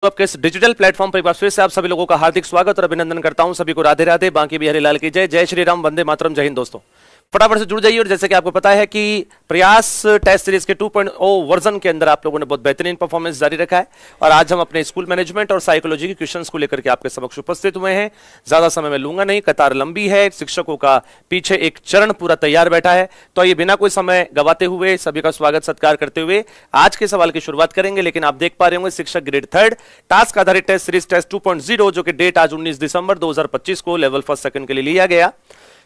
तो आपके इस डिजिटल प्लेटफॉर्म पर एक बार फिर से आप सभी लोगों का हार्दिक स्वागत और अभिनंदन करता हूं। सभी को राधे राधे, बांके बिहारी लाल की जय। जय श्री राम, वंदे मातरम, जय हिंद। दोस्तों फटाफट से जुड़ जाइए। और जैसे कि आपको पता है कि प्रयास टेस्ट सीरीज के 2.0 वर्जन के अंदर आप लोगों ने बहुत बेहतरीन परफॉर्मेंस जारी रखा है और आज हम अपने स्कूल मैनेजमेंट और साइकोलॉजी के क्वेश्चंस को लेकर के आपके समक्ष उपस्थित हुए हैं। ज्यादा समय में लूंगा नहीं, कतार लंबी है, शिक्षकों का पीछे एक चरण पूरा तैयार बैठा है। तो ये बिना कोई समय गवाते हुए सभी का स्वागत सत्कार करते हुए आज के सवाल की शुरुआत करेंगे। लेकिन आप देख पा रहे होंगे शिक्षक ग्रेड 3 टास्क आधारित टेस्ट सीरीज टेस्ट 2.0 जो कि डेट आज 19 दिसंबर 2025 को लेवल फर्स्ट सेकंड के लिए लिया गया।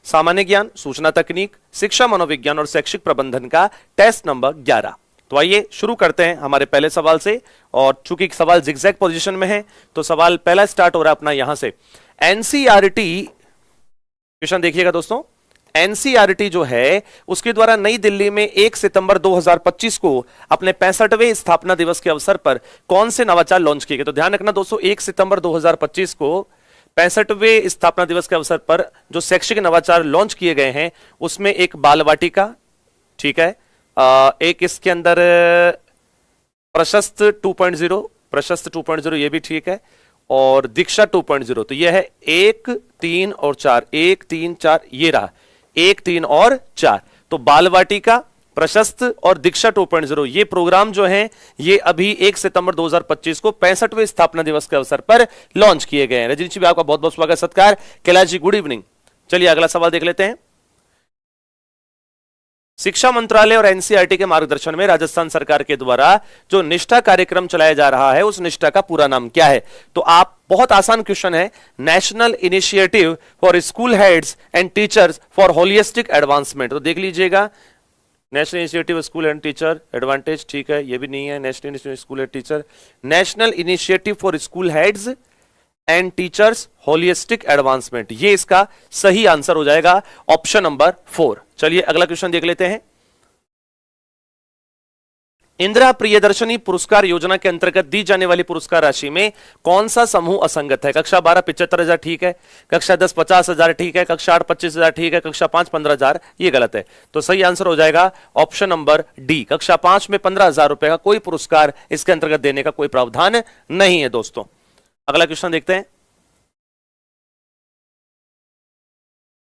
सामान्य ज्ञान, सूचना तकनीक, शिक्षा मनोविज्ञान और शैक्षिक प्रबंधन का टेस्ट नंबर 11। तो आइए शुरू करते हैं हमारे पहले सवाल से। और चूंकि सवाल जिगजैग पोजीशन में है तो सवाल पहला स्टार्ट हो रहा है अपना यहां से। एनसीईआरटी क्वेश्चन देखिएगा दोस्तों। एनसीईआरटी जो है उसके द्वारा नई दिल्ली में 1 सितंबर 2025 को अपने 65वें स्थापना दिवस के अवसर पर कौन से नवाचार लॉन्च किए गए। तो ध्यान रखना दोस्तों, 1 सितंबर 2025 को 65वें स्थापना दिवस के अवसर पर जो शैक्षिक नवाचार लॉन्च किए गए हैं उसमें एक बाल वाटिका, ठीक है, एक इसके अंदर प्रशस्त 2.0 ये भी ठीक है, और दीक्षा 2.0। तो ये है 1, 3 और 4, 1, 3, 4 ये रहा, 1, 3 और 4। तो बाल वाटिका, प्रशस्त और दीक्षा 2.0 ये प्रोग्राम जो हैं ये अभी 1 सितंबर 2025 को 65वें स्थापना दिवस के अवसर पर लॉन्च किए गए हैं। रजनी जी भी आपका बहुत बहुत स्वागत सत्कार। Kailash ji good evening. चलिए अगला सवाल देख लेते हैं। शिक्षा मंत्रालय और एनसीईआरटी के मार्गदर्शन में राजस्थान सरकार के द्वारा जो निष्ठा कार्यक्रम चलाया जा रहा है उस निष्ठा का पूरा नाम क्या है। तो आप बहुत आसान क्वेश्चन है, national initiative for school heads and teachers for holistic advancement. तो देख लीजिएगा, national initiative school and teacher advantage, ठीक है, ये भी नहीं है। National initiative school and teacher, national initiative for school heads and teachers holistic advancement, ये इसका सही आंसर हो जाएगा, ऑप्शन नंबर 4। चलिए अगला क्वेश्चन देख लेते हैं। इंदिरा प्रियदर्शनी पुरस्कार योजना के अंतर्गत दी जाने वाली पुरस्कार राशि में कौन सा समूह असंगत है। कक्षा 12 75,000 ठीक है, कक्षा 10 50,000 ठीक है, कक्षा 8 25,000 ठीक है, कक्षा 5 15,000 ये गलत है। तो सही आंसर हो जाएगा ऑप्शन नंबर डी। कक्षा 5 में 15,000 रुपए का कोई पुरस्कार इसके अंतर्गत देने का कोई प्रावधान नहीं है दोस्तों। अगला क्वेश्चन देखते हैं।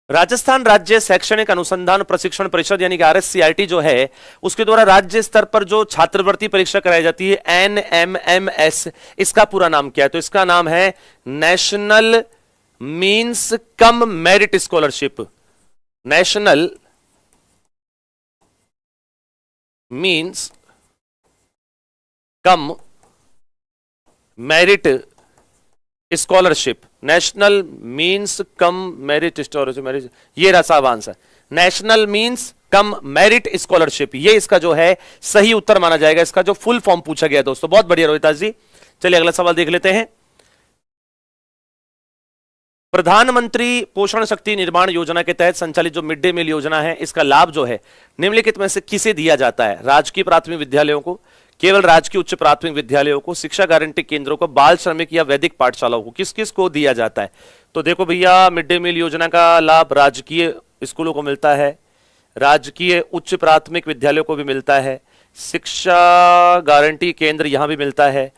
राजस्थान राज्य शैक्षणिक अनुसंधान प्रशिक्षण परिषद यानी कि आरएससीआरटी जो है उसके द्वारा राज्य स्तर पर जो छात्रवृत्ति परीक्षा कराई जाती है एनएमएमएस, इसका पूरा नाम क्या है। तो इसका नाम है national means cum merit scholarship. National means cum merit scholarship, national means cum merit scholarship, ये रहा साहब answer, national means cum merit scholarship, ये इसका जो है सही उत्तर माना जाएगा। इसका जो फुल फॉर्म पूछा गया दोस्तों, बहुत बढ़िया रोहिताज जी। चलिए अगला सवाल देख लेते हैं। प्रधानमंत्री पोषण शक्ति निर्माण योजना के तहत संचालित जो मिड डे मील योजना है इसका लाभ जो है निम्नलिखित में से किसे दिया जाता है। राजकीय प्राथमिक विद्यालयों को, केवल राजकीय उच्च प्राथमिक विद्यालयों को, शिक्षा गारंटी केंद्रों को, बाल श्रमिक या वैदिक पाठशालाओं को, किस किस को दिया जाता है। तो देखो भैया, मिड डे मील योजना का लाभ राजकीय स्कूलों को मिलता है, राजकीय उच्च प्राथमिक विद्यालयों को भी मिलता है, शिक्षा गारंटी केंद्र यहां भी मिलता है,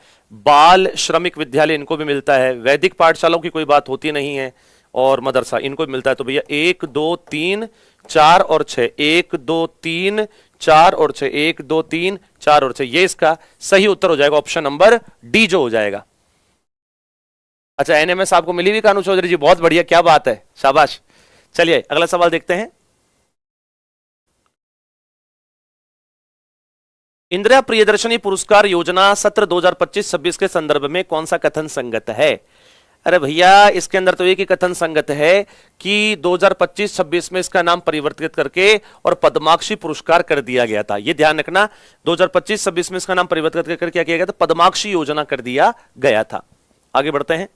बाल श्रमिक विद्यालय इनको भी मिलता है, वैदिक पाठशालाओं की कोई बात होती नहीं है, और मदरसा इनको भी मिलता है। तो भैया 1 2 3 4 और 6, 1 2 3 4 और 6, 1 2 3 4 और 6, ये इसका सही उत्तर हो जाएगा, ऑप्शन नंबर डी जो हो जाएगा। अच्छा, एनएमएस आपको मिली भी कानू चौधरी जी, बहुत बढ़िया, क्या बात है, शाबाश। चलिए अगला सवाल देखते हैं। इंदिरा प्रियदर्शनी पुरस्कार योजना सत्र 2025-26 के संदर्भ में कौन सा कथन संगत है। अरे भैया, इसके अंदर तो एक ही कथन संगत है कि 2025-26 में इसका नाम परिवर्तित करके और पद्माक्षी पुरस्कार कर दिया गया था। ये ध्यान रखना, 2025-26 में इसका नाम परिवर्तित करके क्या किया गया था, पद्माक्षी योजना कर दिया गया था। आगे बढ़ते हैं।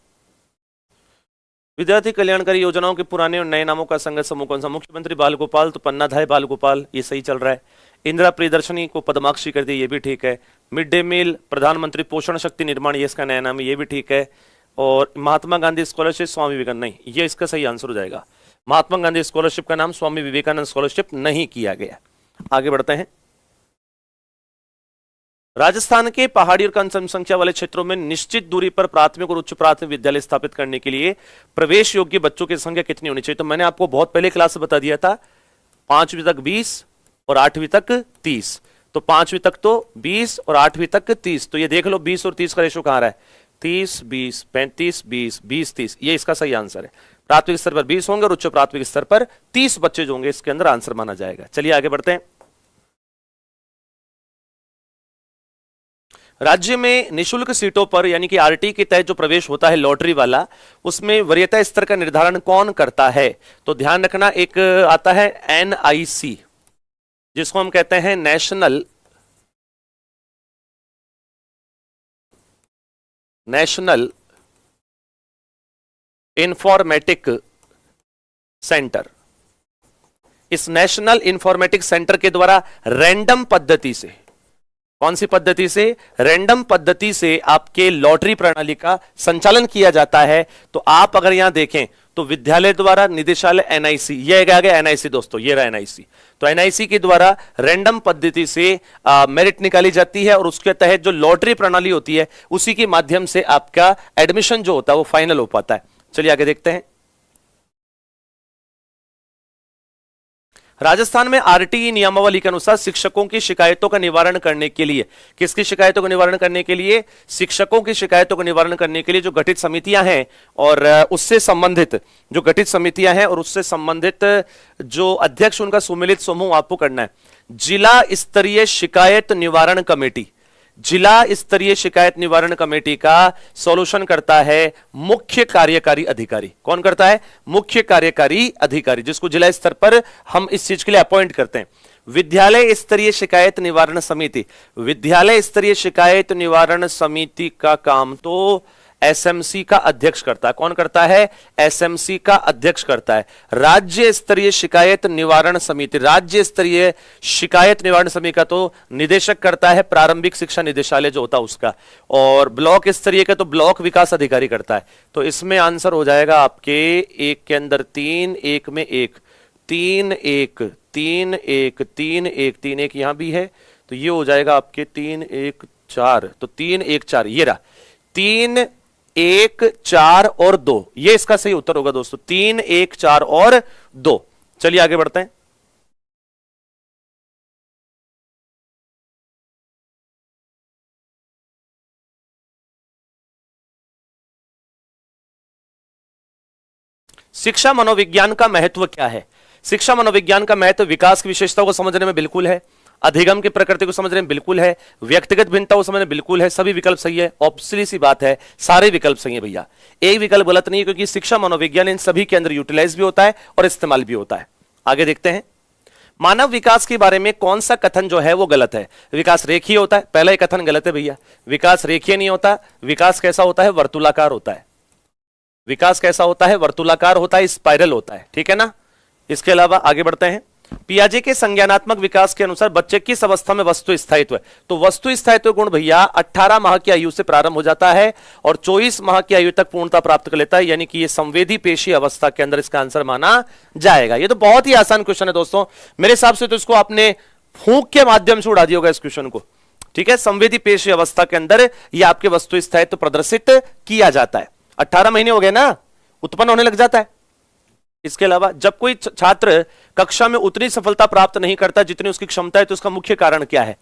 विद्यार्थी कल्याणकारी योजनाओं के पुराने और नए नामों का संगत समूह कौन सा। मुख्यमंत्री बाल गोपाल, तो पन्नाधाय बाल गोपाल, ये सही चल रहा है। इंदिरा प्रियदर्शनी को पद्माक्षी कर दी, ये भी ठीक है। मिड डे मील प्रधानमंत्री पोषण शक्ति निर्माण, ये इसका नया नाम है, ये भी ठीक है। और महात्मा गांधी स्कॉलरशिप, स्वामी विवेकानंद, नहीं, ये इसका सही आंसर हो जाएगा। महात्मा गांधी स्कॉलरशिप का नाम स्वामी विवेकानंद स्कॉलरशिप नहीं किया गया। आगे बढ़ते हैं। राजस्थान के पहाड़ी और कम जनसंख्या वाले क्षेत्रों में निश्चित दूरी पर प्राथमिक और उच्च प्राथमिक विद्यालय स्थापित करने के लिए प्रवेश योग्य बच्चों की संख्या कितनी होनी चाहिए? तो मैंने आपको बहुत पहले क्लास में बता दिया था, 5वीं तक 20 और 8वीं तक 30। तो 5वीं तक तो 20 और 8वीं तक 30। तो ये देख लो 20 और 30 का रेशो कहां रहा है? 30 20 35 20 20 30। ये इसका सही आंसर है। प्राथमिक स्तर पर 20 होंगे और उच्च प्राथमिक स्तर पर 30 बच्चे जो होंगे इसके अंदर आंसर माना जाएगा। चलिए आगे बढ़ते हैं। राज्य में निशुल्क सीटों पर यानी कि आरटी के तहत जो प्रवेश होता है लॉटरी वाला, उसमें वरीयता स्तर का निर्धारण कौन करता है? तो ध्यान रखना, एक आता है एनआईसी, जिसको हम कहते हैं नेशनल इंफॉर्मेटिक सेंटर। इस नेशनल इंफॉर्मेटिक सेंटर के द्वारा रैंडम पद्धति से, कौन सी पद्धति से? रैंडम पद्धति से आपके लॉटरी प्रणाली का संचालन किया जाता है। तो आप अगर यहां देखें तो विद्यालय द्वारा निदेशालय एनआईसी, ये आ गया एनआईसी दोस्तों, ये रहा एनआईसी। तो एनआईसी के द्वारा रैंडम पद्धति से मेरिट निकाली जाती है और उसके तहत जो लॉटरी प्रणाली होती है उसी के माध्यम से आपका एडमिशन जो होता है वो फाइनल हो पाता है। चलिए आगे देखते हैं। राजस्थान में आरटीई नियमावली के अनुसार शिक्षकों की शिकायतों का निवारण करने के लिए, किसकी शिकायतों का निवारण करने के लिए? शिक्षकों की शिकायतों का निवारण करने के लिए जो गठित समितियां हैं और उससे संबंधित जो गठित समितियां हैं और उससे संबंधित जो अध्यक्ष उनका सुमिलित समूह आपको करना है। जिला स्तरीय शिकायत निवारण कमेटी, जिला स्तरीय शिकायत निवारण कमेटी का सॉल्यूशन करता है मुख्य कार्यकारी अधिकारी। कौन करता है? मुख्य कार्यकारी अधिकारी, जिसको जिला स्तर पर हम इस चीज के लिए अपॉइंट करते हैं। विद्यालय स्तरीय शिकायत निवारण समिति, विद्यालय स्तरीय शिकायत निवारण समिति का काम तो एसएमसी का अध्यक्ष करता है। कौन करता है? एसएमसी का अध्यक्ष करता है। राज्य स्तरीय शिकायत निवारण समिति, राज्य स्तरीय शिकायत निवारण समिति का तो निदेशक करता है प्रारंभिक शिक्षा निदेशालय जो होता है उसका, और ब्लॉक स्तरीय का तो ब्लॉक विकास अधिकारी करता है। तो इसमें आंसर हो जाएगा आपके एक के अंदर 3, एक में 1, 3 1 3 1 3 1 3 1 यहां भी है, तो ये हो जाएगा आपके 3 1 4। तो 3 1 4 ये रहा, 3 1 4 और 2, ये इसका सही उत्तर होगा दोस्तों, 3 1 4 और 2। चलिए आगे बढ़ते हैं। शिक्षा मनोविज्ञान का महत्व क्या है? शिक्षा मनोविज्ञान का महत्व विकास की विशेषताओं को समझने में बिल्कुल है, अधिगम की प्रकृति को समझने में बिल्कुल है, व्यक्तिगत भिन्नता को समझने में बिल्कुल है। सभी विकल्प सही है, ऑब्वियसली सी बात है, सारे विकल्प सही है भैया, एक विकल्प गलत नहीं है, क्योंकि शिक्षा मनोविज्ञान इन सभी के अंदर यूटिलाइज भी होता है और इस्तेमाल भी होता है। आगे देखते हैं। मानव विकास के बारे में कौन सा कथन जो है वो गलत है? विकास रेखीय होता है, पहला ही कथन गलत है भैया। विकास रेखीय नहीं होता, विकास कैसा होता है? वर्तुलाकार होता है। विकास कैसा होता है? वर्तुलाकार होता है, स्पाइरल होता है, ठीक है ना। इसके अलावा आगे बढ़ते हैं। पियाजे के संज्ञानात्मक विकास के अनुसार बच्चे किस अवस्था में वस्तु स्थायित्व है? तो वस्तु स्थायित्व गुण भैया 18 माह की आयु से प्रारंभ हो जाता है और 24 माह की आयु तक पूर्णता प्राप्त कर लेता है, यानी कि ये संवेदी पेशी अवस्था के अंदर इसका आंसर माना जाएगा। ये तो बहुत ही आसान क्वेश्चन है दोस्तों, मेरे हिसाब से तो इसको आपने फूंक के माध्यम से उड़ा दिया होगा इस क्वेश्चन को, ठीक है। संवेदी पेशी अवस्था के अंदर ये आपके वस्तु स्थायित्व प्रदर्शित किया जाता है। 18 महीने हो गए ना, उत्पन्न होने लग जाता है। इसके अलावा जब कोई छात्र कक्षा में उतनी सफलता प्राप्त नहीं करता जितनी उसकी क्षमता है, तो उसका मुख्य कारण क्या है?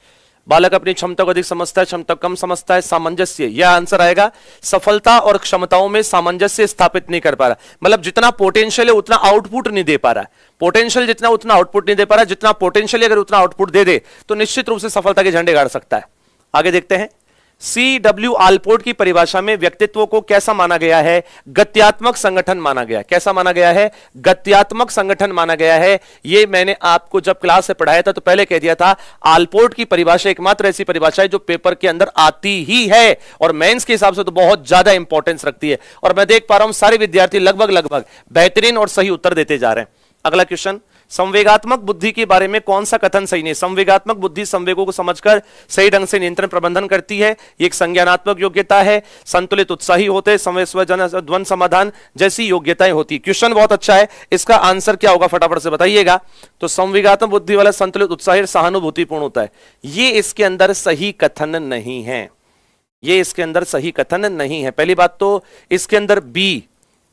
बालक अपनी क्षमता को अधिक समझता है, क्षमता कम समझता है, सामंजस्य, यह आंसर आएगा। सफलता और क्षमताओं में सामंजस्य स्थापित नहीं कर पा रहा, मतलब जितना पोटेंशियल है उतना आउटपुट नहीं दे पा रहा। पोटेंशियल जितना उतना आउटपुट नहीं दे पा रहा, जितना पोटेंशियल अगर उतना आउटपुट दे दे तो निश्चित रूप से सफलता के झंडे गाड़ सकता है। आगे देखते हैं। CW आलपोर्ट की परिभाषा में व्यक्तित्व को कैसा माना गया है? गत्यात्मक संगठन माना गया है। कैसा माना गया है? गत्यात्मक संगठन माना गया है। यह मैंने आपको जब क्लास से पढ़ाया था तो पहले कह दिया था, आलपोर्ट की परिभाषा एकमात्र ऐसी परिभाषा है जो पेपर के अंदर आती ही है और मेंस के हिसाब से तो बहुत ज्यादा इंपॉर्टेंस रखती है। और मैं देख पा रहा हूं सारे विद्यार्थी लगभग बेहतरीन और सही उत्तर देते जा रहे हैं। अगला क्वेश्चन, संवेगात्मक बुद्धि के बारे में कौन सा कथन सही नहीं? संवेगात्मक बुद्धि संवेगों को समझकर सही ढंग से नियंत्रण प्रबंधन करती है, ये एक संज्ञानात्मक योग्यता है। संतुलित उत्साही होते, समय स्वजन द्वंद समाधान जैसी योग्यताएं होती। क्वेश्चन बहुत अच्छा है, इसका आंसर क्या होगा फटाफट से बताइएगा। तो संवेगात्मक बुद्धि वाला संतुलित उत्साही सहानुभूतिपूर्ण होता है, ये इसके अंदर सही कथन नहीं है, ये इसके अंदर सही कथन नहीं है। पहली बात तो इसके अंदर बी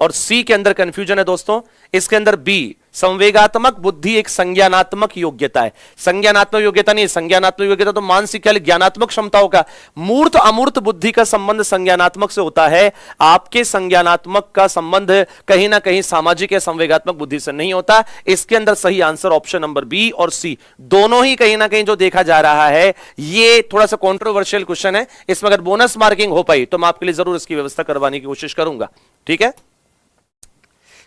और सी के अंदर कंफ्यूजन है दोस्तों। इसके अंदर बी संवेगात्मक बुद्धि एक संज्ञानात्मक योग्यता है, संज्ञानात्मक योग्यता नहीं। संज्ञानात्मक योग्यता तो मानसिक या ज्ञानात्मक क्षमताओं का, मूर्त अमूर्त बुद्धि का संबंध संज्ञानात्मक से होता है। आपके संज्ञानात्मक का संबंध कहीं ना कहीं सामाजिक या संवेगात्मक बुद्धि से नहीं होता। इसके अंदर सही आंसर ऑप्शन नंबर बी और सी दोनों ही कहीं ना कहीं जो देखा जा रहा है, ये थोड़ा सा कॉन्ट्रोवर्शियल क्वेश्चन है। इसमें अगर बोनस मार्किंग हो पाई तो मैं आपके लिए जरूर इसकी व्यवस्था करवाने की कोशिश करूंगा, ठीक है।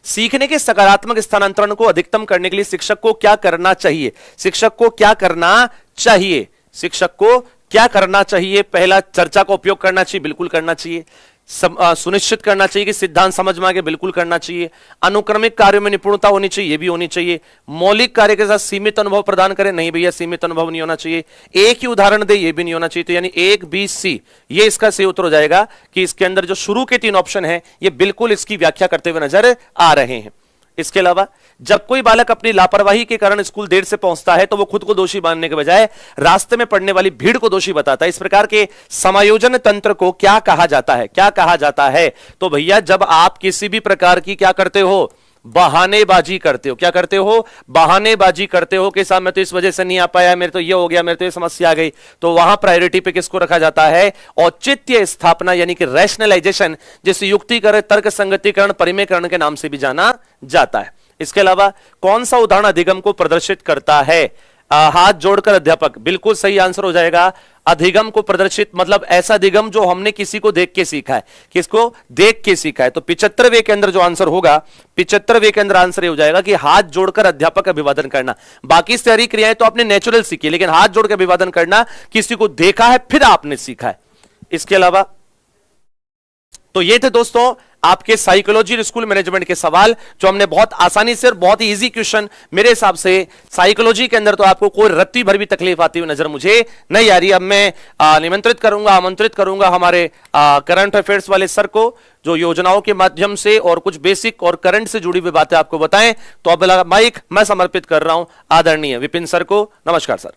सीखने के सकारात्मक स्थानांतरण को अधिकतम करने के लिए शिक्षक को क्या करना चाहिए? शिक्षक को क्या करना चाहिए? शिक्षक को क्या करना चाहिए? पहला, चर्चा का उपयोग करना चाहिए, बिल्कुल करना चाहिए। सुनिश्चित करना चाहिए कि सिद्धांत समझ में आगे, बिल्कुल करना चाहिए। अनुक्रमिक कार्यों में निपुणता होनी चाहिए, ये भी होनी चाहिए। मौलिक कार्य के साथ सीमित अनुभव प्रदान करें, नहीं भैया सीमित अनुभव नहीं होना चाहिए। एक ही उदाहरण दे, ये भी नहीं होना चाहिए। तो यानी एक बी सी, ये इसका सही उत्तर हो जाएगा कि इसके अंदर जो शुरू के 3 ऑप्शन है ये बिल्कुल इसकी व्याख्या करते हुए नजर आ रहे हैं। इसके अलावा जब कोई बालक अपनी लापरवाही के कारण स्कूल देर से पहुंचता है तो वो खुद को दोषी मानने के बजाय रास्ते में पड़ने वाली भीड़ को दोषी बताता है। इस प्रकार के समायोजन तंत्र को क्या कहा जाता है? क्या कहा जाता है? तो भैया जब आप किसी भी प्रकार की क्या करते हो, बहानेबाजी करते हो। क्या करते हो? बहानेबाजी करते हो कि साहब मैं तो इस वजह से नहीं आ पाया, मेरे तो ये हो गया, मेरे तो ये समस्या आ गई। तो वहां प्रायोरिटी पे किसको रखा जाता है? औचित्य स्थापना यानी कि रैशनलाइजेशन, जिसे युक्तिकरण, तर्क संगतिकरण, परिमेयकरण के नाम से भी जाना जाता है। इसके अलावा कौन सा उदाहरण अधिगम को प्रदर्शित करता है? हाथ जोड़कर अध्यापक, बिल्कुल सही आंसर हो जाएगा। अधिगम को प्रदर्शित मतलब ऐसा अधिगम जो हमने किसी को देख के सीखा है। किसको देख के सीखा है? तो 75वें के अंदर जो आंसर होगा, 75वें के अंदर आंसर ये हो जाएगा कि हाथ जोड़कर अध्यापक अभिवादन करना। बाकी सारी क्रियाएं तो आपने नेचुरल सीखी, लेकिन हाथ जोड़कर अभिवादन करना किसी को देखा है फिर आपने सीखा है। इसके अलावा तो ये थे दोस्तों आपके साइकोलॉजी और स्कूल मैनेजमेंट के सवाल, जो हमने बहुत आसानी से और बहुत ही इजी क्वेश्चन, मेरे हिसाब से साइकोलॉजी के अंदर तो आपको कोई रत्ती भर भी तकलीफ आती हुई नजर मुझे नहीं आ रही। अब मैं आमंत्रित करूंगा हमारे करंट अफेयर्स वाले सर को, जो योजनाओं के माध्यम से और कुछ बेसिक और करंट से जुड़ी हुई बातें आपको बताएं। तो अब माइक मैं समर्पित कर रहा हूं आदरणीय विपिन सर को। नमस्कार सर।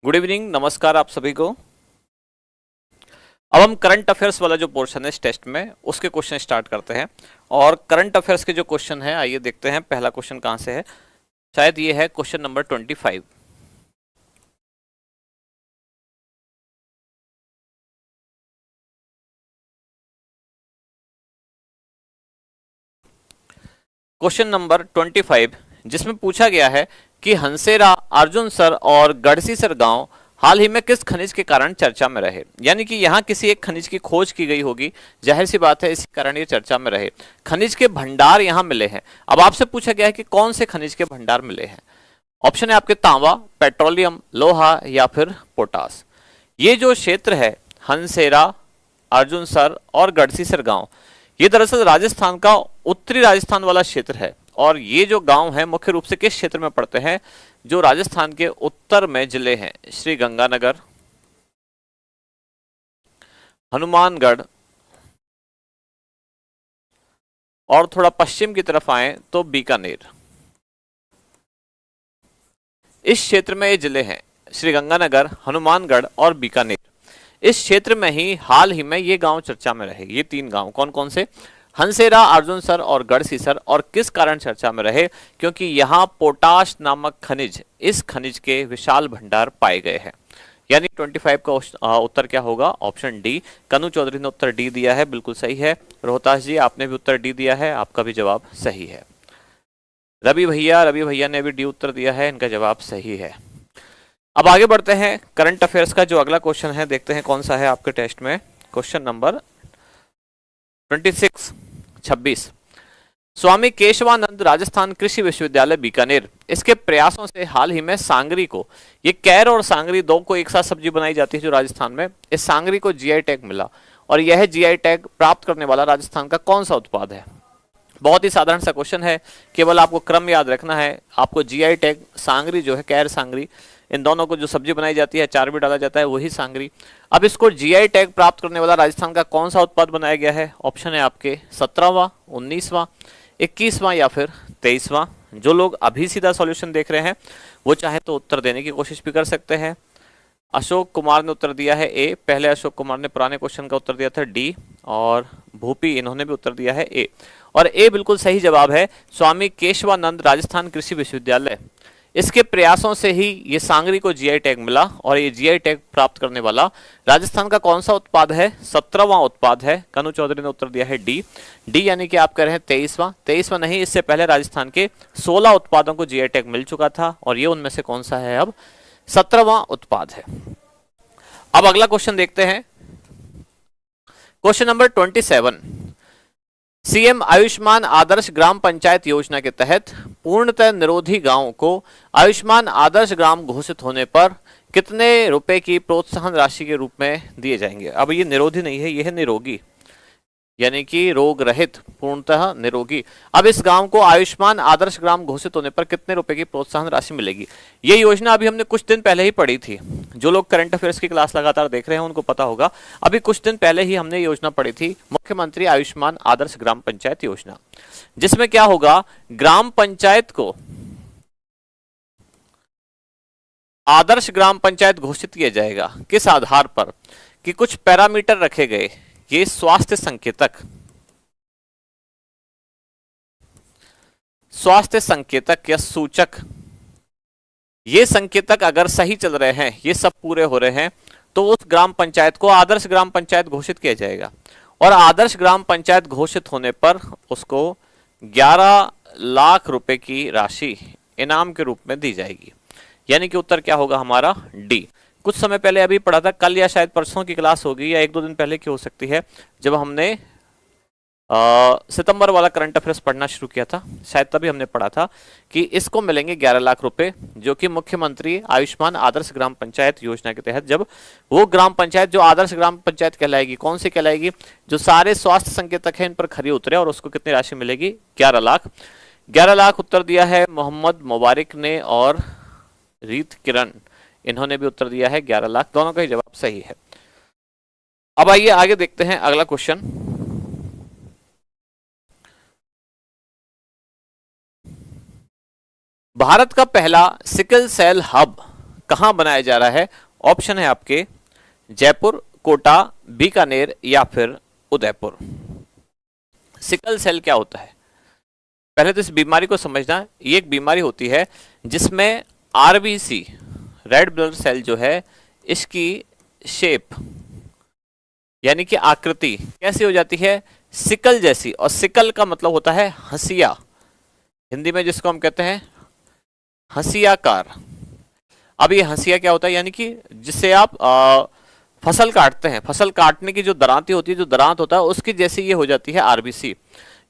गुड इवनिंग, नमस्कार आप सभी को। अब हम करंट अफेयर्स वाला जो पोर्शन है इस टेस्ट में, उसके क्वेश्चन स्टार्ट करते हैं। और करंट अफेयर्स के जो क्वेश्चन है, आइए देखते हैं पहला क्वेश्चन कहां से है। शायद ये है क्वेश्चन नंबर 25। क्वेश्चन नंबर 25, जिसमें पूछा गया है कि हंसेरा, अर्जुनसर और गढ़सीसर गांव हाल ही में किस खनिज के कारण चर्चा में रहे। यानी कि यहाँ किसी एक खनिज की खोज की गई होगी, जाहिर सी बात है इसी कारण ये चर्चा में रहे। खनिज के भंडार यहाँ मिले हैं। अब आपसे पूछा गया है कि कौन से खनिज के भंडार मिले हैं। ऑप्शन है आपके तांबा, पेट्रोलियम, लोहा या फिर पोटास। ये जो क्षेत्र है हंसेरा, अर्जुनसर और गढ़सीसर गांव, ये दरअसल राजस्थान का उत्तरी राजस्थान वाला क्षेत्र है। और ये जो गांव है मुख्य रूप से किस क्षेत्र में पड़ते हैं, जो राजस्थान के उत्तर में जिले हैं श्री गंगानगर, हनुमानगढ़ और थोड़ा पश्चिम की तरफ आए तो बीकानेर। इस क्षेत्र में ये जिले हैं श्री गंगानगर, हनुमानगढ़ और बीकानेर। इस क्षेत्र में ही हाल ही में ये गांव चर्चा में रहे। ये 3 गांव कौन कौन से, हंसेरा, अर्जुनसर और गढ़सीसर। और किस कारण चर्चा में रहे, क्योंकि यहाँ पोटाश नामक खनिज, इस खनिज के विशाल भंडार पाए गए हैं। यानी 25 का उत्तर क्या होगा, ऑप्शन डी। कनु चौधरी ने उत्तर डी दिया है, बिल्कुल सही है। रोहतास जी आपने भी उत्तर डी दिया है, आपका भी जवाब सही है। रवि भैया ने भी डी उत्तर दिया है, इनका जवाब सही है। अब आगे बढ़ते हैं करंट अफेयर्स का जो अगला क्वेश्चन है, देखते हैं कौन सा है आपके टेस्ट में। क्वेश्चन नंबर 26 स्वामी केशवानंद राजस्थान कृषि विश्वविद्यालय बीकानेर, इसके प्रयासों से हाल ही में सांगरी को, ये कैर और सांगरी 2 को एक साथ सब्जी बनाई जाती है जो राजस्थान में, इस सांगरी को जीआई टैग मिला। और यह जीआई टैग प्राप्त करने वाला राजस्थान का कौन सा उत्पाद है। बहुत ही साधारण सा क्वेश्चन है, केवल आपको क्रम याद रखना है। आपको जीआई टैग सांगरी जो है, कैर सांगरी, इन दोनों को जो सब्जी बनाई जाती है, अचार भी डाला जाता है, वही सांगरी। अब इसको जीआई टैग प्राप्त करने वाला राजस्थान का कौन सा उत्पाद बनाया गया है। ऑप्शन है आपके 17वां, 19वां, 21वां या फिर 23वां। जो लोग अभी सीधा सॉल्यूशन देख रहे हैं वो चाहे तो उत्तर देने की कोशिश भी कर सकते हैं। अशोक कुमार ने उत्तर दिया है ए। पहले अशोक कुमार ने पुराने क्वेश्चन का उत्तर दिया था डी, और भूपी इन्होंने भी उत्तर दिया है ए। और ए बिल्कुल सही जवाब है। स्वामी केशवानंद राजस्थान कृषि विश्वविद्यालय, इसके प्रयासों से ही ये सांगरी को जीआई टैग मिला। और ये जीआई टैग प्राप्त करने वाला राजस्थान का कौन सा उत्पाद है, 17वां उत्पाद है। कनु चौधरी ने उत्तर दिया है डी। डी यानी कि आप कह रहे हैं 23वां नहीं, इससे पहले राजस्थान के 16 उत्पादों को जीआई टैग मिल चुका था, और ये उनमें से कौन सा है, अब 17वां उत्पाद है। अब अगला क्वेश्चन देखते हैं, question number 27। CM Ayushman Adarsh Gram panchayat योजना के तहत पूर्णतः निरोधी गांवों को आयुष्मान आदर्श ग्राम घोषित होने पर कितने रुपए की प्रोत्साहन राशि के रूप में दिए जाएंगे। अब ये निरोधी नहीं है, यह है निरोगी, यानी कि रोग रहित, पूर्णतः निरोगी। अब इस गांव को आयुष्मान आदर्श ग्राम घोषित होने पर कितने रुपए की प्रोत्साहन राशि मिलेगी। ये योजना अभी हमने कुछ दिन पहले ही पढ़ी थी। जो लोग करंट अफेयर्स की क्लास लगातार देख रहे हैं उनको पता होगा, अभी कुछ दिन पहले ही हमने योजना पढ़ी थी, मुख्यमंत्री आयुष्मान आदर्श ग्राम पंचायत योजना, जिसमें क्या होगा, ग्राम पंचायत को आदर्श ग्राम पंचायत घोषित किया जाएगा। किस आधार पर, कि कुछ पैरामीटर रखे गए। ये स्वास्थ्य संकेतक या सूचक, ये संकेतक अगर सही चल रहे हैं, ये सब पूरे हो रहे हैं, तो उस ग्राम पंचायत को आदर्श ग्राम पंचायत घोषित किया जाएगा। और आदर्श ग्राम पंचायत घोषित होने पर उसको 11 लाख रुपए की राशि इनाम के रूप में दी जाएगी। यानी कि उत्तर क्या होगा हमारा, डी। कुछ समय पहले अभी पढ़ा था, कल या शायद परसों की क्लास होगी, या 1-2 दिन पहले की हो सकती है, जब हमने सितंबर वाला करंट अफेयर्स पढ़ना शुरू किया था, शायद तभी हमने पढ़ा था कि इसको मिलेंगे 11 लाख रुपए, जो कि मुख्यमंत्री आयुष्मान आदर्श ग्राम पंचायत योजना के तहत, जब वो ग्राम पंचायत जो आदर्श ग्राम पंचायत कहलाएगी, कौन सी कहलाएगी, जो सारे स्वास्थ्य संकेतक हैं इन पर खरी उतरे, और उसको कितनी राशि मिलेगी, 11 लाख। 11 लाख उत्तर दिया है मोहम्मद मुबारिक ने और रीत किरण, इन्होंने भी उत्तर दिया है 11 लाख। दोनों का ही जवाब सही है। अब आइए आगे देखते हैं अगला क्वेश्चन। भारत का पहला सिकल सेल हब कहां बनाया जा रहा है। ऑप्शन है आपके जयपुर, कोटा, बीकानेर या फिर उदयपुर। सिकल सेल क्या होता है, पहले तो इस बीमारी को समझना। ये एक बीमारी होती है जिसमें आरबीसी, रेड ब्लड सेल जो है, इसकी शेप यानी कि आकृति कैसी हो जाती है, सिकल जैसी। और सिकल का मतलब होता है हंसिया, हिंदी में जिसको हम कहते हैं हंसियाकार। अब ये हंसिया क्या होता है, यानी कि जिससे आप फसल काटते हैं, फसल काटने की जो दरांती होती है, जो दरांत होता है उसकी जैसे ये हो जाती है आरबीसी,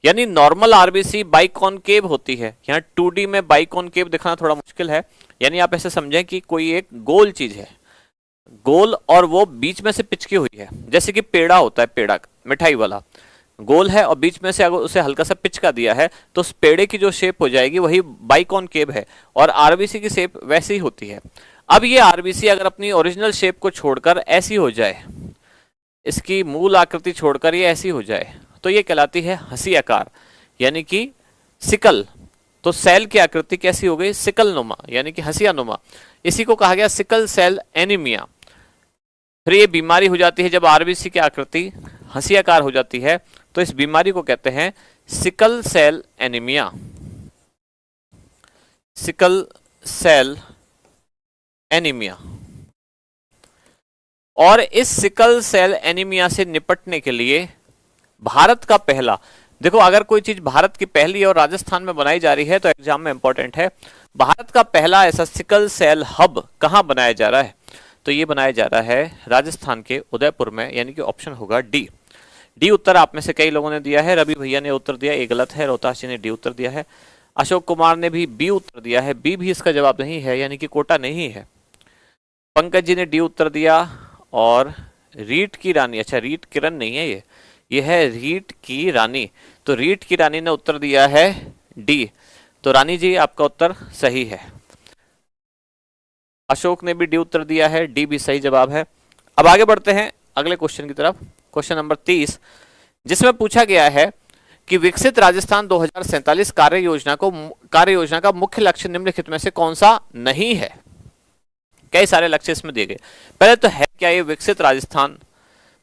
यानी नॉर्मल आरबीसी बाइकॉनकेव होती है। यहाँ 2D में बाइकॉनकेव दिखाना थोड़ा मुश्किल है, यानी आप ऐसे समझें कि कोई एक गोल चीज है, गोल, और वो बीच में से पिचकी हुई है, जैसे कि पेड़ा होता है, पेड़ा मिठाई वाला गोल है और बीच में से अगर उसे हल्का सा पिचका दिया है तो उस पेड़े की जो शेप हो जाएगी वही बाइकॉनकेव है, और आरबीसी की शेप वैसी ही होती है। अब ये आरबीसी अगर अपनी ओरिजिनल शेप को छोड़कर ऐसी हो जाए, इसकी मूल आकृति छोड़कर ये ऐसी हो जाए, तो ये कहलाती है हंसी आकार, यानी कि सिकल। तो सेल की आकृति कैसी हो गई, सिकल नुमा, यानी कि हंसिया नुमा। इसी को कहा गया सिकल सेल एनीमिया। फिर ये बीमारी हो जाती है जब आरबीसी की आकृति हंसी आकार हो जाती है, तो इस बीमारी को कहते हैं sickle cell anaemia, sickle cell anaemia. और इस सिकल सेल एनीमिया से निपटने के लिए भारत का पहला, देखो अगर कोई चीज भारत की पहली और राजस्थान में बनाई जा रही है तो एग्जाम में इंपॉर्टेंट है, भारत का पहला ऐसा सिकल सेल हब कहां बनाया जा रहा है, तो ये बनाया जा रहा है राजस्थान के उदयपुर में, यानी कि ऑप्शन होगा डी। डी उत्तर आप में से कई लोगों ने दिया है, रवि भैया ने उत्तर दिया, ये गलत है, रोहतास जी ने डी उत्तर दिया है, अशोक कुमार ने भी बी उत्तर दिया है, बी भी इसका जवाब नहीं है, यानी कि कोटा नहीं है। पंकज जी ने डी उत्तर दिया, और रीट की रानी, अच्छा रीट किरण नहीं है, ये है रीट की रानी, तो रीट की रानी ने उत्तर दिया है डी। तो रानी जी आपका उत्तर सही है। अशोक ने भी डी उत्तर दिया है, डी भी सही जवाब है। अब आगे बढ़ते हैं अगले क्वेश्चन की तरफ, क्वेश्चन नंबर 30, जिसमें पूछा गया है कि विकसित राजस्थान 2047 कार्य योजना का मुख्य लक्ष्य निम्नलिखित में से कौन सा नहीं है। कई सारे लक्ष्य इसमें दिए गए। पहले तो है क्या ये विकसित राजस्थान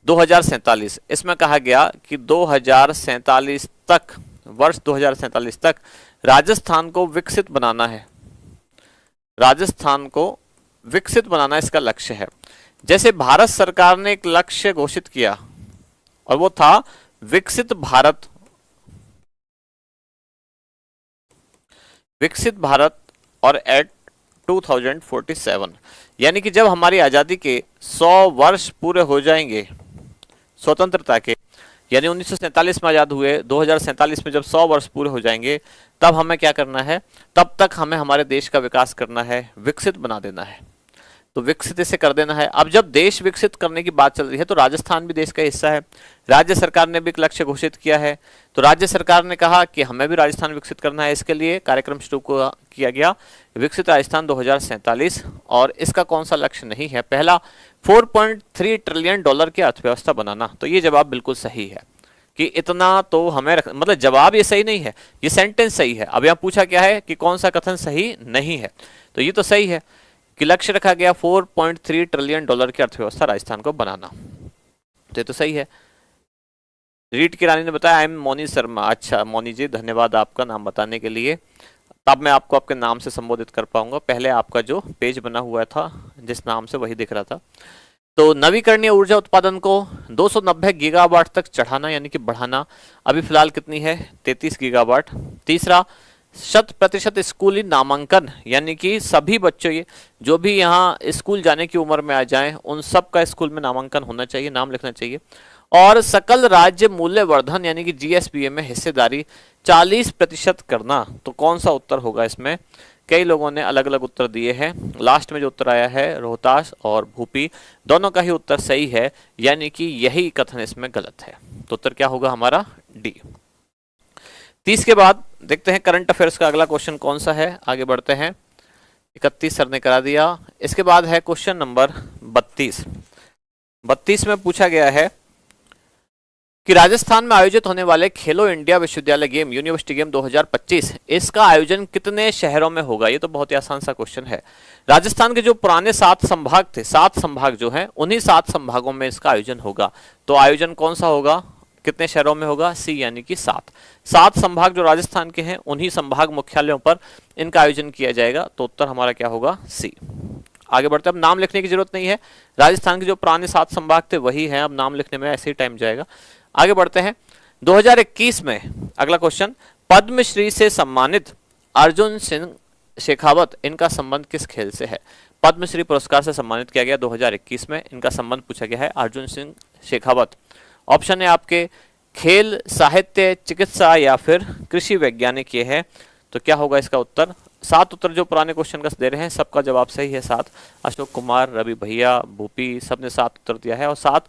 2047, इसमें कहा गया कि 2047 तक, वर्ष 2047 तक राजस्थान को विकसित बनाना है, राजस्थान को विकसित बनाना इसका लक्ष्य है। जैसे भारत सरकार ने एक लक्ष्य घोषित किया और वो था विकसित भारत, और एट 2047, यानी कि जब हमारी आजादी के 100 वर्ष पूरे हो जाएंगे स्वतंत्रता के, यानी 1947 में आजाद हुए, 2047 में जब 100 वर्ष पूरे हो जाएंगे तब हमें क्या करना है, तब तक हमें हमारे देश का विकास करना है, विकसित बना देना है। तो विकसित इसे कर देना है। अब जब देश विकसित करने की बात चल रही है तो राजस्थान भी देश का हिस्सा है, राज्य सरकार ने भी एक लक्ष्य घोषित किया है, तो राज्य सरकार ने कहा कि हमें भी राजस्थान विकसित करना है, इसके लिए कार्यक्रम शुरू किया गया विकसित राजस्थान 2047। और इसका कौन सा लक्ष्य नहीं है, पहला 4.3 ट्रिलियन डॉलर की अर्थव्यवस्था बनाना। तो ये जवाब बिल्कुल सही है कि इतना तो हमें मतलब जवाब ये सही नहीं है, ये सेंटेंस सही है। अब यहाँ पूछा क्या है कि कौन सा कथन सही नहीं है, तो ये तो सही है कि लक्ष्य रखा गया 4.3 ट्रिलियन डॉलर की अर्थव्यवस्था राजस्थान को बनाना, तो ये तो सही है। रीट की रानी ने बताया आई एम मोनी शर्मा। अच्छा मोनी जी, धन्यवाद आपका नाम बताने के लिए, तब मैं आपको आपके नाम से संबोधित कर पाऊंगा। पहले आपका जो पेज बना हुआ था जिस नाम से, वही दिख रहा था। तो नवीकरणीय ऊर्जा उत्पादन को 290 गीगावाट तक चढ़ाना यानी कि बढ़ाना, अभी फिलहाल कितनी है, 33 गीगावाट। तीसरा 100% स्कूली नामांकन, यानी कि सभी बच्चों जो भी यहाँ स्कूल जाने की उम्र में आ जाएं उन सब का स्कूल में नामांकन होना चाहिए, नाम लिखना चाहिए। और सकल राज्य मूल्य वर्धन यानी कि जीएसपीए में हिस्सेदारी 40% करना। तो कौन सा उत्तर होगा इसमें, कई लोगों ने अलग अलग उत्तर दिए हैं। लास्ट में जो उत्तर आया है रोहतास और भूपी, दोनों का ही उत्तर सही है, यानी कि यही कथन इसमें गलत है। तो उत्तर क्या होगा हमारा, डी। 30 के बाद देखते हैं करंट अफेयर्स का अगला क्वेश्चन कौन सा है, आगे बढ़ते हैं। 31 सर ने करा दिया। इसके बाद है क्वेश्चन नंबर 32। 32 में पूछा गया है कि राजस्थान में आयोजित होने वाले खेलो इंडिया विश्वविद्यालय गेम यूनिवर्सिटी गेम 2025, इसका आयोजन कितने शहरों में होगा। ये तो बहुत ही आसान सा क्वेश्चन है। राजस्थान के जो पुराने 7 संभाग थे, 7 संभाग जो हैं, उन्हीं 7 संभागों में इसका आयोजन होगा। तो आयोजन कौन सा होगा, कितने शहरों में होगा, सी यानी कि 7 संभाग जो राजस्थान के हैं उन्हीं संभाग मुख्यालयों पर इनका आयोजन किया जाएगा। तो उत्तर हमारा क्या होगा, सी। आगे बढ़ते हैं, अब नाम लिखने की जरूरत नहीं है, राजस्थान के जो पुराने 7 संभाग थे वही हैं, अब नाम लिखने में ऐसे ही टाइम जाएगा। आगे बढ़ते हैं 2021 में अगला क्वेश्चन, पद्मश्री से सम्मानित अर्जुन सिंह शेखावत, इनका संबंध किस खेल से है? पद्मश्री पुरस्कार से सम्मानित किया गया 2021 में, इनका संबंध पूछा गया है अर्जुन सिंह शेखावत। ऑप्शन है आपके खेल, साहित्य, चिकित्सा या फिर कृषि वैज्ञानिक ये है। तो क्या होगा इसका उत्तर? 7 उत्तर जो पुराने क्वेश्चन का दे रहे हैं सबका जवाब सही है। 7 अशोक कुमार, रवि भैया, भूपी, सबने 7 उत्तर दिया है और 7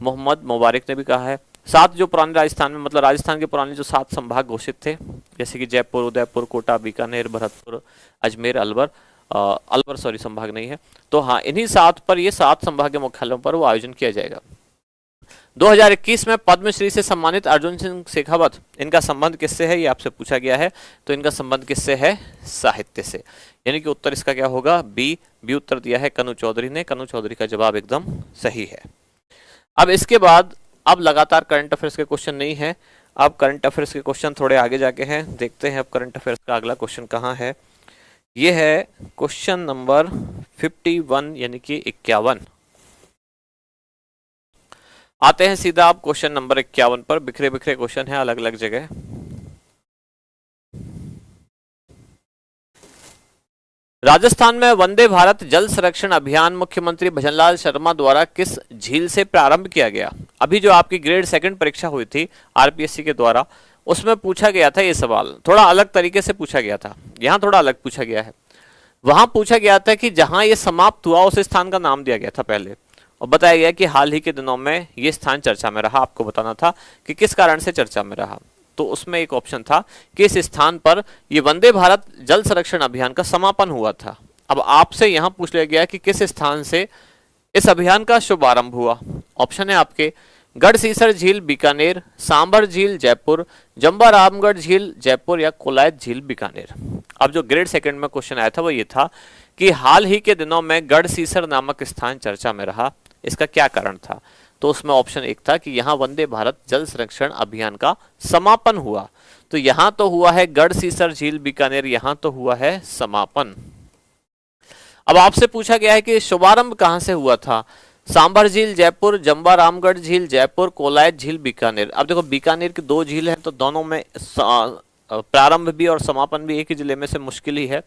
मोहम्मद मुबारक ने भी कहा है। 7 जो पुराने राजस्थान में, मतलब राजस्थान के पुराने जो 7 संभाग घोषित थे, जैसे कि जयपुर, उदयपुर, कोटा, बीकानेर, भरतपुर, अजमेर, अलवर, अलवर सॉरी संभाग नहीं है, तो हाँ इन्हीं 7 पर, ये 7 संभागीय मुख्यालयों पर वो आयोजन किया जाएगा। 2021 में पद्मश्री से सम्मानित अर्जुन सिंह शेखावत, इनका संबंध किससे है ये आपसे पूछा गया है। तो इनका संबंध किससे है? साहित्य से, यानी कि उत्तर इसका क्या होगा? बी उत्तर दिया है कनु चौधरी ने। कनु चौधरी का जवाब एकदम सही है। अब इसके बाद अब लगातार करंट अफेयर्स के क्वेश्चन नहीं है, अब करंट अफेयर्स के क्वेश्चन थोड़े आगे जाके हैं। देखते हैं अब करंट अफेयर्स का अगला क्वेश्चन कहाँ है। ये है क्वेश्चन नंबर 51 यानी कि 51। आते हैं सीधा आप क्वेश्चन नंबर 51 पर। बिखरे बिखरे क्वेश्चन है अलग अलग जगह। राजस्थान में वंदे भारत जल संरक्षण अभियान मुख्यमंत्री भजनलाल शर्मा द्वारा किस झील से प्रारंभ किया गया? अभी जो आपकी ग्रेड 2 परीक्षा हुई थी आरपीएससी के द्वारा, उसमें पूछा गया था ये सवाल, थोड़ा अलग तरीके से पूछा गया था, यहाँ थोड़ा अलग पूछा गया है। वहां पूछा गया था कि जहां ये समाप्त हुआ उस स्थान का नाम दिया गया था पहले, और बताया गया कि हाल ही के दिनों में ये स्थान चर्चा में रहा। आपको बताना था कि किस कारण से चर्चा में रहा। तो उसमें एक ऑप्शन था कि इस स्थान पर ये वंदे भारत जल संरक्षण अभियान का समापन हुआ था। अब आपसे यहां पूछ लिया गया कि किस स्थान से इस अभियान का शुभारंभ हुआ। ऑप्शन है आपके गढ़सीसर झील बीकानेर, सांबर झील जयपुर, जंबा रामगढ़ झील जयपुर या कोलायत झील बीकानेर। अब जो ग्रेड 2 में क्वेश्चन आया था वो ये था कि हाल ही के दिनों में गढ़सीसर नामक स्थान चर्चा में रहा, इसका क्या कारण था? तो उसमें ऑप्शन 1 था कि यहाँ वंदे भारत जल संरक्षण अभियान का समापन हुआ। तो यहां तो हुआ है गढ़सीसर झील बीकानेर, यहां तो हुआ है समापन। अब आपसे पूछा गया है कि शुभारंभ कहां से हुआ था? सांबर झील जयपुर, जंबा रामगढ़ झील जयपुर, कोलायत झील बीकानेर। अब देखो बीकानेर की 2 झील है, तो दोनों में प्रारंभ भी और समापन भी एक ही जिले में से मुश्किल ही है,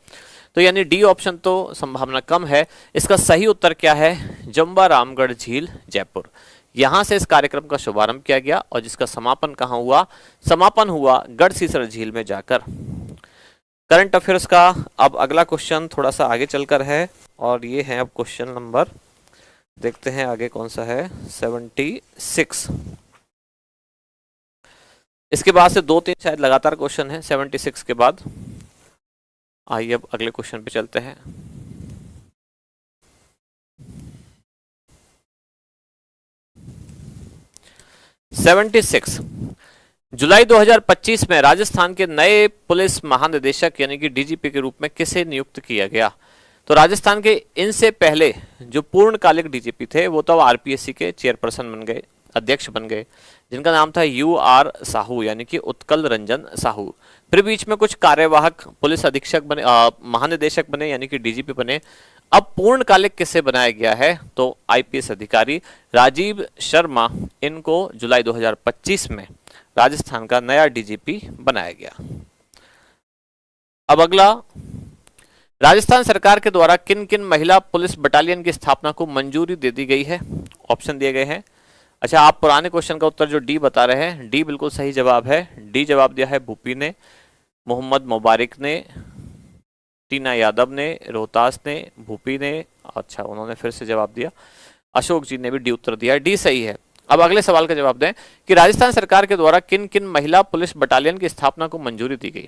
तो यानी डी ऑप्शन तो संभावना कम है। इसका सही उत्तर क्या है? जंबा रामगढ़ झील जयपुर। यहां से इस कार्यक्रम का शुभारंभ किया गया और जिसका समापन कहां हुआ? समापन हुआ गढ़सीसर झील में जाकर। करंट अफेयर्स का अब अगला क्वेश्चन थोड़ा सा आगे चलकर है और ये है अब क्वेश्चन नंबर, देखते हैं आगे कौन सा है, 76। इसके बाद से 2-3 शायद लगातार क्वेश्चन है 76 के बाद। आइए अब अगले क्वेश्चन पे चलते हैं। जुलाई 2025 में राजस्थान के नए पुलिस महानिदेशक यानी कि डीजीपी के रूप में किसे नियुक्त किया गया? तो राजस्थान के इनसे पहले जो पूर्णकालिक डीजीपी थे वो तो आरपीएससी के चेयरपर्सन बन गए, अध्यक्ष बन गए, जिनका नाम था यूआर साहू यानी कि उत्कल रंजन साहू। फिर बीच में कुछ कार्यवाहक पुलिस अधीक्षक बने, महानिदेशक बने यानी कि डीजीपी बने। अब पूर्णकालिक किसे बनाया गया है? तो आईपीएस अधिकारी राजीव शर्मा, इनको जुलाई 2025 में राजस्थान का नया डीजीपी बनाया गया। अब अगला, राजस्थान सरकार के द्वारा किन किन महिला पुलिस बटालियन की स्थापना को मंजूरी दे दी गई है? ऑप्शन दिए गए हैं। अच्छा, आप पुराने क्वेश्चन का उत्तर जो डी बता रहे हैं, डी बिल्कुल सही जवाब है। डी जवाब दिया है भूपी ने, मोहम्मद मुबारक ने, टीना यादव ने, रोहतास ने, भूपी ने, अच्छा उन्होंने फिर से जवाब दिया, अशोक जी ने भी डी उत्तर दिया। डी सही है। अब अगले सवाल का जवाब दें कि राजस्थान सरकार के द्वारा किन किन महिला पुलिस बटालियन की स्थापना को मंजूरी दी गई?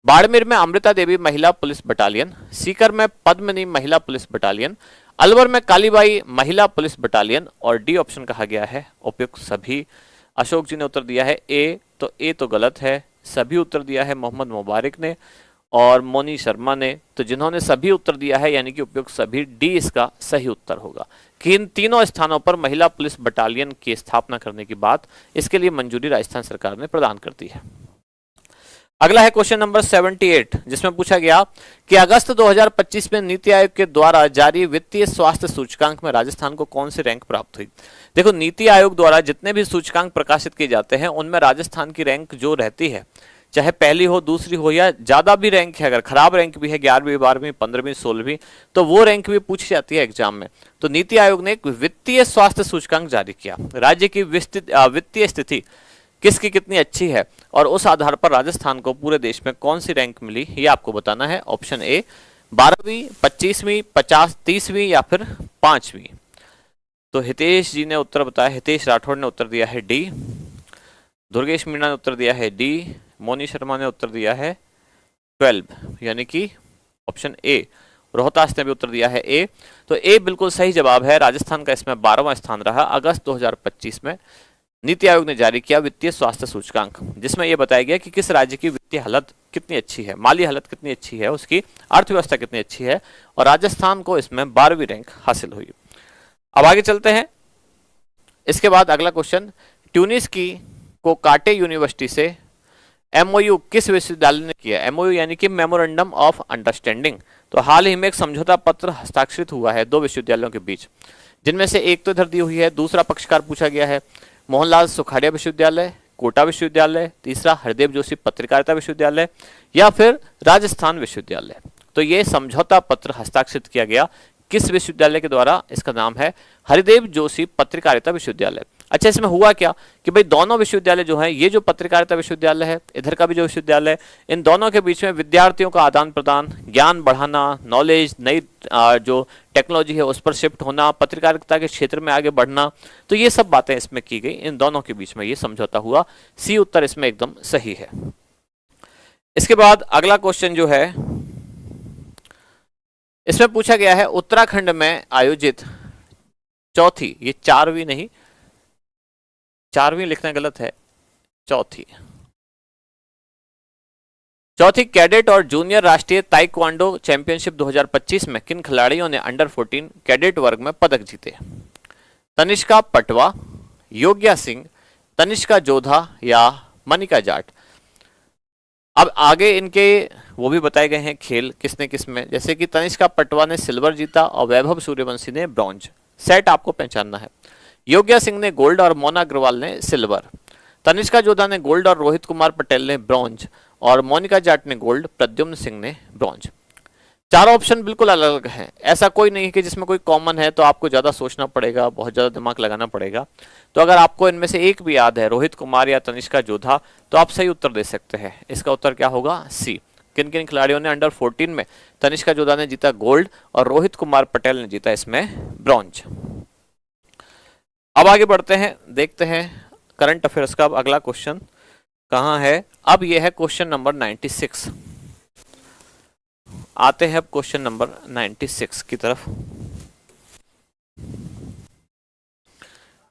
बाड़मेर में अमृता देवी महिला पुलिस बटालियन, सीकर में पद्मिनी महिला पुलिस बटालियन, अलवर में कालीबाई महिला पुलिस बटालियन और डी ऑप्शन कहा गया है उपयुक्त सभी। अशोक जी ने उत्तर दिया है ए, तो ए तो गलत है। सभी उत्तर दिया है मोहम्मद मुबारक ने और मोनी शर्मा ने। तो जिन्होंने सभी उत्तर दिया है यानी कि उपयुक्त सभी, डी इसका सही उत्तर होगा कि इन तीनों स्थानों पर महिला पुलिस बटालियन की स्थापना करने की बात, इसके लिए मंजूरी राजस्थान सरकार ने प्रदान कर दी है। अगला है क्वेश्चन नंबर 78, जिसमें पूछा गया कि अगस्त 2025 में नीति आयोग के द्वारा जारी वित्तीय स्वास्थ्य सूचकांक में राजस्थान को कौन सी रैंक प्राप्त हुई? देखो, नीति आयोग द्वारा जितने भी सूचकांक प्रकाशित किए जाते हैं उनमें राजस्थान की रैंक जो रहती है चाहे पहली हो, दूसरी हो, या ज्यादा भी रैंक है, अगर खराब रैंक भी है 11वीं 12वीं 15वीं 16वीं, तो वो रैंक भी पूछी जाती है एग्जाम में। तो नीति आयोग ने एक वित्तीय स्वास्थ्य सूचकांक जारी किया, राज्य की वित्तीय स्थिति किसकी कितनी अच्छी है, और उस आधार पर राजस्थान को पूरे देश में कौन सी रैंक मिली ये आपको बताना है। ऑप्शन ए 12वीं, 25वीं, 30वीं या फिर 5वीं। तो हितेश जी ने उत्तर बताया, हितेश राठौड़ ने उत्तर दिया है डी, दुर्गेश मीणा ने उत्तर दिया है डी, मोनी शर्मा ने उत्तर दिया है 12 यानी कि ऑप्शन ए। रोहतास ने भी उत्तर दिया है ए। तो ए बिल्कुल सही जवाब है। राजस्थान का इसमें 12वां स्थान रहा। अगस्त 2025 में नीति आयोग ने जारी किया वित्तीय स्वास्थ्य सूचकांक, जिसमें यह बताया गया कि किस राज्य की वित्तीय हालत कितनी अच्छी है, माली हालत कितनी अच्छी है, उसकी अर्थव्यवस्था कितनी अच्छी है, और राजस्थान को इसमें 12वीं रैंक हासिल हुई। अब आगे चलते हैं। इसके बाद अगला क्वेश्चन, ट्यूनिस की को काटे यूनिवर्सिटी से एमओयू किस विश्वविद्यालय ने किया? एमओयू यानी कि मेमोरेंडम ऑफ अंडरस्टैंडिंग। तो हाल ही में एक समझौता पत्र हस्ताक्षरित हुआ है दो विश्वविद्यालयों के बीच, जिनमें से एक तो इधर दी हुई है, दूसरा पक्षकार पूछा गया है मोहनलाल सुखाड़िया विश्वविद्यालय, कोटा विश्वविद्यालय, तीसरा हरदेव जोशी पत्रकारिता विश्वविद्यालय, या फिर राजस्थान विश्वविद्यालय। तो ये समझौता पत्र हस्ताक्षरित किया गया किस विश्वविद्यालय के द्वारा? इसका नाम है हरिदेव जोशी पत्रकारिता विश्वविद्यालय। अच्छा, इसमें हुआ क्या कि भाई दोनों विश्वविद्यालय जो है, ये जो पत्रकारिता विश्वविद्यालय है, इधर का भी जो विश्वविद्यालय है, इन दोनों के बीच में विद्यार्थियों का आदान प्रदान, ज्ञान बढ़ाना, नॉलेज, नई जो टेक्नोलॉजी है उस पर शिफ्ट होना, पत्रकारिता के क्षेत्र में आगे बढ़ना, तो ये सब बातें इसमें की गई, इन दोनों के बीच में ये समझौता हुआ। सी उत्तर इसमें एकदम सही है। इसके बाद अगला क्वेश्चन जो है, इसमें पूछा गया है उत्तराखंड में आयोजित चौथी, ये 4वीं नहीं, 4वीं लिखना गलत है, चौथी कैडेट और जूनियर राष्ट्रीय ताइक्वांडो चैंपियनशिप 2025 में किन खिलाड़ियों ने अंडर 14 कैडेट वर्ग में पदक जीते? तनिष्का पटवा, योग्या सिंह, तनिष्का जोधा या मनिका जाट। अब आगे इनके वो भी बताए गए हैं खेल किसने किसमें, जैसे कि तनिष्का पटवा ने सिल्वर जीता और वैभव सूर्यवंशी ने ब्रॉन्ज। सेट आपको पहचानना है। योग्या सिंह ने गोल्ड और मोना अग्रवाल ने सिल्वर। तनिष्का जोधा ने गोल्ड और रोहित कुमार पटेल ने ब्रॉन्ज, और मोनिका जाट ने गोल्ड, प्रद्युम्न सिंह ने ब्रॉन्ज। चारों ऑप्शन बिल्कुल अलग अलग हैं, ऐसा कोई नहीं है कि जिसमें कोई कॉमन है, तो आपको ज्यादा सोचना पड़ेगा, बहुत ज्यादा दिमाग लगाना पड़ेगा। तो अगर आपको इनमें से एक भी याद है, रोहित कुमार या तनिष्का जोधा, तो आप सही उत्तर दे सकते हैं। इसका उत्तर क्या होगा? सी। किन किन खिलाड़ियों ने अंडर 14 में? तनिष्का जोधा ने जीता गोल्ड और रोहित कुमार पटेल ने जीता इसमें ब्रॉन्ज। अब आगे बढ़ते हैं, देखते हैं करंट अफेयर्स का अगला क्वेश्चन कहां है। अब यह है क्वेश्चन नंबर 96। आते हैं अब क्वेश्चन नंबर 96 की तरफ।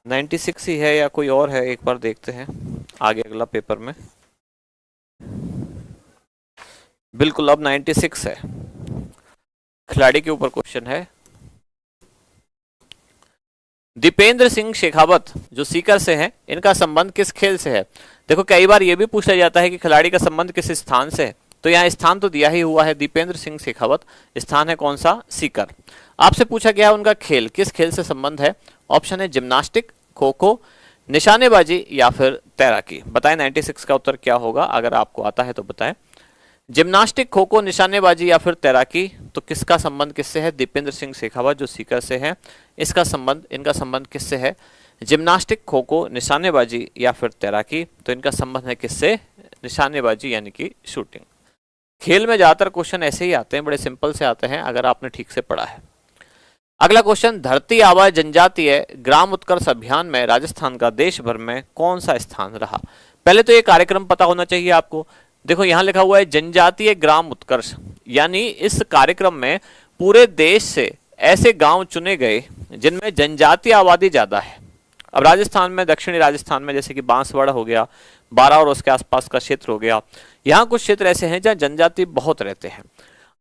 96 ही है या कोई और है, एक बार देखते हैं आगे अगला पेपर में। बिल्कुल अब 96 है, खिलाड़ी के ऊपर क्वेश्चन है। दीपेंद्र सिंह शेखावत जो सीकर से हैं, इनका संबंध किस खेल से है? देखो कई बार यह भी पूछा जाता है कि खिलाड़ी का संबंध किस स्थान से है, तो यहाँ स्थान तो दिया ही हुआ है, दीपेंद्र सिंह शेखावत, स्थान है कौन सा? सीकर। आपसे पूछा गया उनका खेल, किस खेल से संबंध है? ऑप्शन है जिम्नास्टिक, खो खो, निशानेबाजी या फिर तैराकी। बताएं 96 का उत्तर क्या होगा, अगर आपको आता है तो बताएं। जिम्नास्टिक, खो खो, निशानेबाजी या फिर तैराकी, तो किसका संबंध किससे है? दीपेंद्र सिंह शेखावत जो सीकर से हैं, इसका संबंध, इनका संबंध किससे है? जिम्नास्टिक, खो खो, निशानेबाजी या फिर तैराकी, तो इनका संबंध है किससे? निशानेबाजी यानी कि शूटिंग। खेल में ज्यादातर क्वेश्चन ऐसे ही आते हैं, बड़े सिंपल से आते हैं अगर आपने ठीक से पढ़ा है। अगला क्वेश्चन, धरती आबा जनजातीय ग्राम उत्कर्ष अभियान में राजस्थान का देश भर में कौन सा स्थान रहा? पहले तो ये कार्यक्रम पता होना चाहिए आपको। देखो यहां लिखा हुआ है जनजातीय ग्राम उत्कर्ष, यानी इस कार्यक्रम में पूरे देश से ऐसे गांव चुने गए जिनमें जनजातीय आबादी ज्यादा है। अब राजस्थान में, दक्षिणी राजस्थान में, जैसे कि बांसवाड़ा हो गया, बारां और उसके आसपास का क्षेत्र हो गया, यहाँ कुछ क्षेत्र ऐसे हैं जहाँ जनजाति बहुत रहते हैं।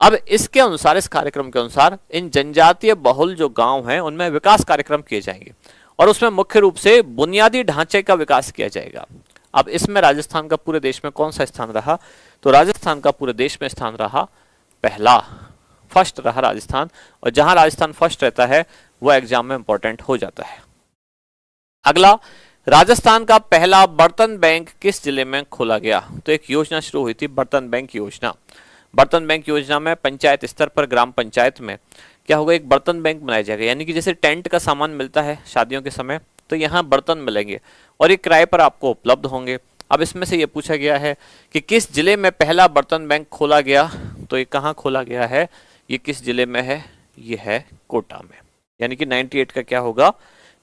अब इसके अनुसार, इस कार्यक्रम के अनुसार, इन जनजातीय बहुल जो गांव हैं उनमें विकास कार्यक्रम किए जाएंगे, और उसमें मुख्य रूप से बुनियादी ढांचे का विकास किया जाएगा। अब इसमें राजस्थान का पूरे देश में कौन सा स्थान रहा? तो राजस्थान का पूरे देश में स्थान रहा पहला, फर्स्ट रहा राजस्थान, और जहां राजस्थान फर्स्ट रहता है वो एग्जाम में इंपॉर्टेंट हो जाता है। अगला, राजस्थान का पहला बर्तन बैंक किस जिले में खोला गया? तो एक योजना शुरू हुई थी, बर्तन बैंक योजना। बर्तन बैंक योजना में पंचायत स्तर पर, ग्राम पंचायत में क्या होगा, एक बर्तन बैंक बनाया जाएगा। यानी कि जैसे टेंट का सामान मिलता है शादियों के समय, तो यहाँ बर्तन मिलेंगे और ये किराए पर आपको उपलब्ध होंगे। अब इसमें से ये पूछा गया है कि किस जिले में पहला बर्तन बैंक खोला गया, तो ये कहाँ खोला गया है, ये किस जिले में है, ये है कोटा में। यानी कि 98 का क्या होगा,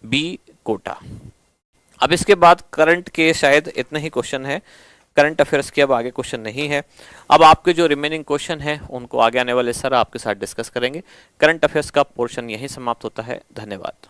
बी कोटा। अब इसके बाद करंट के शायद इतने ही क्वेश्चन है, करंट अफेयर्स के अब आगे क्वेश्चन नहीं है। अब आपके जो रिमेनिंग क्वेश्चन है उनको आगे आने वाले सर आपके साथ डिस्कस करेंगे। करंट अफेयर्स का पोर्शन यहीं समाप्त होता है। धन्यवाद।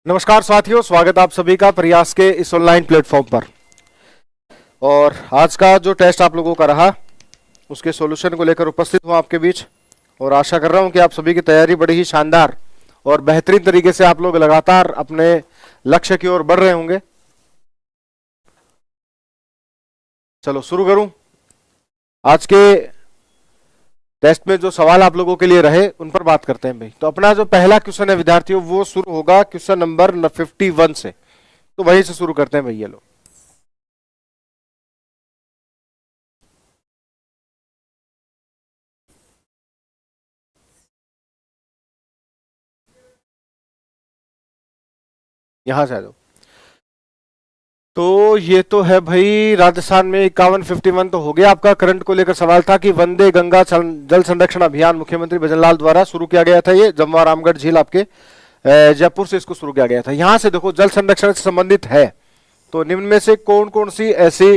नमस्कार साथियों, स्वागत आप सभी का प्रयास के इस ऑनलाइन प्लेटफॉर्म पर। और आज का जो टेस्ट आप लोगों का रहा उसके सॉल्यूशन को लेकर उपस्थित हूं आपके बीच, और आशा कर रहा हूं कि आप सभी की तैयारी बड़ी ही शानदार और बेहतरीन तरीके से आप लोग लगातार अपने लक्ष्य की ओर बढ़ रहे होंगे। चलो शुरू करूं। आज के टेस्ट में जो सवाल आप लोगों के लिए रहे उन पर बात करते हैं भाई। तो अपना जो पहला क्वेश्चन है विद्यार्थियों वो शुरू होगा क्वेश्चन नंबर 51 से, तो वहीं से शुरू करते हैं भैया लोग। यहां से आ जाओ। तो ये तो है भाई राजस्थान में 51 तो हो गया। आपका करंट को लेकर सवाल था कि वंदे गंगा जल संरक्षण अभियान मुख्यमंत्री भजनलाल द्वारा शुरू किया गया था। ये जमवा रामगढ़ झील आपके जयपुर से इसको शुरू किया गया था। यहां से देखो जल संरक्षण से संबंधित है, तो निम्न में से कौन कौन सी ऐसी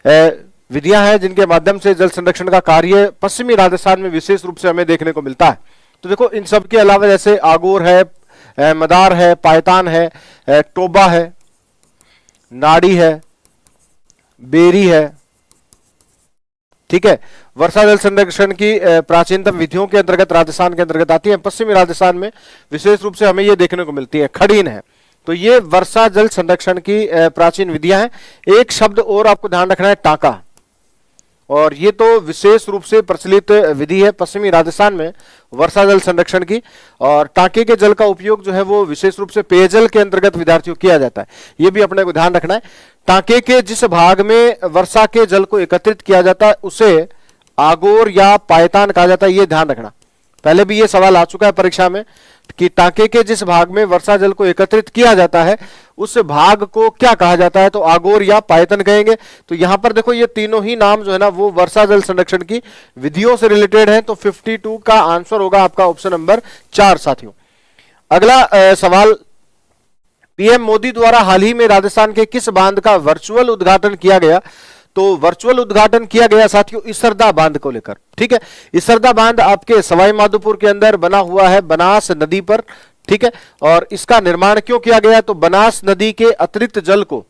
विधियां हैं जिनके माध्यम से जल संरक्षण का कार्य पश्चिमी राजस्थान में विशेष रूप से हमें देखने को मिलता है। तो देखो इन सब के अलावा जैसे आगोर है, मदार है, पायतान है, टोबा है, नाड़ी है, बेरी है, ठीक है। वर्षा जल संरक्षण की प्राचीनतम विधियों के अंतर्गत राजस्थान के अंतर्गत आती है। पश्चिमी राजस्थान में विशेष रूप से हमें ये देखने को मिलती है। खड़ीन है, तो ये वर्षा जल संरक्षण की प्राचीन विधियां हैं। एक शब्द और आपको ध्यान रखना है, टांका, और ये तो विशेष रूप से प्रचलित विधि है पश्चिमी राजस्थान में वर्षा जल संरक्षण की। और टांके के जल का उपयोग जो है वो विशेष रूप से पेयजल के अंतर्गत विद्यार्थियों किया जाता है, ये भी अपने को ध्यान रखना है। टांके के जिस भाग में वर्षा के जल को एकत्रित किया जाता है उसे आगोर या पायतान कहा जाता है, ये ध्यान रखना। पहले भी ये सवाल आ चुका है परीक्षा में कि टांके के जिस भाग में वर्षा जल को एकत्रित किया जाता है उस भाग को क्या कहा जाता है, तो आगोर या पायतन कहेंगे। तो यहां पर देखो ये तीनों ही नाम जो है ना वो वर्षा जल संरक्षण की विधियों से रिलेटेड है। तो 52 का आंसर होगा आपका ऑप्शन नंबर 4 साथियों। अगला सवाल, पीएम मोदी द्वारा हाल ही में राजस्थान के किस बांध का वर्चुअल उद्घाटन किया गया? तो वर्चुअल उद्घाटन किया गया साथियों इसरदा बांध को लेकर, ठीक है। इसरदा बांध आपके सवाई माधोपुर के अंदर बना हुआ है बनास नदी पर, ठीक है। और इसका निर्माण क्यों किया गया? तो बनास नदी के अतिरिक्त जल को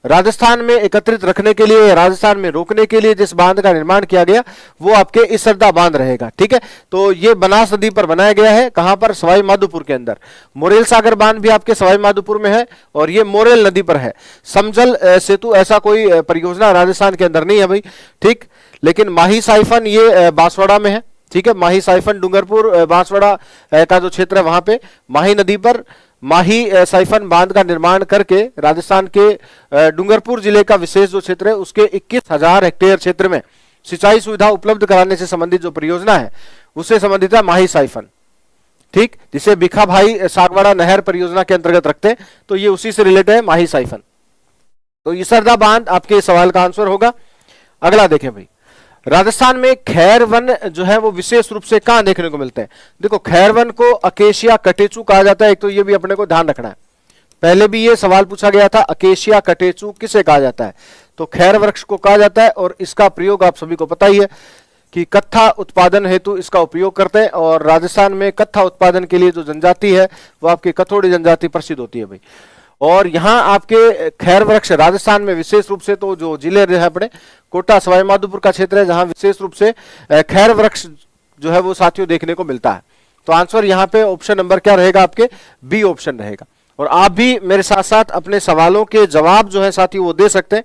राजस्थान में एकत्रित रखने के लिए, राजस्थान में रोकने के लिए जिस बांध का निर्माण किया गया वो आपके इसरदा बांध रहेगा, ठीक है। तो ये बनास नदी पर बनाया गया है, कहां पर? सवाई माधोपुर के अंदर। मोरेल सागर बांध भी आपके सवाई माधोपुर में है और ये मोरेल नदी पर है। समजल सेतु ऐसा कोई परियोजना राजस्थान के अंदर नहीं है भाई, ठीक। लेकिन माही साइफन ये बांसवाड़ा में है, ठीक है। माही साइफन डूंगरपुर बांसवाड़ा का जो क्षेत्र है वहां पे माही नदी पर माही साइफन बांध का निर्माण करके राजस्थान के डूंगरपुर जिले का विशेष जो क्षेत्र है उसके 21,000 हेक्टेयर क्षेत्र में सिंचाई सुविधा उपलब्ध कराने से संबंधित जो परियोजना है उससे संबंधित है माही साइफन, ठीक, जिसे बिखा भाई सागवाड़ा नहर परियोजना के अंतर्गत रखते हैं। तो ये उसी से रिलेटेड है माही साइफन। तो इसरदा बांध आपके सवाल का आंसर होगा। अगला देखें भाई, राजस्थान में खैर वन जो है वो विशेष रूप से कहां देखने को मिलते हैं? देखो खैर वन को अकेशिया कटेचू कहा जाता है, एक तो ये भी अपने को ध्यान रखना है। पहले भी ये सवाल पूछा गया था, अकेशिया कटेचू किसे कहा जाता है? तो खैर वृक्ष को कहा जाता है और इसका प्रयोग आप सभी को पता ही है कि कत्था उत्पादन हेतु इसका उपयोग करते हैं। और राजस्थान में कत्था उत्पादन के लिए जो जनजाति है वो आपकी कथोड़ी जनजाति प्रसिद्ध होती है भाई। और यहाँ आपके खैर वृक्ष राजस्थान में विशेष रूप से तो जो जिले है अपने कोटा सवाई माधोपुर का क्षेत्र है जहां विशेष रूप से खैर वृक्ष जो है वो साथियों देखने को मिलता है। तो आंसर यहाँ पे ऑप्शन नंबर क्या रहेगा? आपके बी ऑप्शन रहेगा। और आप भी मेरे साथ साथ अपने सवालों के जवाब जो है साथियों वो दे सकते हैं।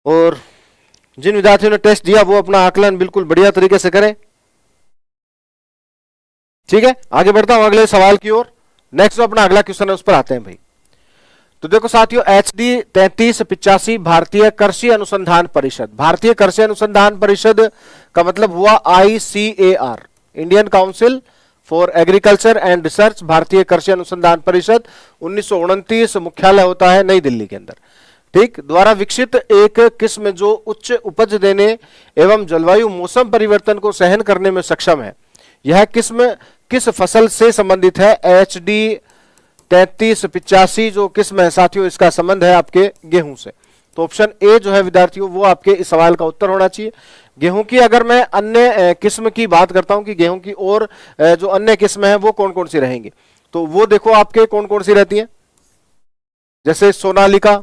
और जिन विद्यार्थियों ने टेस्ट दिया वो अपना आकलन बिल्कुल बढ़िया तरीके से करें, ठीक है। आगे बढ़ता हूं अगले सवाल की ओर। नेक्स्ट जो अपना अगला क्वेश्चन है उस पर आते हैं भाई। तो देखो साथियों HD 3385 भारतीय कृषि अनुसंधान परिषद। भारतीय कृषि अनुसंधान परिषद का मतलब हुआ ICAR, Indian council for agriculture and research. भारतीय कृषि अनुसंधान परिषद 1929 मुख्यालय होता है नई दिल्ली के अंदर, ठीक, द्वारा विकसित एक किस्म जो उच्च उपज देने एवं जलवायु मौसम परिवर्तन को सहन करने में सक्षम है। यह किस्म किस फसल से संबंधित है? HD 3385 जो किस्म है साथियों इसका संबंध है आपके गेहूं से। तो ऑप्शन ए जो है विद्यार्थियों वो आपके इस सवाल का उत्तर होना चाहिए। गेहूं की अगर मैं अन्य किस्म की बात करता हूं कि गेहूं की और जो अन्य किस्म है वो कौन कौन सी रहेंगी, तो वो देखो आपके कौन कौन सी रहती है, जैसे सोनालिका,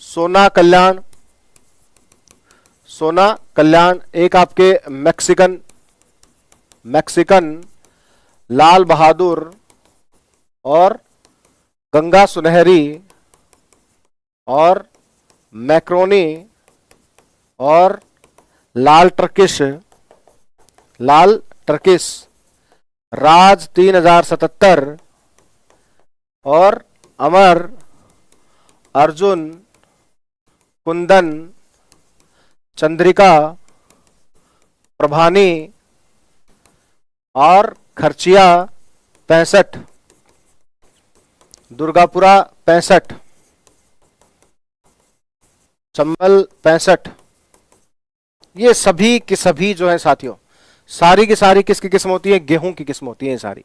सोना कल्याण, सोना कल्याण, एक आपके मैक्सिकन लाल बहादुर और गंगा सुनहरी और मैक्रोनी और लाल टर्किश, लाल टर्किश, राज 3077 और अमर, अर्जुन, कुंदन, चंद्रिका, प्रभानी और खर्चिया 65, दुर्गापुरा 65, चंबल 65, ये सभी की सभी जो है साथियों, सारी की सारी किसकी किस्म होती है? गेहूं की किस्म होती है सारी।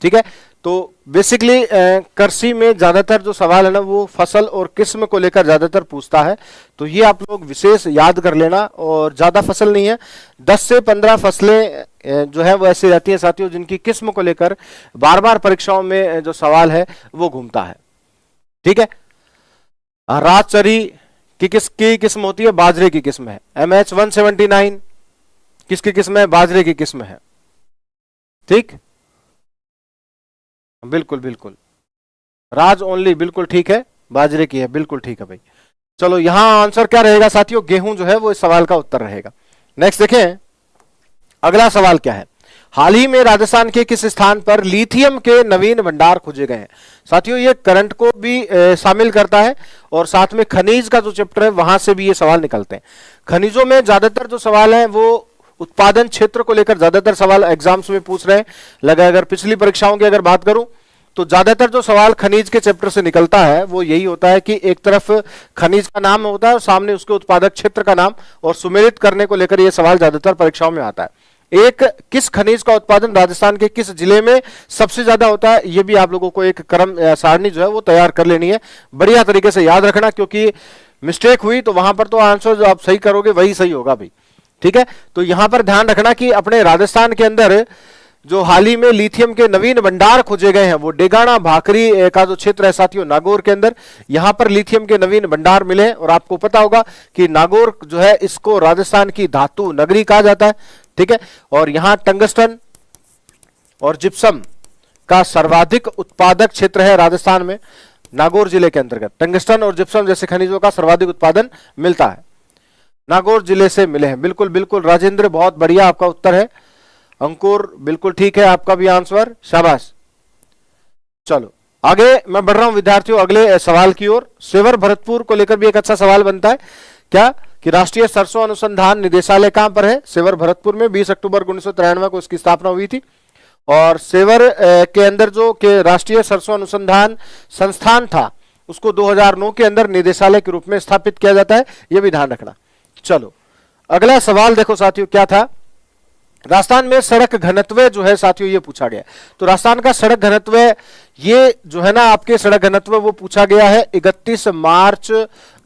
ठीक है, तो बेसिकली कृषि में ज्यादातर जो सवाल है ना वो फसल और किस्म को लेकर ज्यादातर पूछता है, तो ये आप लोग विशेष याद कर लेना। और ज्यादा फसल नहीं है, 10 से 15 फसलें जो है वो ऐसी रहती है साथियों जिनकी किस्म को लेकर बार बार परीक्षाओं में जो सवाल है वो घूमता है। ठीक है, राजचरी की किसकी किस्म होती है? बाजरे की किस्म है। MH 179 किसकी किस्म है? बाजरे की किस्म है। ठीक, बिल्कुल बिल्कुल, राज ओनली बिल्कुल ठीक है, बाजरे की है, बिल्कुल ठीक है भाई। चलो यहां आंसर क्या रहेगा साथियों? गेहूं जो है वो इस सवाल का उत्तर रहेगा। नेक्स्ट देखें, अगला सवाल क्या है? हाल ही में राजस्थान के किस स्थान पर लिथियम के नवीन भंडार खोजे गए हैं? साथियों ये करंट को भी शामिल करता है और साथ में खनिज का जो चैप्टर है वहां से भी ये सवाल निकलते हैं। खनिजों में ज्यादातर जो सवाल है वो उत्पादन क्षेत्र को लेकर ज्यादातर सवाल एग्जाम्स में पूछ रहे हैं। लगा अगर पिछली परीक्षाओं की अगर बात करूं तो ज्यादातर जो सवाल खनिज के चैप्टर से निकलता है वो यही होता है कि एक तरफ खनिज का नाम होता है और सामने उसके उत्पादक क्षेत्र का नाम, और सुमेलित करने को लेकर यह सवाल ज्यादातर परीक्षाओं में आता है। एक, किस खनिज का उत्पादन राजस्थान के किस जिले में सबसे ज्यादा होता है? ये भी आप लोगों को एक क्रम सारणी जो है वो तैयार कर लेनी है, बढ़िया तरीके से याद रखना, क्योंकि मिस्टेक हुई तो वहां पर तो आंसर जो आप सही करोगे वही सही होगा भाई। ठीक है, तो यहां पर ध्यान रखना कि अपने राजस्थान के अंदर जो हाल ही में लिथियम के नवीन भंडार खोजे गए हैं वो डेगाना भाकरी का जो क्षेत्र है साथियों नागौर के अंदर, यहां पर लिथियम के नवीन भंडार मिले। और आपको पता होगा कि नागौर जो है इसको राजस्थान की धातु नगरी कहा जाता है। ठीक है, और यहां टंगस्टन और जिप्सम का सर्वाधिक उत्पादक क्षेत्र है राजस्थान में, नागौर जिले के अंतर्गत टंगस्टन और जिप्सम जैसे खनिजों का सर्वाधिक उत्पादन मिलता है, नागौर जिले से मिले हैं। बिल्कुल बिल्कुल राजेंद्र, बहुत बढ़िया आपका उत्तर है। अंकुर बिल्कुल ठीक है, आपका भी आंसर, शाबाश। चलो आगे मैं बढ़ रहा हूं विद्यार्थियों अगले सवाल की ओर। सेवर भरतपुर को लेकर भी एक अच्छा सवाल बनता है क्या कि राष्ट्रीय सरसों अनुसंधान निदेशालय कहां पर है? सेवर भरतपुर में 20 अक्टूबर 1993 को इसकी स्थापना हुई थी। और सेवर के अंदर जो के राष्ट्रीय सरसों अनुसंधान संस्थान था उसको 2009 के अंदर निदेशालय के रूप में स्थापित किया जाता है, यह भी ध्यान रखना। चलो अगला सवाल देखो साथियों क्या था? राजस्थान में सड़क घनत्व जो है साथियों ये पूछा गया। तो राजस्थान का सड़क घनत्व ये जो है ना आपके सड़क घनत्व वो पूछा गया है 31 मार्च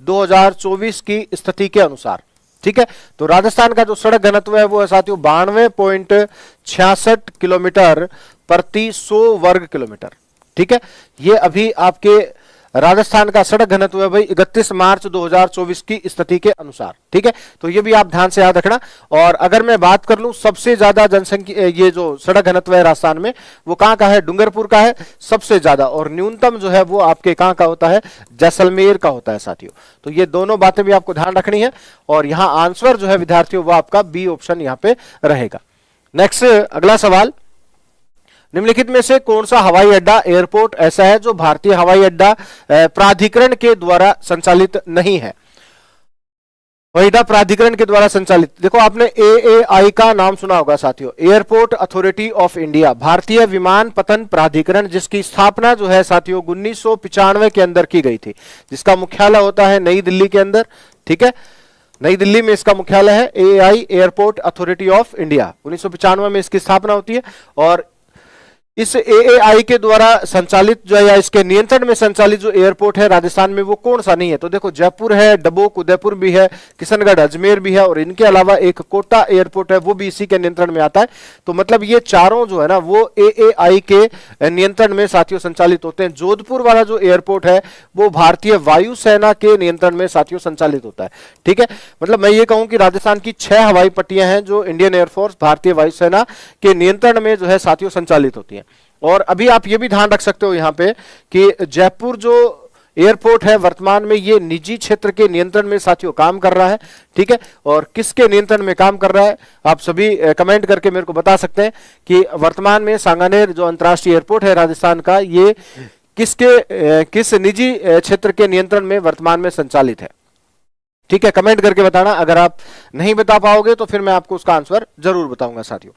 2024 की स्थिति के अनुसार। ठीक है, तो राजस्थान का जो सड़क घनत्व है वो है साथियों 92.66 किलोमीटर प्रति 100 वर्ग किलोमीटर। ठीक है, ये अभी आपके राजस्थान का सड़क घनत्व है भाई 31 मार्च 2024 की स्थिति के अनुसार। ठीक है, तो ये भी आप ध्यान से याद रखना। और अगर मैं बात कर लूं सबसे ज्यादा जनसंख्या ये जो सड़क घनत्व है राजस्थान में वो कहां का है? डूंगरपुर का है सबसे ज्यादा, और न्यूनतम जो है वो आपके कहां का होता है? जैसलमेर का होता है साथियों। तो ये दोनों बातें भी आपको ध्यान रखनी है, और यहां आंसर जो है विद्यार्थियों वो आपका बी ऑप्शन यहां पे रहेगा। नेक्स्ट अगला सवाल, निम्नलिखित में से कौन सा हवाई अड्डा एयरपोर्ट ऐसा है जो भारतीय हवाई अड्डा प्राधिकरण के द्वारा संचालित नहीं है? हवाई अड्डा प्राधिकरण के द्वारा संचालित, देखो आपने AAI का नाम सुना होगा साथियों, एयरपोर्ट अथॉरिटी ऑफ इंडिया, भारतीय विमानपत्तन प्राधिकरण, जिसकी स्थापना जो है साथियों 1995 के अंदर की गई थी, जिसका मुख्यालय होता है नई दिल्ली के अंदर। ठीक है, नई दिल्ली में इसका मुख्यालय है। AAI airport authority of India 1995 में इसकी स्थापना होती है। और इस AAI के द्वारा संचालित जो है या इसके नियंत्रण में संचालित जो एयरपोर्ट है राजस्थान में वो कौन सा नहीं है? तो देखो जयपुर है, डबोक उदयपुर भी है, किशनगढ़ अजमेर भी है, और इनके अलावा एक कोटा एयरपोर्ट है वो भी इसी के नियंत्रण में आता है। तो मतलब ये चारों जो है ना वो AAI के नियंत्रण में साथियों संचालित होते हैं। जोधपुर वाला जो एयरपोर्ट है वो भारतीय वायुसेना के नियंत्रण में साथियों संचालित होता है। ठीक है, मतलब मैं ये कहूं कि राजस्थान की 6 हवाई पट्टियां हैं जो इंडियन एयरफोर्स भारतीय वायुसेना के नियंत्रण में जो है साथियों संचालित होती है। और अभी आप ये भी ध्यान रख सकते हो यहाँ पे कि जयपुर जो एयरपोर्ट है वर्तमान में ये निजी क्षेत्र के नियंत्रण में साथियों काम कर रहा है, ठीक है। और किसके नियंत्रण में काम कर रहा है आप सभी कमेंट करके मेरे को बता सकते हैं कि वर्तमान में सांगानेर जो अंतर्राष्ट्रीय एयरपोर्ट है राजस्थान का, ये किस निजी क्षेत्र के नियंत्रण में वर्तमान में संचालित है, ठीक है। कमेंट करके बताना, अगर आप नहीं बता पाओगे तो फिर मैं आपको उसका आंसर जरूर बताऊंगा साथियों।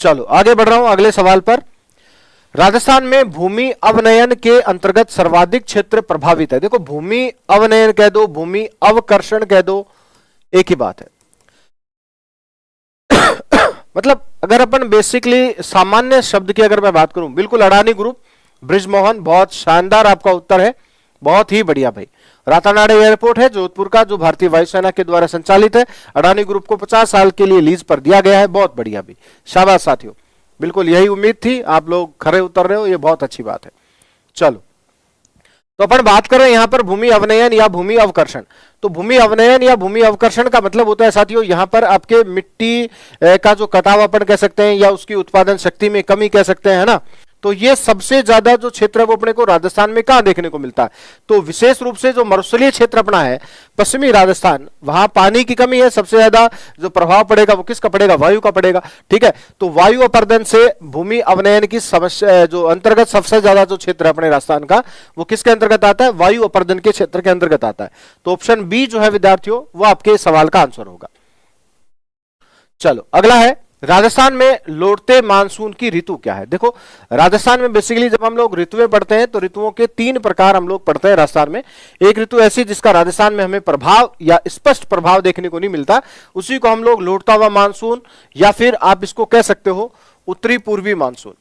चलो आगे बढ़ रहा हूं अगले सवाल पर। राजस्थान में भूमि अवनयन के अंतर्गत सर्वाधिक क्षेत्र प्रभावित है। देखो भूमि अवनयन कह दो, भूमि अवकर्षण कह दो, एक ही बात है। मतलब अगर अपन बेसिकली सामान्य शब्द की अगर मैं बात करूं, बिल्कुल अडानी ग्रुप, ब्रिजमोहन, बहुत शानदार आपका उत्तर है, बहुत ही बढ़िया भाई। रातानाडे एयरपोर्ट है जोधपुर का, जो भारतीय वायुसेना के द्वारा संचालित है। अडानी ग्रुप को 50 साल के लिए लीज पर दिया गया है, बहुत बढ़िया भाई, शाबाश साथियों, बिल्कुल यही उम्मीद थी, आप लोग खरे उतर रहे हो, ये बहुत अच्छी बात है। चलो तो अपन बात कर रहे हैं यहां पर भूमि अवनयन या भूमि अवकर्षण। तो भूमि अवनयन या भूमि अवकर्षण का मतलब होता है साथियों, यहां पर आपके मिट्टी का जो कटाव अपन कह सकते हैं या उसकी उत्पादन शक्ति में कमी कह सकते हैं, है ना। तो ये सबसे ज्यादा जो क्षेत्र है वो अपने को राजस्थान में कहां देखने को मिलता है, तो विशेष रूप से जो मरुस्थलीय क्षेत्र अपना है पश्चिमी राजस्थान, वहां पानी की कमी है। सबसे ज्यादा जो प्रभाव पड़ेगा वो किसका पड़ेगा, वायु का पड़ेगा, ठीक है। तो वायु अपर्दन से भूमि अवनयन की समस्या जो अंतर्गत सबसे ज्यादा जो क्षेत्र है अपने राजस्थान का, वो किसके अंतर्गत आता है, वायु अपर्दन के क्षेत्र के अंतर्गत आता है। तो ऑप्शन बी जो है विद्यार्थियों वो आपके सवाल का आंसर होगा। चलो अगला है, राजस्थान में लौटते मानसून की ऋतु क्या है। देखो राजस्थान में बेसिकली जब हम लोग ऋतुएं पढ़ते हैं तो ऋतुओं के 3 प्रकार हम लोग पढ़ते हैं राजस्थान में। एक ऋतु ऐसी जिसका राजस्थान में हमें प्रभाव या स्पष्ट प्रभाव देखने को नहीं मिलता, उसी को हम लोग लौटता हुआ मानसून या फिर आप इसको कह सकते हो उत्तरी पूर्वी मानसून।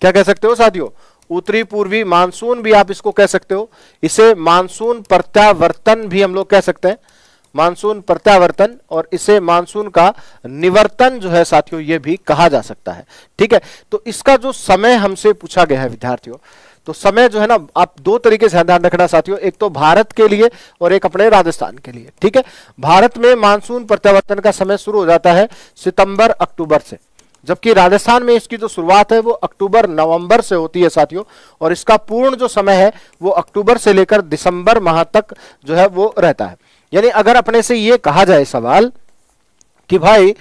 क्या कह सकते हो साथियों, उत्तरी पूर्वी मानसून भी आप इसको कह सकते हो। इसे मानसून प्रत्यावर्तन भी हम लोग कह सकते हैं, मानसून प्रत्यावर्तन, और इसे मानसून का निवर्तन जो है साथियों ये भी कहा जा सकता है, ठीक है। तो इसका जो समय हमसे पूछा गया है विद्यार्थियों, तो समय जो है ना आप 2 तरीके से ध्यान रखना साथियों, एक तो भारत के लिए और एक अपने राजस्थान के लिए, ठीक है। भारत में मानसून प्रत्यावर्तन का समय शुरू हो जाता है सितंबर अक्टूबर से, जबकि राजस्थान में इसकी जो शुरुआत है वो अक्टूबर नवंबर से होती है साथियों, और इसका पूर्ण जो समय है वो अक्टूबर से लेकर दिसंबर माह तक जो है वो रहता है। यानी अगर अपने से ये कहा जाए सवाल कि भाई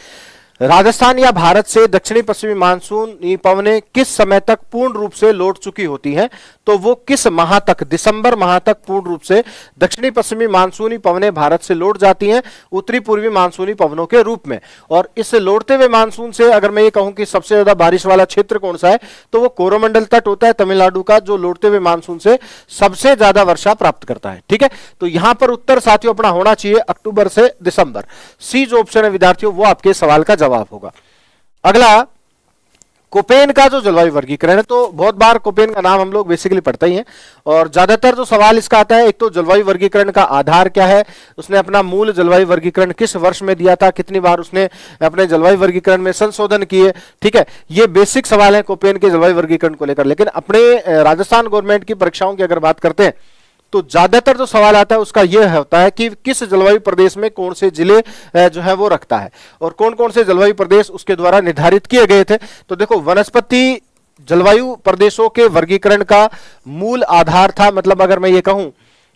राजस्थान या भारत से दक्षिणी पश्चिमी मानसून पवनें किस समय तक पूर्ण रूप से लौट चुकी होती हैं, तो वो किस माह तक, दिसंबर माह तक पूर्ण रूप से दक्षिणी पश्चिमी मानसूनी पवनें भारत से लौट जाती हैं उत्तरी पूर्वी मानसूनी पवनों के रूप में। और इस लौटते हुए मानसून से अगर मैं ये कहूं कि सबसे ज्यादा बारिश वाला क्षेत्र कौन सा है, तो वो कोरोमंडल तट होता है तमिलनाडु का, जो लौटते हुए मानसून से सबसे ज्यादा वर्षा प्राप्त करता है, ठीक है। तो यहां पर उत्तर साथियों अपना होना चाहिए अक्टूबर से दिसंबर। सी जो ऑप्शन है विद्यार्थियों वो आपके सवाल का जवाब होगा। अगला कोपेन का जो जलवायु वर्गीकरण है, तो बहुत बार कोपेन का नाम हम लोग बेसिकली पढ़ते ही हैं, और ज्यादातर जो सवाल इसका आता है, एक तो जलवायु वर्गीकरण का आधार क्या है, उसने अपना मूल जलवायु वर्गीकरण किस वर्ष में दिया था, कितनी बार उसने अपने जलवायु वर्गीकरण में संशोधन किए, ठीक है। ये बेसिक सवाल है कोपेन के जलवायु वर्गीकरण को लेकर। लेकिन अपने राजस्थान गवर्नमेंट की परीक्षाओं की अगर बात करते हैं तो ज्यादातर जो सवाल आता है उसका यह होता है कि किस जलवायु प्रदेश में कौन से जिले जो है वो रखता है, और कौन कौन से जलवायु प्रदेश उसके द्वारा निर्धारित किए गए थे। तो देखो वनस्पति जलवायु प्रदेशों के वर्गीकरण का मूल आधार था, मतलब अगर मैं ये कहूं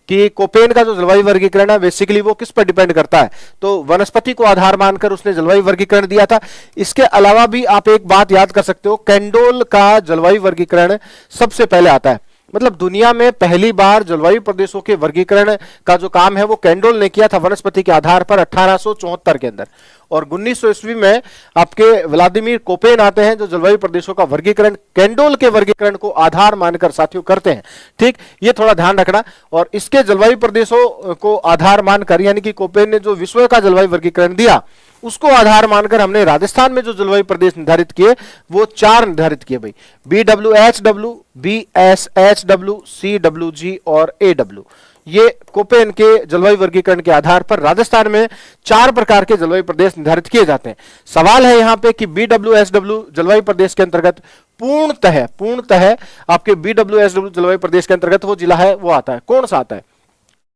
कि कोपेन का जो जलवायु वर्गीकरण है बेसिकली वो किस पर डिपेंड करता है, तो वनस्पति को आधार मानकर उसने जलवायु वर्गीकरण दिया था। इसके अलावा भी आप एक बात याद कर सकते हो, कैंडोल का जलवायु वर्गीकरण सबसे पहले आता है। मतलब दुनिया में पहली बार जलवायु प्रदेशों के वर्गीकरण का जो काम है वो कैंडोल ने किया था वनस्पति के आधार पर 1874 के अंदर, और 1900 ईस्वी में आपके व्लादिमीर कोपेन आते हैं जो जलवायु प्रदेशों का वर्गीकरण कैंडोल के वर्गीकरण को आधार मानकर साथियों करते हैं, ठीक, ये थोड़ा ध्यान रखना। और इसके जलवायु प्रदेशों को आधार मानकर, यानी कि कोपेन ने जो विश्व का जलवायु वर्गीकरण दिया उसको आधार मानकर हमने राजस्थान में जो जलवायु प्रदेश निर्धारित किए वो 4 निर्धारित किए भाई, BWHW, BSHW, CWG और AW। ये कोपेन के जलवायु वर्गीकरण के आधार पर राजस्थान में 4 प्रकार के जलवायु प्रदेश निर्धारित किए जाते हैं। सवाल है यहाँ पे कि BWHW जलवायु प्रदेश के अंतर्गत पूर्णतः आपके BWHW जलवायु प्रदेश के अंतर्गत वो जिला है वो आता है, कौन सा आता है?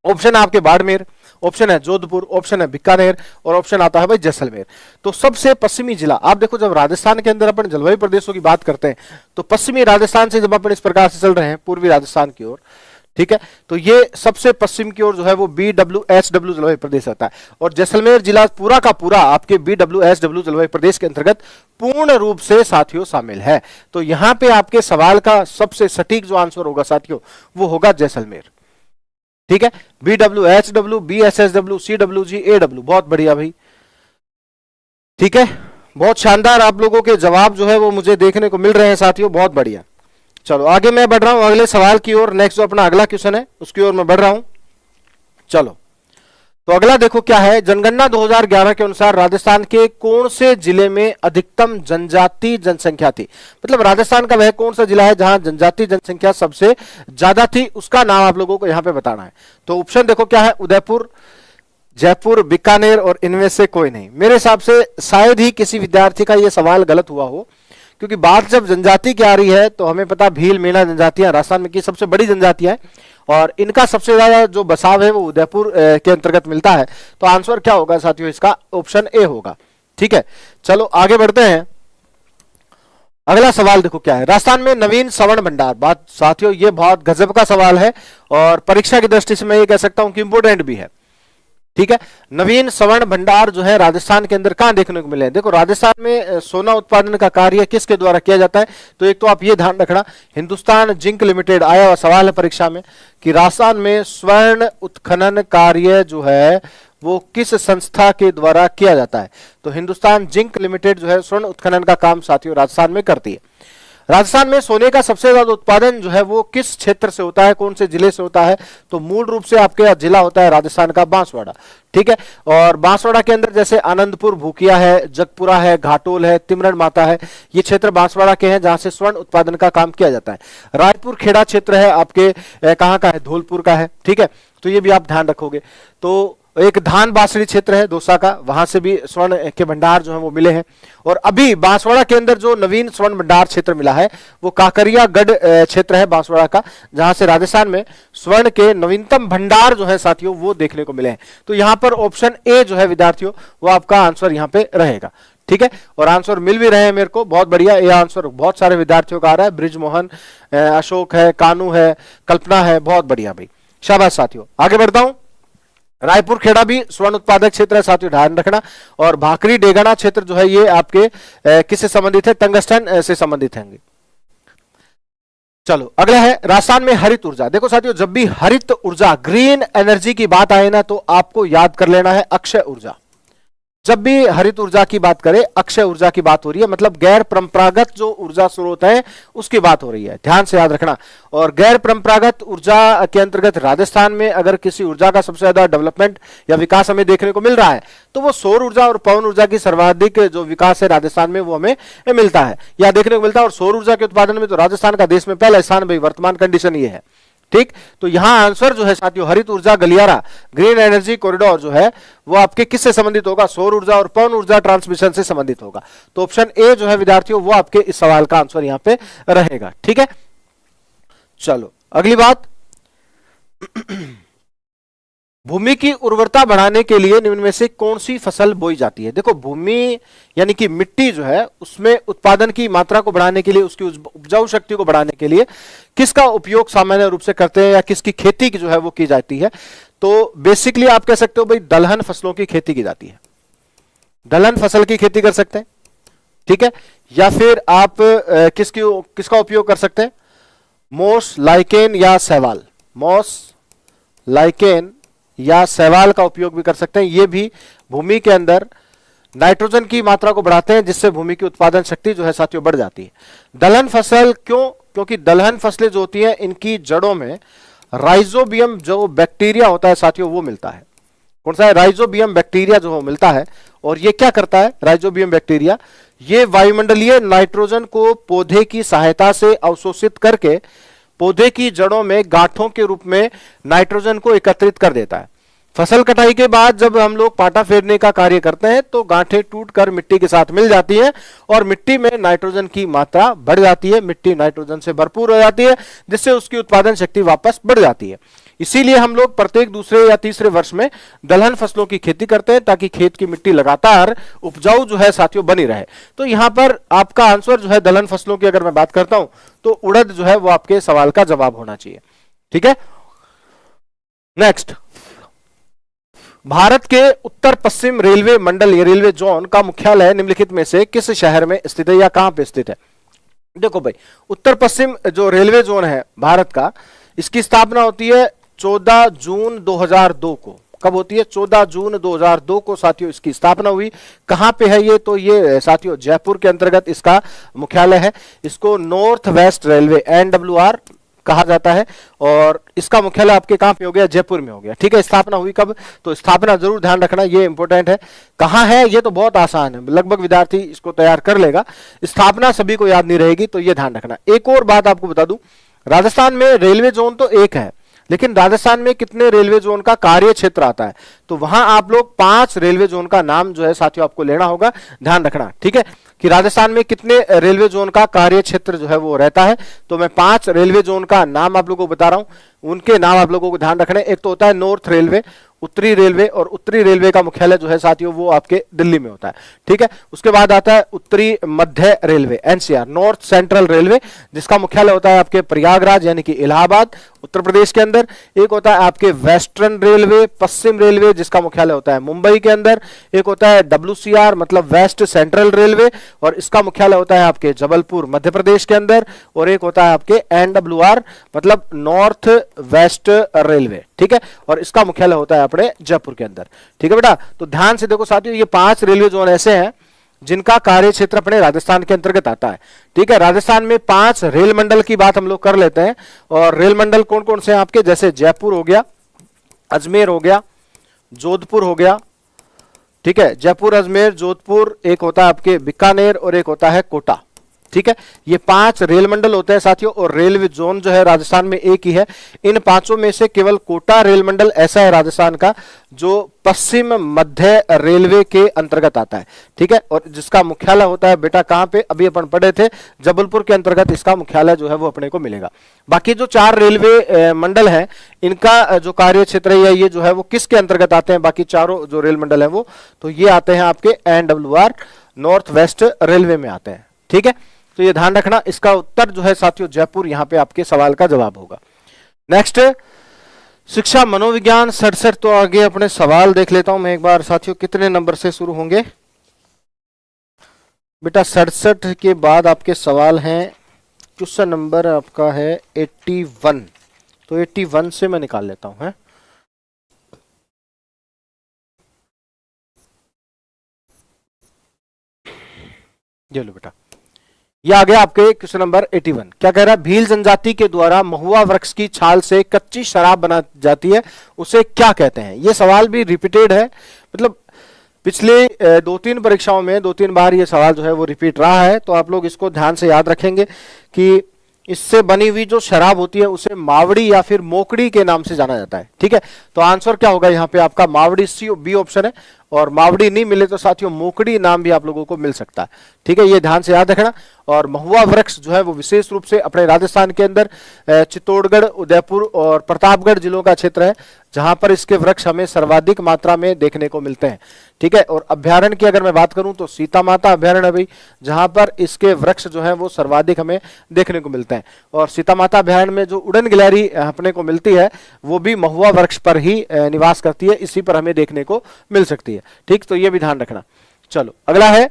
ऑप्शन है आपके बाड़मेर, ऑप्शन है जोधपुर, ऑप्शन है बीकानेर, और ऑप्शन आता है भाई जैसलमेर। तो सबसे पश्चिमी जिला, आप देखो जब राजस्थान के अंदर अपन जलवायु प्रदेशों की बात करते हैं तो पश्चिमी राजस्थान से जब अपन इस प्रकार से चल रहे हैं पूर्वी राजस्थान की ओर, ठीक है, तो ये सबसे पश्चिम की ओर जो है वो BWHW जलवायु प्रदेश आता है, और जैसलमेर जिला पूरा का पूरा आपके BWHW जलवायु प्रदेश के अंतर्गत पूर्ण रूप से साथियों शामिल है। तो यहां पे आपके सवाल का सबसे सटीक जो आंसर होगा साथियों वो होगा जैसलमेर। ठीक है, BWHW, BSSW, CWG, AW, बहुत बढ़िया भाई। ठीक है, बहुत शानदार आप लोगों के जवाब जो है वो मुझे देखने को मिल रहे हैं साथियों, बहुत बढ़िया। चलो आगे मैं बढ़ रहा हूं अगले सवाल की ओर। नेक्स्ट जो अपना अगला क्वेश्चन है उसकी ओर मैं बढ़ रहा हूं। चलो तो अगला देखो क्या है, जनगणना 2011 के अनुसार राजस्थान के कौन से जिले में अधिकतम जनजाति जनसंख्या थी। मतलब राजस्थान का वह कौन सा जिला है जहां जनजाति जनसंख्या सबसे ज्यादा थी, उसका नाम आप लोगों को यहां पे बताना है। तो ऑप्शन देखो क्या है, उदयपुर, जयपुर, बीकानेर और इनमें से कोई नहीं। मेरे हिसाब से शायद ही किसी विद्यार्थी का यह सवाल गलत हुआ हो, क्योंकि बात जब जनजाति की आ रही है तो हमें पता भील, मीणा जनजातियां राजस्थान में की सबसे बड़ी जनजातियां हैं, और इनका सबसे ज्यादा जो बसाव है वो उदयपुर के अंतर्गत मिलता है। तो आंसर क्या होगा साथियों, इसका ऑप्शन ए होगा। ठीक है, चलो आगे बढ़ते हैं। अगला सवाल देखो क्या है, राजस्थान में नवीन सवर्ण भंडार। बात साथियों ये बहुत गजब का सवाल है, और परीक्षा की दृष्टि से मैं ये कह सकता हूं कि इंपोर्टेंट भी है। ठीक है, नवीन सवर्ण भंडार जो है राजस्थान के अंदर कहां देखने को मिले हैं। देखो राजस्थान में सोना उत्पादन का कार्य किसके द्वारा किया जाता है, तो एक तो आप ये ध्यान रखना, हिंदुस्तान जिंक लिमिटेड, आया हुआ सवाल है परीक्षा में कि राजस्थान में स्वर्ण उत्खनन कार्य जो है वो किस संस्था के द्वारा किया जाता है। तो हिंदुस्तान जिंक लिमिटेड जो है स्वर्ण उत्खनन का काम साथियों राजस्थान में करती है। राजस्थान में सोने का सबसे ज्यादा उत्पादन जो है वो किस क्षेत्र से होता है, कौन से जिले से होता है, तो मूल रूप से आपके जिला होता है राजस्थान का बांसवाड़ा। ठीक है, और बांसवाड़ा के अंदर जैसे आनंदपुर, भूकिया है, जगपुरा है, घाटोल है, तिमरन माता है, ये क्षेत्र बांसवाड़ा के हैं जहां से स्वर्ण उत्पादन का काम किया जाता है। रायपुर खेड़ा क्षेत्र है आपके कहां का है, धौलपुर का है। ठीक है, तो ये भी आप ध्यान रखोगे। तो एक धान बांसड़ी क्षेत्र है दौसा का, वहां से भी स्वर्ण के भंडार जो है वो मिले हैं। और अभी बांसवाड़ा के अंदर जो नवीन स्वर्ण भंडार क्षेत्र मिला है वो काकरियागढ़ क्षेत्र है बांसवाड़ा का, जहां से राजस्थान में स्वर्ण के नवीनतम भंडार जो है साथियों वो देखने को मिले हैं। तो यहां पर ऑप्शन ए जो है विद्यार्थियों वो आपका आंसर यहां पे रहेगा। ठीक है, और आंसर मिल भी रहे हैं मेरे को, बहुत बढ़िया। ये आंसर बहुत सारे विद्यार्थियों का आ रहा है, ब्रिजमोहन, अशोक है, कानू है, कल्पना है, बहुत बढ़िया भाई, शाबाश साथियों। आगे बढ़ता हूं, रायपुर खेड़ा भी स्वर्ण उत्पादक क्षेत्र है साथियों, ध्यान रखना। और भाकरी डेगाना क्षेत्र जो है ये आपके किससे संबंधित है, टंगस्टन से संबंधित हैं। चलो अगला है राजस्थान में हरित ऊर्जा। देखो साथियों जब भी हरित ऊर्जा, ग्रीन एनर्जी की बात आए ना तो आपको याद कर लेना है अक्षय ऊर्जा। जब भी हरित ऊर्जा की बात करें, अक्षय ऊर्जा की बात हो रही है, मतलब गैर परंपरागत जो ऊर्जा स्रोत है उसकी बात हो रही है, ध्यान से याद रखना। और गैर परंपरागत ऊर्जा के अंतर्गत राजस्थान में अगर किसी ऊर्जा का सबसे ज्यादा डेवलपमेंट या विकास हमें देखने को मिल रहा है तो वो सौर ऊर्जा और पवन ऊर्जा की सर्वाधिक जो विकास है राजस्थान में वो हमें मिलता है या देखने को मिलता है। और सौर ऊर्जा के उत्पादन में तो राजस्थान का देश में पहला स्थान भाई, वर्तमान कंडीशन ये है। ठीक, तो यहां आंसर जो है साथियों हरित ऊर्जा गलियारा, ग्रीन एनर्जी कॉरिडोर जो है वो आपके किससे संबंधित होगा, सौर ऊर्जा और पवन ऊर्जा ट्रांसमिशन से संबंधित होगा। तो ऑप्शन ए जो है विद्यार्थियों वो आपके इस सवाल का आंसर यहां पे रहेगा। ठीक है, चलो अगली बात, भूमि की उर्वरता बढ़ाने के लिए निम्न में से कौन सी फसल बोई जाती है। देखो भूमि यानी कि मिट्टी जो है उसमें उत्पादन की मात्रा को बढ़ाने के लिए, उसकी उपजाऊ शक्ति को बढ़ाने के लिए किसका उपयोग सामान्य रूप से करते हैं या किसकी खेती की जो है वो की जाती है। तो बेसिकली आप कह सकते हो भाई दलहन फसलों की खेती की जाती है, दलहन फसल की खेती कर सकते हैं। ठीक है, या फिर आप किसका उपयोग कर सकते हैं, मोस, लाइकेन या शैवाल, मोस, लाइकेन या शैवाल का उपयोग भी कर सकते हैं। ये भी भूमि के अंदर नाइट्रोजन की मात्रा को बढ़ाते हैं जिससे भूमि की उत्पादन शक्ति जो है साथियों बढ़ जाती है। दलहन फसल क्यों, क्योंकि दलहन फसलें जो होती हैं इनकी जड़ों में राइजोबियम जो बैक्टीरिया होता है साथियों वो मिलता है। कौन सा है, राइजोबियम बैक्टीरिया जो मिलता है। और ये क्या करता है राइजोबियम बैक्टीरिया, ये वायुमंडलीय नाइट्रोजन को पौधे की सहायता से अवशोषित करके पौधे की जड़ों में गांठों के रूप में नाइट्रोजन को एकत्रित कर देता है। फसल कटाई के बाद जब हम लोग पाटा फेरने का कार्य करते हैं तो गांठें टूटकर मिट्टी के साथ मिल जाती हैं और मिट्टी में नाइट्रोजन की मात्रा बढ़ जाती है, मिट्टी नाइट्रोजन से भरपूर हो जाती है जिससे उसकी उत्पादन शक्ति वापस बढ़ जाती है। इसीलिए हम लोग प्रत्येक दूसरे या तीसरे वर्ष में दलहन फसलों की खेती करते हैं ताकि खेत की मिट्टी लगातार उपजाऊ जो है साथियों बनी रहे। तो यहां पर आपका आंसर जो है दलहन फसलों की अगर मैं बात करता हूं तो उड़द जो है वो आपके सवाल का जवाब होना चाहिए। ठीक है, नेक्स्ट, भारत के उत्तर पश्चिम रेलवे मंडल या रेलवे जोन का मुख्यालय निम्नलिखित में से किस शहर में स्थित है या कहां पे स्थित है? देखो भाई, उत्तर पश्चिम जो रेलवे जोन है भारत का, इसकी स्थापना होती है 14 जून 2002 को। कब होती है? 14 जून 2002 को साथियों इसकी स्थापना हुई। कहां पे है ये? तो ये साथियों जयपुर के अंतर्गत इसका मुख्यालय है। इसको नॉर्थ वेस्ट रेलवे NWR कहा जाता है और इसका मुख्यालय आपके कहां पे हो गया? जयपुर में हो गया। ठीक है, स्थापना हुई कब? तो स्थापना जरूर ध्यान रखना, ये इंपॉर्टेंट है। कहां है ये तो बहुत आसान है, लगभग विद्यार्थी इसको तैयार कर लेगा। स्थापना सभी को याद नहीं रहेगी, तो ये ध्यान रखना। एक और बात आपको बता दूं, राजस्थान में रेलवे जोन तो एक है, लेकिन राजस्थान में कितने रेलवे जोन का कार्य क्षेत्र आता है? तो वहां आप लोग 5 रेलवे जोन का नाम जो है साथियों आपको लेना होगा, ध्यान रखना। ठीक है, कि राजस्थान में कितने रेलवे जोन का कार्य क्षेत्र जो है वो रहता है। तो मैं 5 रेलवे जोन का नाम आप लोगों को बता रहा हूं, उनके नाम आप लोगों को ध्यान रखने। एक तो होता है नॉर्थ रेलवे, उत्तरी रेलवे, और उत्तरी रेलवे का मुख्यालय जो है साथियों वो आपके दिल्ली में होता है। ठीक है, उसके बाद आता है उत्तरी मध्य railway NCR, north central railway, जिसका मुख्यालय होता है आपके प्रयागराज यानी कि इलाहाबाद उत्तर प्रदेश के अंदर। एक होता है आपके वेस्टर्न रेलवे, पश्चिम रेलवे, जिसका मुख्यालय होता है मुंबई के अंदर। एक होता है WCR मतलब वेस्ट सेंट्रल रेलवे, और इसका मुख्यालय होता है आपके जबलपुर मध्य प्रदेश के अंदर। और एक होता है आपके NWR मतलब नॉर्थ वेस्ट रेलवे। ठीक है, और इसका मुख्यालय होता है अपने जयपुर के अंदर। ठीक है बेटा, तो ध्यान से देखो साथियों, ये 5 रेलवे जोन ऐसे हैं जिनका कार्य क्षेत्र अपने राजस्थान के अंतर्गत आता है। ठीक है, राजस्थान में 5 रेल मंडल की बात हम लोग कर लेते हैं। और रेल मंडल कौन कौन से हैं आपके? जैसे जयपुर हो गया, अजमेर हो गया, जोधपुर हो गया। ठीक है, जयपुर, अजमेर, जोधपुर। एक होता है आपके बीकानेर और एक होता है कोटा। ठीक है, ये 5 रेल मंडल होते हैं साथियों, और रेलवे जोन जो है राजस्थान में एक ही है। इन 5 में से केवल कोटा रेल मंडल ऐसा है राजस्थान का जो पश्चिम मध्य रेलवे के अंतर्गत आता है। ठीक है, और जिसका मुख्यालय होता है बेटा कहां पे? अभी अपन पढ़े थे जबलपुर के अंतर्गत इसका मुख्यालय जो है वो अपने को मिलेगा। बाकी जो 4 रेलवे मंडल हैं, इनका जो कार्य क्षेत्र है ये जो है वो किसके अंतर्गत आते हैं? बाकी चारों जो रेल मंडल है वो, तो ये आते हैं आपके NWR नॉर्थ वेस्ट रेलवे में आते हैं। ठीक है, तो ये ध्यान रखना। इसका उत्तर जो है साथियों जयपुर यहां पे आपके सवाल का जवाब होगा। नेक्स्ट, शिक्षा मनोविज्ञान 67। तो आगे अपने सवाल देख लेता हूं मैं एक बार साथियों, कितने नंबर से शुरू होंगे बेटा? 67 के बाद आपके सवाल हैं, क्वेश्चन नंबर आपका है 81। तो 81 से मैं निकाल लेता हूं है। ये लो बेटा, ये आ गया आपके क्वेश्चन नंबर 81। क्या कह रहा है? भील जनजाति के द्वारा महुआ वृक्ष की छाल से कच्ची शराब बना जाती है, उसे क्या कहते हैं? ये सवाल भी रिपीटेड है, मतलब पिछले 2-3 परीक्षाओं में 2-3 बार ये सवाल जो है वो रिपीट रहा है। तो आप लोग इसको ध्यान से याद रखेंगे कि इससे बनी हुई जो शराब होती है उसे मावड़ी या फिर मोकड़ी के नाम से जाना जाता है। ठीक है, तो आंसर क्या होगा यहाँ पे आपका? मावड़ी B ऑप्शन है, और मावड़ी नहीं मिले तो साथियों मोकड़ी नाम भी आप लोगों को मिल सकता है। ठीक है, ये ध्यान से याद रखना। और महुआ वृक्ष जो है वो विशेष रूप से अपने राजस्थान के अंदर चित्तौड़गढ़, उदयपुर और प्रतापगढ़ जिलों का क्षेत्र है, जहां पर इसके वृक्ष हमें सर्वाधिक मात्रा में देखने को मिलते हैं। ठीक है, और अभ्यारण्य की अगर मैं बात करूं तो सीता माता अभ्यारण्य भाई, जहां पर इसके वृक्ष जो है वो सर्वाधिक हमें देखने को मिलते हैं। और सीता माता अभ्यारण्य में जो उड़न गिलहरी अपने को मिलती है वो भी महुआ वृक्ष पर ही निवास करती है, इसी पर हमें देखने को मिल सकती है। ठीक, तो ये भी ध्यान रखना। चलो अगला है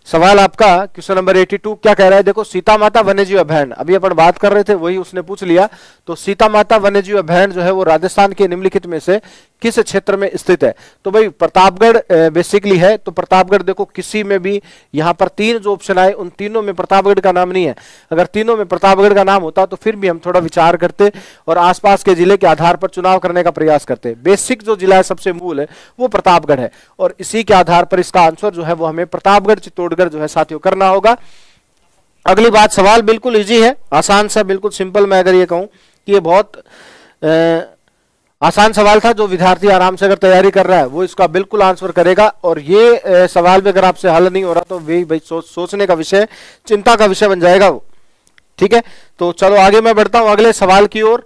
सवाल आपका क्वेश्चन नंबर 82। क्या कह रहा है? देखो, सीता माता वन्यजीव अभयारण्य, अभी अपन बात कर रहे थे वही उसने पूछ लिया। तो सीता माता वन्यजीव अभयारण्य जो है वो राजस्थान के निम्नलिखित में से किस क्षेत्र में स्थित है? तो भाई प्रतापगढ़ बेसिकली है। तो प्रतापगढ़ देखो, किसी में भी यहाँ पर 3 जो ऑप्शन आए उन तीनों में प्रतापगढ़ का नाम नहीं है। अगर तीनों में प्रतापगढ़ का नाम होता तो फिर भी हम थोड़ा विचार करते और आसपास के जिले के आधार पर चुनाव करने का प्रयास करते। बेसिक जो जिला है, सबसे मूल है, वो प्रतापगढ़ है, और इसी के आधार पर इसका आंसर जो है वो हमें प्रतापगढ़ चित्तौड़गढ़ जो है साथियों करना होगा। अगली बात, सवाल बिल्कुल इजी है, आसान सा, बिल्कुल सिंपल। मैं अगर ये कहूं कि ये बहुत आसान सवाल था, जो विद्यार्थी आराम से अगर तैयारी कर रहा है वो इसका बिल्कुल आंसर करेगा। और ये सवाल भी अगर आपसे हल नहीं हो रहा तो वही भाई सोचने का विषय, चिंता का विषय बन जाएगा वो। ठीक है, तो चलो आगे मैं बढ़ता हूं अगले सवाल की ओर।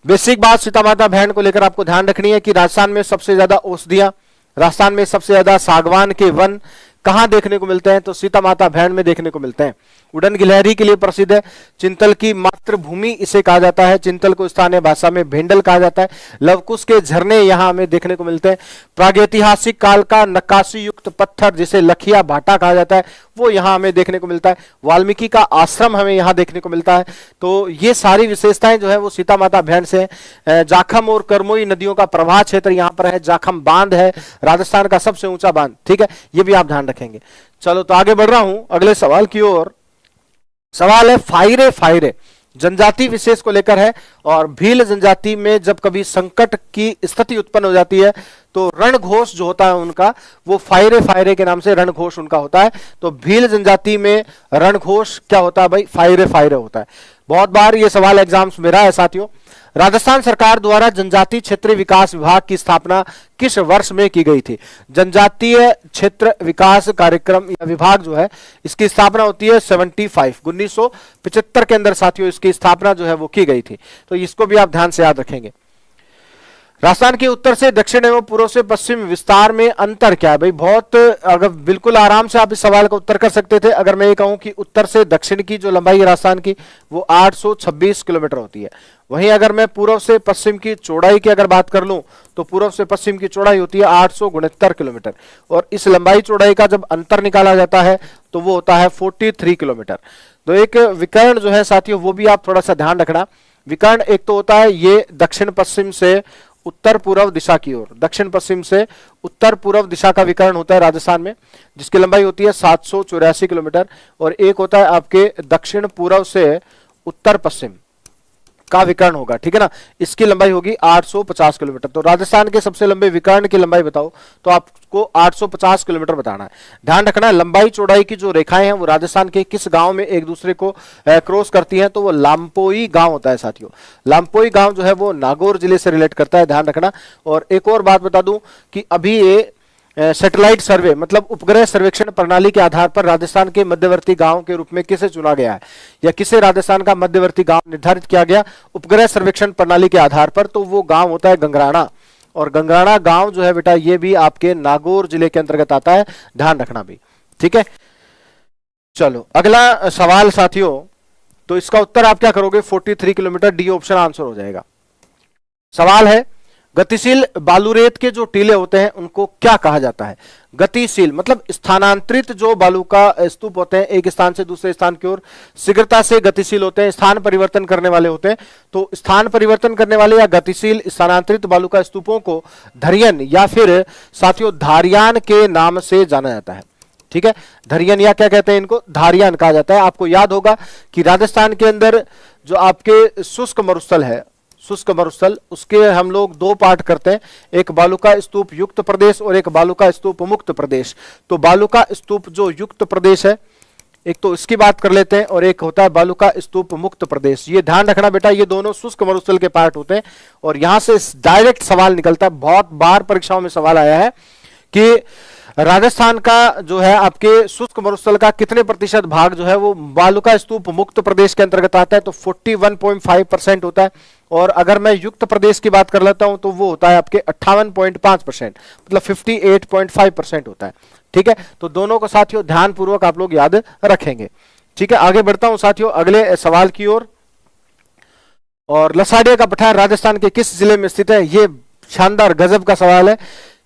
बेसिक बात सीता माता अभयारण्य को लेकर आपको ध्यान रखनी है कि राजस्थान में सबसे ज्यादा औषधियां, राजस्थान में सबसे ज्यादा सागवान के वन, कहाँ देखने को मिलते हैं? तो सीता माता अभयारण्य में देखने को मिलते हैं। उड़न गिलहरी के लिए प्रसिद्ध है। चिंतल की मातृभूमि इसे कहा जाता है। चिंतल को स्थानीय भाषा में भेंडल कहा जाता है। लवकुश के झरने यहाँ हमें देखने को मिलते हैं। प्रागैतिहासिक काल का नक्काशी युक्त पत्थर जिसे लखिया भाटा कहा जाता है वो यहाँ हमें देखने को मिलता है। वाल्मीकि का आश्रम हमें यहाँ देखने को मिलता है। तो ये सारी विशेषताएं जो है वो सीता माता अभयारण्य से है। जाखम और करमोई नदियों का प्रवाह क्षेत्र यहाँ पर है। जाखम बांध है राजस्थान का सबसे ऊंचा बांध, ठीक है, ये भी आप ध्यान रखेंगे। चलो तो आगे बढ़ रहा हूं अगले सवाल की ओर। सवाल है फाइरे फाइरे जनजाति विशेष को लेकर है। और भील जनजाति में जब कभी संकट की स्थिति उत्पन्न हो जाती है तो रणघोष जो होता है उनका वो फायरे फायरे के नाम से रणघोष उनका होता है। तो भील जनजाति में रणघोष क्या होता है भाई? फायरे फायरे होता है। बहुत बार ये सवाल एग्जाम्स में रहा है साथियों। राजस्थान सरकार द्वारा जनजातीय क्षेत्रीय विकास विभाग की स्थापना किस वर्ष में की गई थी? जनजातीय क्षेत्र विकास कार्यक्रम या विभाग जो है इसकी स्थापना होती है 1975 के अंदर साथियों इसकी स्थापना जो है वो की गई थी। तो इसको भी आप ध्यान से याद रखेंगे। राजस्थान के उत्तर से दक्षिण एवं पूर्व से पश्चिम विस्तार में अंतर क्या है भाई? बहुत अगर बिल्कुल आराम से आप इस सवाल का उत्तर कर सकते थे अगर मैं ये कहूं कि उत्तर से दक्षिण की जो लंबाई है राजस्थान की वो 826 किलोमीटर होती है। वहीं अगर मैं पूर्व से पश्चिम की चौड़ाई की अगर बात कर लूं तो पूर्व से पश्चिम की चौड़ाई होती है 869 किलोमीटर। और इस लंबाई चौड़ाई का जब अंतर निकाला जाता है तो वो होता है 43 किलोमीटर। तो एक विकर्ण जो है साथियों वो भी आप थोड़ा सा ध्यान रखना। विकर्ण एक तो होता है ये दक्षिण पश्चिम से उत्तर पूर्व दिशा की ओर, दक्षिण पश्चिम से उत्तर पूर्व दिशा का विकर्ण होता है राजस्थान में जिसकी लंबाई होती है 784 किलोमीटर। और एक होता है आपके दक्षिण पूर्व से उत्तर पश्चिम का विकर्ण होगा, ठीक है ना, इसकी लंबाई होगी 850 किलोमीटर। तो राजस्थान के सबसे लंबे विकर्ण की लंबाई बताओ तो आपको 850 किलोमीटर बताना है। ध्यान रखना है लंबाई चौड़ाई की जो रेखाएं हैं वो राजस्थान के किस गांव में एक दूसरे को क्रॉस करती हैं? तो वो लामपोई गांव होता है साथियों। लामपोई गांव जो है वो नागौर जिले से रिलेट करता है, ध्यान रखना। और एक और बात बता दूं कि अभी ये सैटेलाइट सर्वे मतलब उपग्रह सर्वेक्षण प्रणाली के आधार पर राजस्थान के मध्यवर्ती गांव के रूप में किसे चुना गया है या किसे राजस्थान का मध्यवर्ती गांव निर्धारित किया गया उपग्रह सर्वेक्षण प्रणाली के आधार पर? तो वो गांव होता है गंगराना। और गंगराना गांव जो है बेटा ये भी आपके नागौर जिले के अंतर्गत आता है, ध्यान रखना भी, ठीक है। चलो अगला सवाल साथियों, तो इसका उत्तर आप क्या करोगे? 43 किलोमीटर, डी ऑप्शन आंसर हो जाएगा। सवाल है गतिशील बालू-रेत के जो टीले होते हैं उनको क्या कहा जाता है? गतिशील मतलब स्थानांतरित जो बालू का स्तूप होते हैं एक स्थान से दूसरे स्थान की ओर शीघ्रता से गतिशील होते हैं, स्थान परिवर्तन करने वाले होते हैं। तो स्थान परिवर्तन करने वाले या गतिशील स्थानांतरित बालू का स्तूपों को धरियन या फिर साथियों धारियान के नाम से जाना जाता है, ठीक है। धरियन या क्या कहते हैं इनको? धारियान कहा जाता है। आपको याद होगा कि राजस्थान के अंदर जो आपके शुष्क मरुस्थल है, शुष्क मरुस्थल, उसके हम लोग दो पार्ट करते हैं, एक बालुका स्तूप युक्त प्रदेश और एक बालुका स्तूप मुक्त प्रदेश। तो बालुका स्तूप जो युक्त प्रदेश है एक तो इसकी बात कर लेते हैं और एक होता है बालुका स्तूप मुक्त प्रदेश। ये ध्यान रखना बेटा, ये दोनों शुष्क मरुस्थल के पार्ट होते हैं। और यहां से डायरेक्ट सवाल निकलता है, बहुत बार परीक्षाओं में सवाल आया है कि राजस्थान का जो है आपके शुष्क मरुस्थल का कितने प्रतिशत भाग जो है वो बालुका स्तूप मुक्त प्रदेश के अंतर्गत आता है? तो 41.5% होता है। और अगर मैं युक्त प्रदेश की बात कर लेता हूं तो वो होता है आपके 58.5%, मतलब 58.5% होता है, ठीक है। तो दोनों को साथियों ध्यान पूर्वक आप लोग याद रखेंगे, ठीक है। आगे बढ़ता हूं साथियों अगले सवाल की ओर। और लसाड़िया का पठार राजस्थान के किस जिले में स्थित है? ये शानदार गजब का सवाल है।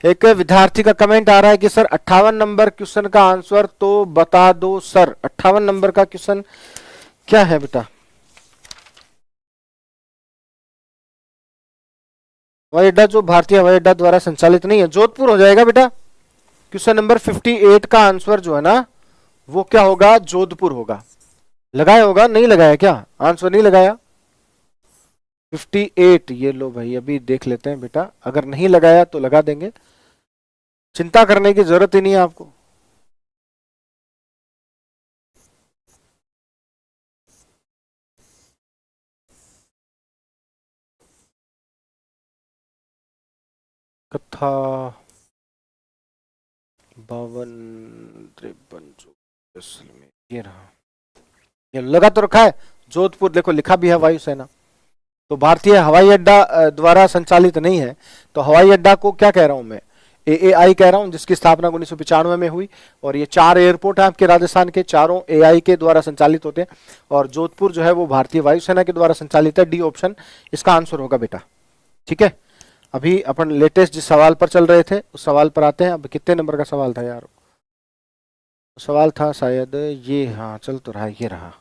एक विद्यार्थी का कमेंट आ रहा है कि सर 58 नंबर क्वेश्चन का आंसर तो बता दो सर। 58 नंबर का क्वेश्चन क्या है बेटा? हवाई अड्डा जो भारतीय हवाई अड्डा द्वारा संचालित नहीं है, जोधपुर हो जाएगा बेटा। क्वेश्चन नंबर 58 का आंसर जो है ना वो क्या होगा? जोधपुर होगा। लगाया होगा? नहीं लगाया क्या? आंसर नहीं लगाया? 58 ये लो भाई, अभी देख लेते हैं बेटा, अगर नहीं लगाया तो लगा देंगे, चिंता करने की जरूरत ही नहीं है आपको। कथा 52 में ये रहा, ये लगा तो रखा है जोधपुर, देखो लिखा भी है वायुसेना। तो भारतीय हवाई अड्डा द्वारा संचालित नहीं है, तो हवाई अड्डा को क्या कह रहा हूं मैं? एएआई कह रहा हूं, जिसकी स्थापना 1995 में हुई। और ये 4 एयरपोर्ट है आपके राजस्थान के, चारों एआई के द्वारा संचालित होते हैं। और जोधपुर जो है वो भारतीय वायुसेना के द्वारा संचालित है। डी ऑप्शन इसका आंसर होगा बेटा। ठीक है, अभी अपन लेटेस्ट जिस सवाल पर चल रहे थे उस सवाल पर आते हैं। अब कितने नंबर का सवाल था यार? सवाल था शायद ये, हाँ चल तो रहा, ये रहा।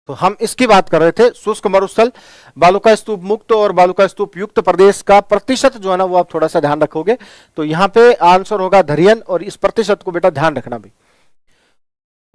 तो हम इसकी बात कर रहे थे, शुष्क मरुस्थल, बालुका स्तूप मुक्त और बालुका स्तूप युक्त प्रदेश का प्रतिशत जो है ना वो आप थोड़ा सा ध्यान रखोगे। तो यहाँ पे आंसर होगा धरियन, और इस प्रतिशत को बेटा ध्यान रखना भी।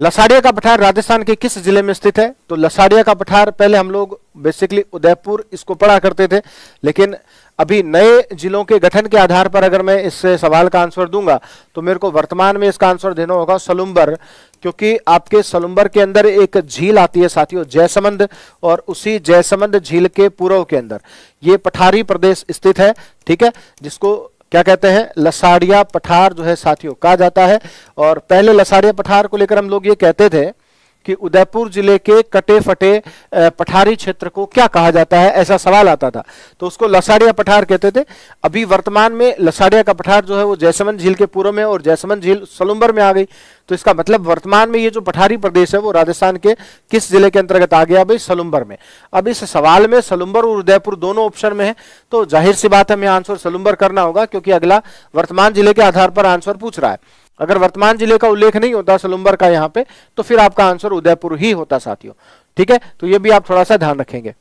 लसाड़िया का पठार राजस्थान के किस जिले में स्थित है? तो लसाड़िया का पठार पहले हम लोग बेसिकली उदयपुर इसको पढ़ा करते थे, लेकिन अभी नए जिलों के गठन के आधार पर अगर मैं इस सवाल का आंसर दूंगा तो मेरे को वर्तमान में इसका आंसर देना होगा सलुम्बर, क्योंकि आपके सलुम्बर के अंदर एक झील आती है साथियों, जयसमंद, और उसी जयसमंद झील के पूर्व के अंदर ये पठारी प्रदेश स्थित है। ठीक है, जिसको क्या कहते हैं? लसाड़िया पठार जो है साथियों कहा जाता है। और पहले लसाड़िया पठार को लेकर हम लोग ये कहते थे कि उदयपुर जिले के कटे फटे पठारी क्षेत्र को क्या कहा जाता है, ऐसा सवाल आता था, तो उसको लसाड़िया पठार कहते थे। अभी वर्तमान में लसाड़िया का पठार जो है वो जयसमंद झील के पूर्व में, और जयसमंद झील सलुम्बर में आ गई। तो इसका मतलब वर्तमान में ये जो पठारी प्रदेश है वो राजस्थान के किस जिले के अंतर्गत आ गया भाई? सलुम्बर में। अब इस सवाल में सलुम्बर और उदयपुर दोनों ऑप्शन में है, तो जाहिर सी बात है हमें आंसर सलुम्बर करना होगा, क्योंकि अगला वर्तमान जिले के आधार पर आंसर पूछ रहा है। अगर वर्तमान जिले का उल्लेख नहीं होता सलुम्बर का यहाँ पे, तो फिर आपका आंसर उदयपुर ही होता साथियों। ठीक है, तो ये भी आप थोड़ा सा ध्यान रखेंगे।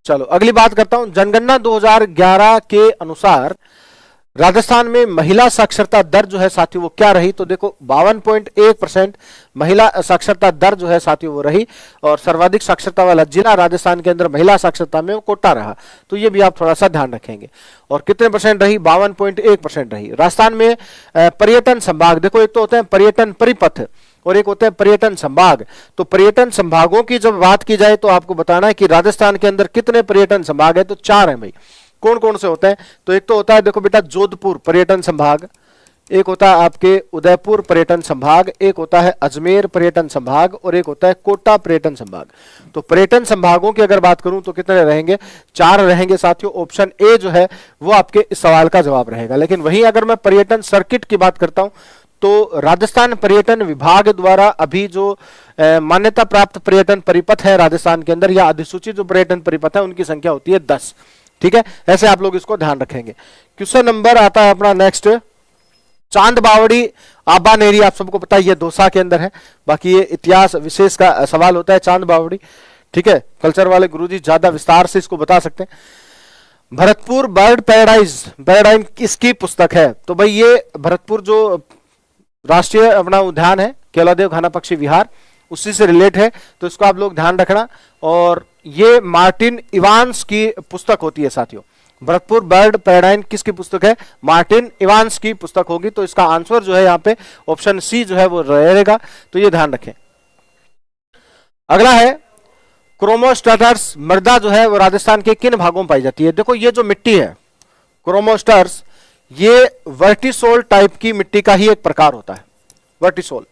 चलो अगली बात करता हूं। जनगणना 2011 के अनुसार राजस्थान में महिला साक्षरता दर जो है साथियों वो क्या रही? तो देखो 52.1% महिला साक्षरता दर जो है साथियों वो रही, और सर्वाधिक साक्षरता वाला जिला राजस्थान के अंदर महिला साक्षरता में वो कोटा रहा। तो ये भी आप थोड़ा सा ध्यान रखेंगे। और कितने परसेंट रही? 52.1% रही। राजस्थान में पर्यटन संभाग, देखो एक तो होते हैं पर्यटन परिपथ और एक होते हैं पर्यटन संभाग। तो पर्यटन संभागों की जब बात की जाए तो आपको बताना है कि राजस्थान के अंदर कितने पर्यटन संभाग है? तो 4 है भाई। कौन कौन से होते हैं? तो एक तो होता है देखो बेटा जोधपुर पर्यटन संभाग, एक होता है आपके उदयपुर पर्यटन संभाग, एक होता है अजमेर पर्यटन संभाग, और एक होता है कोटा पर्यटन संभाग। तो पर्यटन संभागों की अगर बात करूं तो कितने रहेंगे? 4 रहेंगे साथियों। ऑप्शन ए जो है वो आपके इस सवाल का जवाब रहेगा। लेकिन वहीं अगर मैं पर्यटन सर्किट की बात करता हूं तो राजस्थान पर्यटन विभाग द्वारा अभी जो मान्यता प्राप्त पर्यटन परिपथ है राजस्थान के अंदर, या अधिसूचित जो पर्यटन परिपथ है उनकी संख्या होती है 10। ठीक है, ऐसे आप लोग इसको ध्यान रखेंगे। क्वेश्चन नंबर आता है अपना नेक्स्ट, चांद बावड़ी आबानेरी, आप सबको पता है ये दौसा के अंदर है, बाकी ये इतिहास विशेष का सवाल होता है चांद बावड़ी। ठीक है, कल्चर वाले गुरुजी ज्यादा विस्तार से इसको बता सकते हैं। भरतपुर बर्ड पैराडाइज किसकी पुस्तक है? तो भाई ये भरतपुर जो राष्ट्रीय अपना उद्यान है केवलादेव घाना पक्षी विहार, उसी से रिलेट है, तो इसको आप लोग ध्यान रखना। और ये मार्टिन इवांस की पुस्तक होती है साथियों। भरतपुर बर्ड पैराडाइज किसकी पुस्तक है? मार्टिन इवांस की पुस्तक होगी। तो इसका आंसर जो है यहाँ पे ऑप्शन सी जो है वो रहेगा, तो ये ध्यान रखें। अगला है क्रोमोस्टार्स मृदा जो है वो राजस्थान के किन भागों में पाई जाती है? देखो ये जो मिट्टी है क्रोमोस्टार्स, ये वर्टिसोल टाइप की मिट्टी का ही एक प्रकार होता है, वर्टिसोल।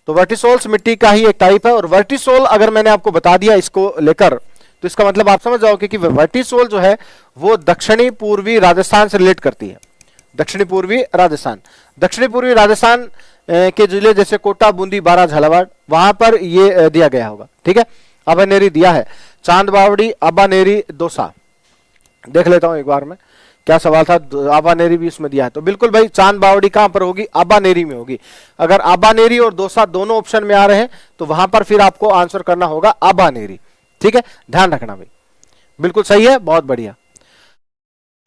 तो वर्टिसोल्स मिट्टी का ही एक टाइप है। और वर्टिसोल अगर मैंने आपको बता दिया इसको लेकर, तो इसका मतलब आप समझ जाओगे कि वर्टिसोल जो है वो दक्षिणी पूर्वी राजस्थान से रिलेट करती है। दक्षिणी पूर्वी राजस्थान के जिले जैसे कोटा, बूंदी, बारा, झालावाड़, वहां पर ये दिया गया होगा। ठीक है, आबानेरी दिया है, चांद बावड़ी, आबानेरी, दौसा। देख लेता हूं एक बार में क्या सवाल था, आबानेरी भी इसमें दिया है। तो बिल्कुल भाई चांद बावड़ी कहां पर होगी? आबानेरी में होगी। अगर आबानेरी और दौसा दोनों ऑप्शन में आ रहे हैं तो वहां पर फिर आपको आंसर करना होगा आबानेरी। ठीक है, ध्यान रखना भाई, बिल्कुल सही है, बहुत बढ़िया।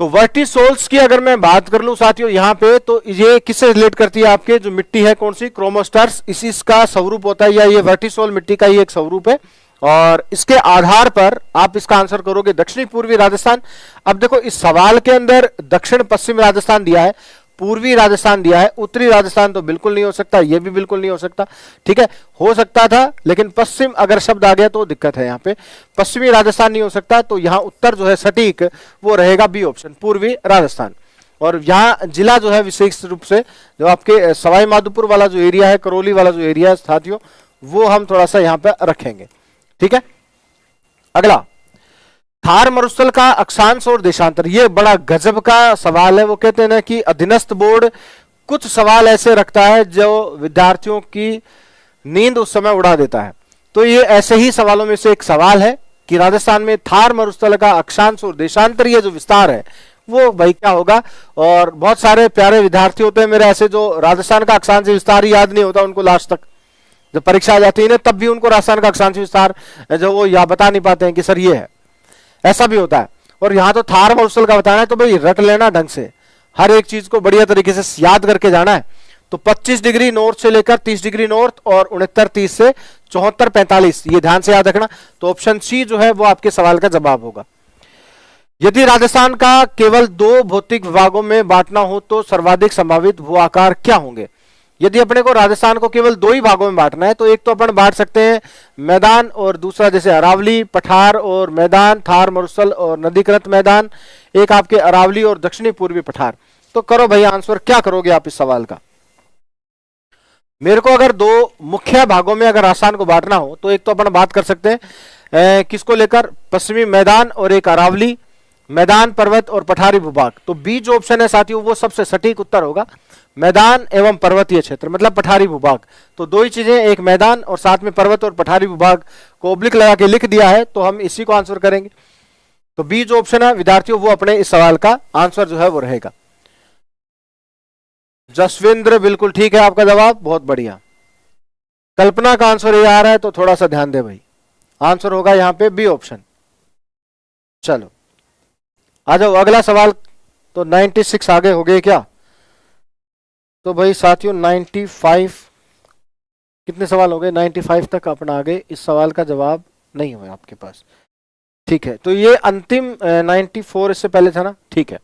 तो वर्टिसोल्स की अगर मैं बात कर लूं साथियों यहाँ पे, तो ये किससे रिलेट करती है? आपके जो मिट्टी है कौन सी? क्रोमोस्टार्स, इसी इसका स्वरूप होता है, या ये वर्टिसोल मिट्टी का ही एक स्वरूप है। और इसके आधार पर आप इसका आंसर करोगे दक्षिणी पूर्वी राजस्थान। अब देखो इस सवाल के अंदर दक्षिण पश्चिम राजस्थान दिया है, पूर्वी राजस्थान दिया है, उत्तरी राजस्थान तो बिल्कुल नहीं हो सकता, ये भी बिल्कुल नहीं हो सकता। ठीक है, हो सकता था लेकिन पश्चिम अगर शब्द आ गया तो दिक्कत है। यहाँ पे पश्चिमी राजस्थान नहीं हो सकता, तो यहाँ उत्तर जो है सटीक वो रहेगा बी ऑप्शन, पूर्वी राजस्थान। और यहाँ जिला जो है विशेष रूप से जो आपके सवाई माधोपुर वाला जो एरिया है, करौली वाला जो एरिया है साथियों, वो हम थोड़ा सा यहाँ पे रखेंगे। ठीक है, अगला थार मरुस्थल का अक्षांश और देशांतर, ये बड़ा गजब का सवाल है। वो कहते हैं ना कि अधीनस्थ बोर्ड कुछ सवाल ऐसे रखता है जो विद्यार्थियों की नींद उस समय उड़ा देता है। तो ये ऐसे ही सवालों में से एक सवाल है कि राजस्थान में थार मरुस्थल का अक्षांश और देशांतरीय जो विस्तार है वो भाई क्या होगा। और बहुत सारे प्यारे विद्यार्थी होते हैं मेरे ऐसे जो राजस्थान का अक्षांश विस्तार ही याद नहीं होता उनको, लास्ट तक जब परीक्षा आ जाती है ना तब भी उनको राजस्थान का अक्षांश विस्तार जो वो या बता नहीं पाते हैं कि सर ये है, ऐसा भी होता है। और यहाँ तो थार मरुस्थल का बताना है तो भाई रट लेना ढंग से, हर एक चीज को बढ़िया तरीके से याद करके जाना है। तो 25 डिग्री नॉर्थ से लेकर 30 डिग्री नॉर्थ और 69-30 से 74-45, ये ध्यान से याद रखना। तो ऑप्शन सी जो है वो आपके सवाल का जवाब होगा। यदि राजस्थान का केवल 2 भौतिक विभागों में बांटना हो तो सर्वाधिक संभावित भू आकार क्या होंगे। यदि अपने को राजस्थान को केवल 2 ही भागों में बांटना है तो एक तो अपन बांट सकते हैं मैदान, और दूसरा जैसे अरावली पठार और मैदान, थार मरुस्थल और नदीकृत मैदान, एक आपके अरावली और दक्षिणी पूर्वी पठार। तो करो भाई आंसर, क्या करोगे आप इस सवाल का। मेरे को अगर 2 मुख्य भागों में अगर राजस्थान को बांटना हो तो एक तो अपन बात कर सकते हैं किसको लेकर, पश्चिमी मैदान और एक अरावली, मैदान पर्वत और पठारी भूभाग। तो बी जो ऑप्शन है साथियों वो सबसे सटीक उत्तर होगा, मैदान एवं पर्वतीय क्षेत्र मतलब पठारी भूभाग। तो 2 ही चीजें, एक मैदान और साथ में पर्वत और पठारी भूभाग को ऑब्लिक लगा के लिख दिया है तो हम इसी को आंसर करेंगे। तो बी जो ऑप्शन है विद्यार्थियों वो अपने इस सवाल का आंसर जो है वो रहेगा। जसविंद्र बिल्कुल ठीक है आपका जवाब, बहुत बढ़िया। कल्पना का आंसर ये आ रहा है तो थोड़ा सा ध्यान दे भाई, आंसर होगा यहां पे बी ऑप्शन। चलो आ जाओ अगला सवाल। तो 96 आगे हो गए क्या। तो भाई साथियों 95 कितने सवाल हो गए, 95 तक अपना आगे, इस सवाल का जवाब नहीं हुआ आपके पास। ठीक है तो ये अंतिम 94 इससे पहले था ना, ठीक है।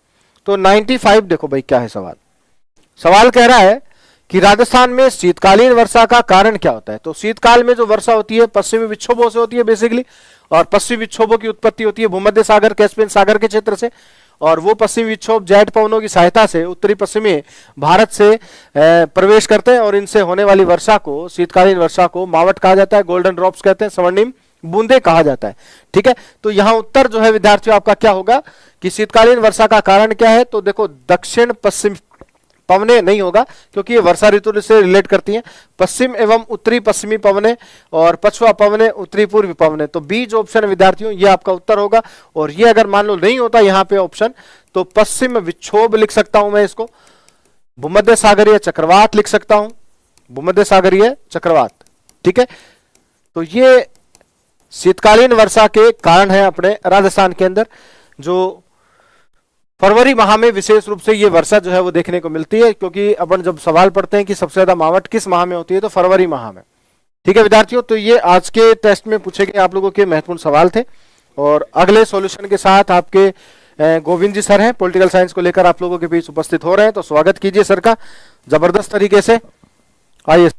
तो 95 देखो भाई क्या है सवाल। सवाल कह रहा है कि राजस्थान में शीतकालीन वर्षा का कारण क्या होता है। तो शीतकाल में जो वर्षा होती है पश्चिमी विक्षोभों से होती है बेसिकली, और पश्चिमी विक्षोभों की उत्पत्ति होती है भूमध्य सागर कैस्पियन सागर के क्षेत्र से, और वो पश्चिमी विक्षोभ जेट पवनों की सहायता से उत्तरी पश्चिमी भारत से प्रवेश करते हैं और इनसे होने वाली वर्षा को, शीतकालीन वर्षा को मावट कहा जाता है, गोल्डन ड्रॉप्स कहते हैं, स्वर्णिम बूंदे कहा जाता है। ठीक है तो यहां उत्तर जो है विद्यार्थियों आपका क्या होगा कि शीतकालीन वर्षा का कारण क्या है। तो देखो दक्षिण पश्चिम पवने नहीं होगा क्योंकि ये वर्षा ऋतु से रिलेट करती हैं, पश्चिम एवं उत्तरी पश्चिमी पवने और पछुआ पवने, उत्तरी पूर्वी पवने। तो बी जो ऑप्शन है विद्यार्थियों ये आपका उत्तर होगा। और ये अगर मान लो नहीं होता यहाँ पे ऑप्शन तो पश्चिम विक्षोभ लिख सकता हूं मैं इसको, भूमध्य सागरीय चक्रवात लिख सकता हूं, भूमध्य सागरीय चक्रवात। ठीक है तो ये शीतकालीन वर्षा के कारण है अपने राजस्थान के अंदर, जो फरवरी माह में विशेष रूप से ये वर्षा जो है वो देखने को मिलती है, क्योंकि अपन जब सवाल पढ़ते हैं कि सबसे ज्यादा मावट किस माह में होती है तो फरवरी माह में। ठीक है विद्यार्थियों तो ये आज के टेस्ट में पूछे गए आप लोगों के महत्वपूर्ण सवाल थे। और अगले सॉल्यूशन के साथ आपके गोविंद जी सर हैं, पॉलिटिकल साइंस को लेकर आप लोगों के बीच उपस्थित हो रहे हैं, तो स्वागत कीजिए सर का जबरदस्त तरीके से। आइए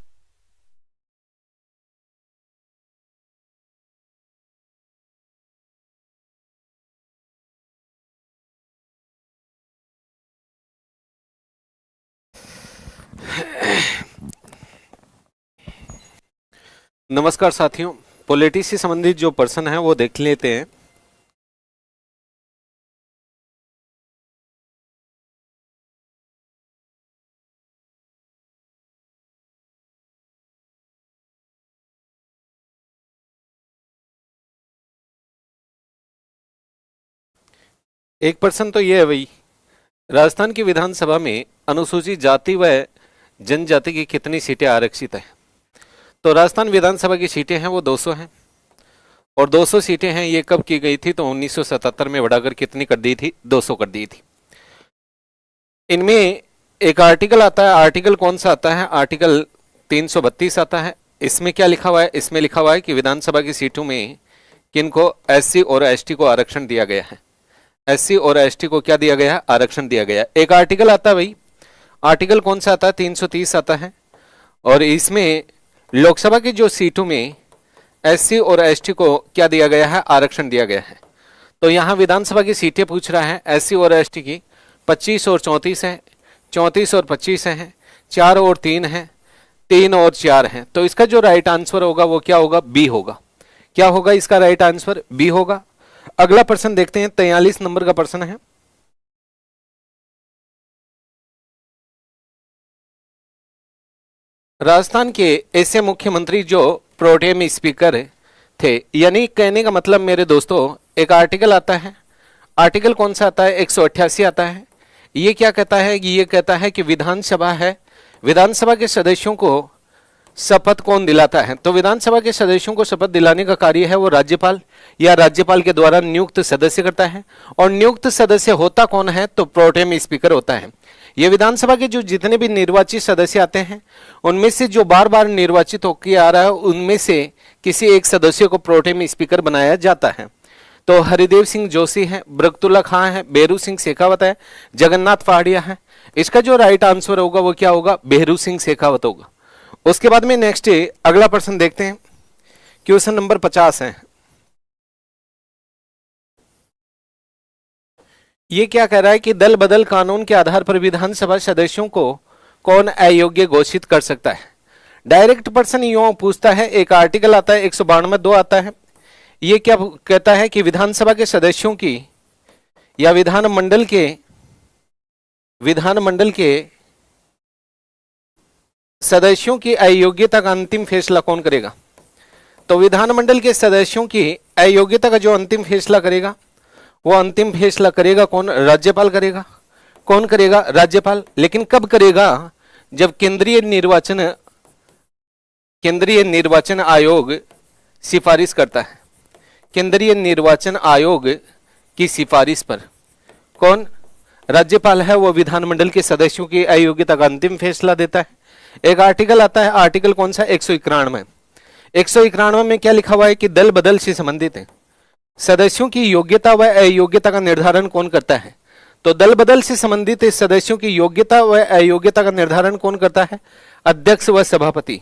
नमस्कार साथियों, पॉलिटिक्स से संबंधित जो पर्सन है वो देख लेते हैं। एक पर्सन तो ये है भाई, राजस्थान की विधानसभा में अनुसूचित जाति व जनजाति की कितनी सीटें आरक्षित हैं। तो राजस्थान विधानसभा की सीटें हैं वो 200 हैं, और 200 सीटें हैं ये कब की गई थी तो 1977 में बढ़ाकर कितनी कर दी थी, 200 कर दी थी। इनमें एक आर्टिकल आता है, आर्टिकल कौन सा आता है, आर्टिकल 332 आता है। इसमें क्या लिखा हुआ है, इसमें लिखा हुआ है कि विधानसभा की सीटों में किनको एससी और एसटी को आरक्षण दिया गया है। एससी और एसटी को क्या दिया गया है, आरक्षण दिया गया। एक आर्टिकल आता है भाई, आर्टिकल कौन सा आता है, 330 आता है, और इसमें लोकसभा की जो सीटों में एससी और एसटी को क्या दिया गया है, आरक्षण दिया गया है। तो यहाँ विधानसभा की सीटें पूछ रहा है एससी और एसटी की 25 और 34 है, 34 और 25 हैं, 4 और 3 हैं, 3 और 4 हैं। तो इसका जो राइट आंसर होगा वो क्या होगा, बी होगा। क्या होगा इसका राइट आंसर, बी होगा। अगला प्रश्न देखते हैं, 43 नंबर का प्रश्न है। राजस्थान के ऐसे मुख्यमंत्री जो प्रोटेम स्पीकर थे, यानी कहने का मतलब मेरे दोस्तों, एक आर्टिकल आता है, आर्टिकल कौन सा आता है, 188 आता है। ये क्या कहता है, ये कहता है कि विधानसभा है, विधानसभा के सदस्यों को शपथ कौन दिलाता है? तो विधानसभा के सदस्यों को शपथ दिलाने का कार्य है वो राज्यपाल या राज्यपाल के द्वारा नियुक्त सदस्य करता है। और नियुक्त सदस्य होता कौन है? तो प्रोटेम स्पीकर होता है। ये विधानसभा के जो जितने भी निर्वाचित सदस्य आते हैं, उनमें से जो बार बार निर्वाचित होकर आ रहा है, उनमें से किसी एक सदस्य को प्रोटेम स्पीकर बनाया जाता है। तो हरिदेव सिंह जोशी है, बरकतुल्ला खां है, बेहरू सिंह शेखावत है, जगन्नाथ पहाड़िया है। इसका जो राइट आंसर होगा वो क्या होगा? बेहरू सिंह शेखावत होगा। उसके बाद में नेक्स्ट अगला प्रश्न देखते हैं, क्वेश्चन नंबर 50 है। ये क्या कह रहा है कि दल बदल कानून के आधार पर विधानसभा सदस्यों को कौन अयोग्य घोषित कर सकता है? डायरेक्ट प्रश्न यूं पूछता है, एक आर्टिकल आता है 192 आता है। ये क्या कहता है कि विधानसभा के सदस्यों की या विधानमंडल के सदस्यों की अयोग्यता का अंतिम फैसला कौन करेगा? तो विधानमंडल के सदस्यों की अयोग्यता का जो अंतिम फैसला करेगा, वो अंतिम फैसला करेगा कौन? राज्यपाल करेगा। कौन करेगा? राज्यपाल। लेकिन कब करेगा? जब केंद्रीय निर्वाचन आयोग सिफारिश करता है। केंद्रीय निर्वाचन आयोग की सिफारिश पर कौन? राज्यपाल है, वो विधानमंडल के सदस्यों की अयोग्यता का अंतिम फैसला देता है। एक आर्टिकल आता है, आर्टिकल कौन सा? 191। 191 में क्या लिखा हुआ है कि दल बदल से संबंधित है सदस्यों की योग्यता व अयोग्यता का निर्धारण कौन करता है? तो दल बदल से संबंधित सदस्यों की योग्यता व अयोग्यता का निर्धारण कौन करता है? अध्यक्ष व सभापति।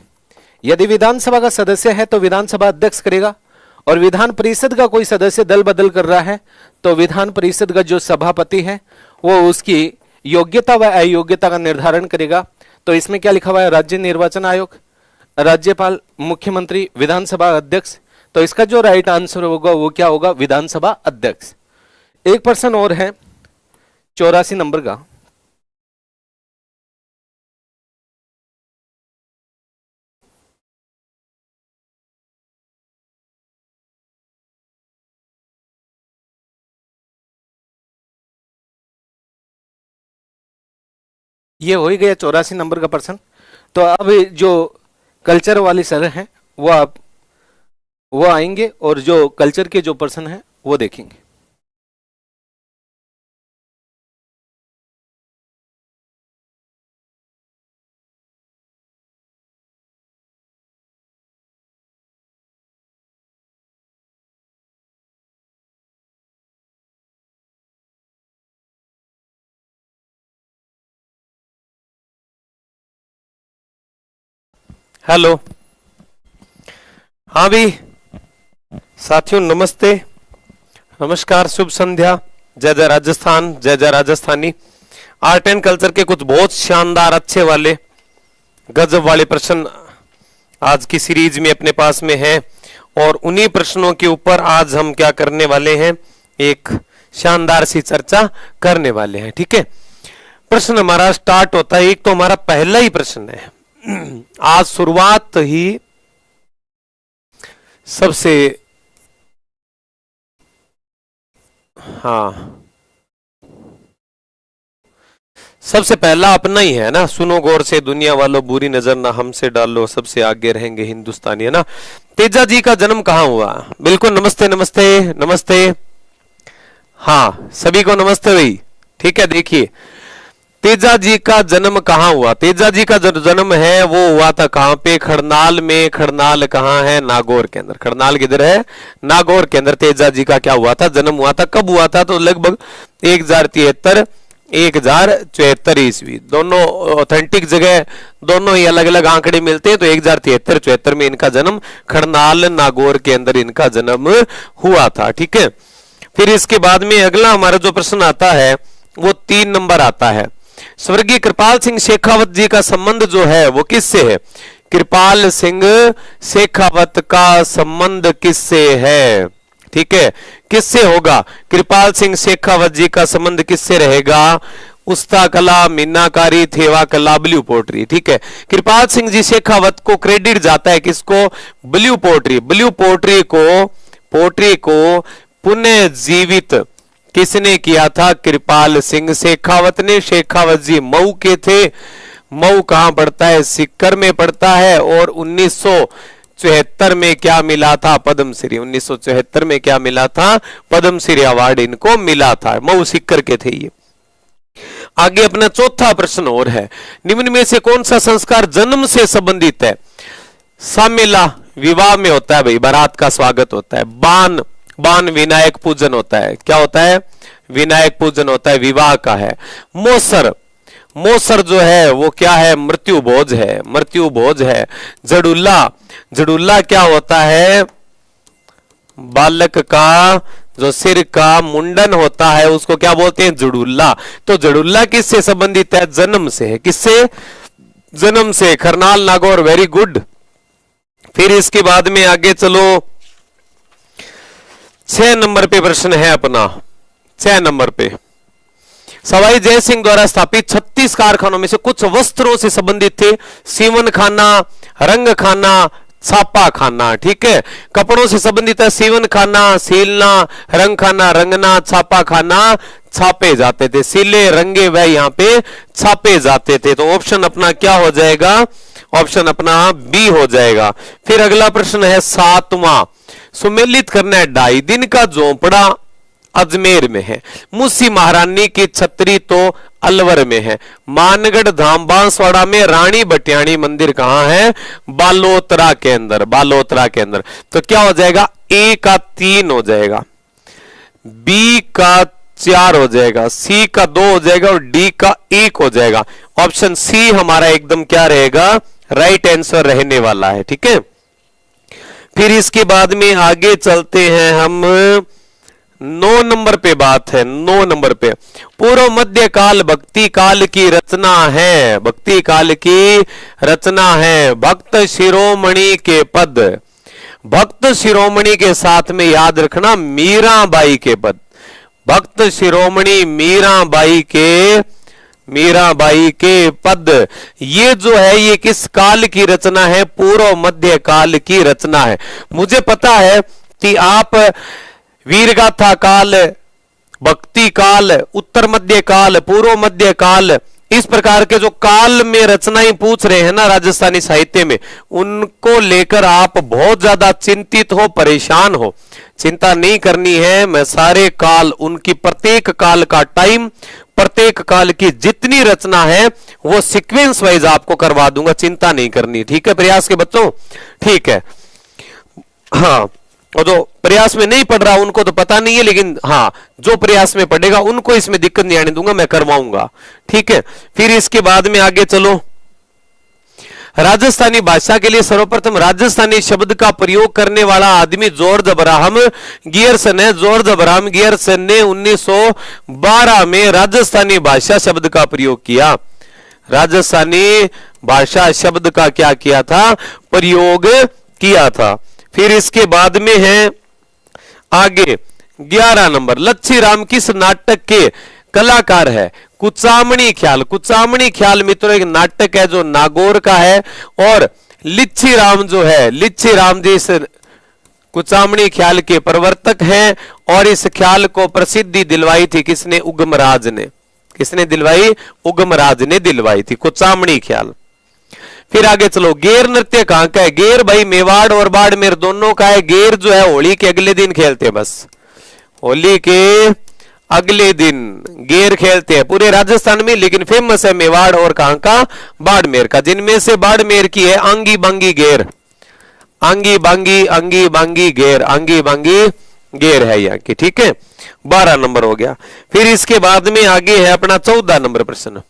यदि विधानसभा का सदस्य है तो विधानसभा अध्यक्ष करेगा, और विधान परिषद का कोई सदस्य दल बदल कर रहा है तो विधान परिषद का जो सभापति है वो उसकी योग्यता व अयोग्यता का निर्धारण करेगा। तो इसमें क्या लिखा हुआ है? राज्य निर्वाचन आयोग, राज्यपाल, मुख्यमंत्री, विधानसभा अध्यक्ष। तो इसका जो राइट आंसर होगा वो क्या होगा? विधानसभा अध्यक्ष। एक प्रश्न और है 84 नंबर का। ये हो ही गया 84 नंबर का प्रश्न। तो अब जो कल्चर वाले सर हैं वो आएंगे और जो कल्चर के जो प्रश्न हैं वो देखेंगे। हेलो, हाँ भी साथियों, नमस्ते, नमस्कार, शुभ संध्या, जय जय राजस्थान, जय जय राजस्थानी। आर्ट एंड कल्चर के कुछ बहुत शानदार अच्छे वाले गजब वाले प्रश्न आज की सीरीज में अपने पास में हैं, और उन्हीं प्रश्नों के ऊपर आज हम क्या करने वाले हैं? एक शानदार सी चर्चा करने वाले हैं। ठीक है, प्रश्न हमारा स्टार्ट होता है। एक तो हमारा पहला ही प्रश्न है, आज शुरुआत ही सबसे, हाँ, सबसे पहला अपना ही है ना। सुनो गौर से दुनिया वालों, बुरी नजर ना हमसे डालो, सबसे आगे रहेंगे हिंदुस्तानी, है ना। तेजा जी का जन्म कहाँ हुआ? बिल्कुल, नमस्ते नमस्ते नमस्ते, हाँ सभी को नमस्ते भाई। ठीक है, देखिए तेजा जी का जन्म कहाँ हुआ? तेजा जी का जो जन्म है वो हुआ था कहाँ पे? खरनाल में। खरनाल कहाँ है? नागौर के अंदर। खरनाल किधर है? नागौर के अंदर तेजा जी का क्या हुआ था? जन्म हुआ था। कब हुआ था? तो लगभग 1073 ईस्वी। दोनों ऑथेंटिक जगह, दोनों ही अलग अलग आंकड़े मिलते हैं। तो 1073-74 में इनका जन्म खरनाल नागौर के अंदर इनका जन्म हुआ था। ठीक है, फिर इसके बाद में अगला हमारा जो प्रश्न आता है वो 3 नंबर आता है। स्वर्गीय कृपाल सिंह शेखावत जी का संबंध जो है वो किससे है? कृपाल सिंह शेखावत का संबंध किससे है? ठीक है, किससे होगा? कृपाल सिंह शेखावत जी का संबंध किससे रहेगा? उस्ता कला, मीनाकारी, थेवा कला, ब्लू पोट्री। ठीक है, कृपाल सिंह जी शेखावत को क्रेडिट जाता है किसको? Blue pottery. ब्लू पोट्री को पुनः जीवित किसने किया था? कृपाल सिंह शेखावत ने। शेखावत जी मऊ के थे। मऊ कहां पड़ता है? सीकर में पड़ता है। और 1974 में क्या मिला था? पद्मश्री। 1974 में क्या मिला था? पद्मश्री अवार्ड इनको मिला था। मऊ सीकर के थे ये। आगे अपना चौथा प्रश्न और है, निम्न में से कौन सा संस्कार जन्म से संबंधित है? सामेला विवाह में होता है भाई, बारात का स्वागत होता है। बान विनायक पूजन होता है। क्या होता है? विनायक पूजन होता है, विवाह का है। मोसर जो है वो क्या है? मृत्यु भोज है। जड़ुल्ला क्या होता है? बालक का जो सिर का मुंडन होता है उसको क्या बोलते हैं? जड़ुल्ला। तो जड़ुल्ला किससे संबंधित है? जन्म से है। किससे? जन्म से। Kharnal Nagaur, very good. फिर इसके बाद में आगे चलो, 6 नंबर पे प्रश्न है अपना। 6 नंबर पे, सवाई जय सिंह द्वारा स्थापित 36 कारखानों में से कुछ वस्त्रों से संबंधित थे। सीवन खाना, रंग खाना, छापा खाना। ठीक है, कपड़ों से संबंधित है। सीवन खाना सीलना, रंग खाना रंगना, छापा खाना छापे जाते थे। सीले रंगे वह यहाँ पे छापे जाते थे। तो ऑप्शन अपना क्या हो जाएगा? ऑप्शन अपना बी हो जाएगा। फिर अगला प्रश्न है 7वां, सुमेलित करना है। 2.5 दिन का झोंपड़ा अजमेर में है। मुंशी महारानी की छतरी तो अलवर में है। मानगढ़ धाम बांसवाड़ा में। रानी बटियाणी मंदिर कहां है? बालोतरा के अंदर। तो क्या हो जाएगा? ए का 3 हो जाएगा, बी का 4 हो जाएगा, सी का 2 हो जाएगा और डी का 1 हो जाएगा। ऑप्शन सी हमारा एकदम क्या रहेगा? राइट आंसर रहने वाला है। ठीक है, फिर इसके बाद में आगे चलते हैं हम। 9 नंबर पे बात है। 9 नंबर पे, पूर्व मध्य काल भक्ति काल की रचना है। भक्त शिरोमणि के पद। भक्त शिरोमणि के साथ में याद रखना मीराबाई के पद। भक्त शिरोमणि मीराबाई के पद। ये जो है ये किस काल की रचना है? पूर्व मध्य काल की रचना है। मुझे पता है कि आप वीरगाथा काल, भक्ति काल, उत्तर मध्य काल, पूर्व मध्य काल, इस प्रकार के जो काल में रचनाएं पूछ रहे हैं ना राजस्थानी साहित्य में, उनको लेकर आप बहुत ज्यादा चिंतित हो, परेशान हो। चिंता नहीं करनी है। मैं सारे काल, उनकी प्रत्येक काल का टाइम, प्रत्येक काल की जितनी रचना है वो सीक्वेंस वाइज आपको करवा दूंगा। चिंता नहीं करनी। ठीक है प्रयास के बच्चों? ठीक है। हाँ, और जो प्रयास में नहीं पढ़ रहा उनको तो पता नहीं है, लेकिन हाँ जो प्रयास में पढ़ेगा उनको इसमें दिक्कत नहीं आने दूंगा, मैं करवाऊंगा। ठीक है, फिर इसके बाद में आगे चलो। राजस्थानी भाषा के लिए सर्वप्रथम राजस्थानी शब्द का प्रयोग करने वाला आदमी जॉर्ज अब्राहम गियर्सन है। जॉर्ज अब्राहम गियर्सन ने 1912 में राजस्थानी भाषा शब्द का प्रयोग किया। राजस्थानी भाषा शब्द का क्या किया था? प्रयोग किया था। फिर इसके बाद में है आगे 11 नंबर, लच्छी राम किस नाटक के कलाकार है? कुचामणी ख्याल। कुचामणी ख्याल मित्रों एक नाटक है जो नागौर का है। और लिच्छी राम जो है, लिच्छी राम जी इस कुचामणी ख्याल के प्रवर्तक हैं। और इस ख्याल को प्रसिद्धि दिलवाई थी किसने? उगमराज ने। किसने दिलवाई? उगमराज ने दिलवाई थी कुचामणी ख्याल। फिर आगे चलो, गेर नृत्य कहां का है? गेर भाई मेवाड़ और बाड़मेर दोनों का है। गेर जो है होली के अगले दिन खेलते हैं, बस होली के अगले दिन गेर खेलते हैं पूरे राजस्थान में, लेकिन फेमस है मेवाड़ और कहां का? बाड़मेर का। जिनमें से बाड़मेर की है आंगी बांगी गेर। आंगी बांगी गेर है यहाँ की। ठीक है, 12 नंबर हो गया। फिर इसके बाद में आगे है अपना 14 नंबर प्रश्न।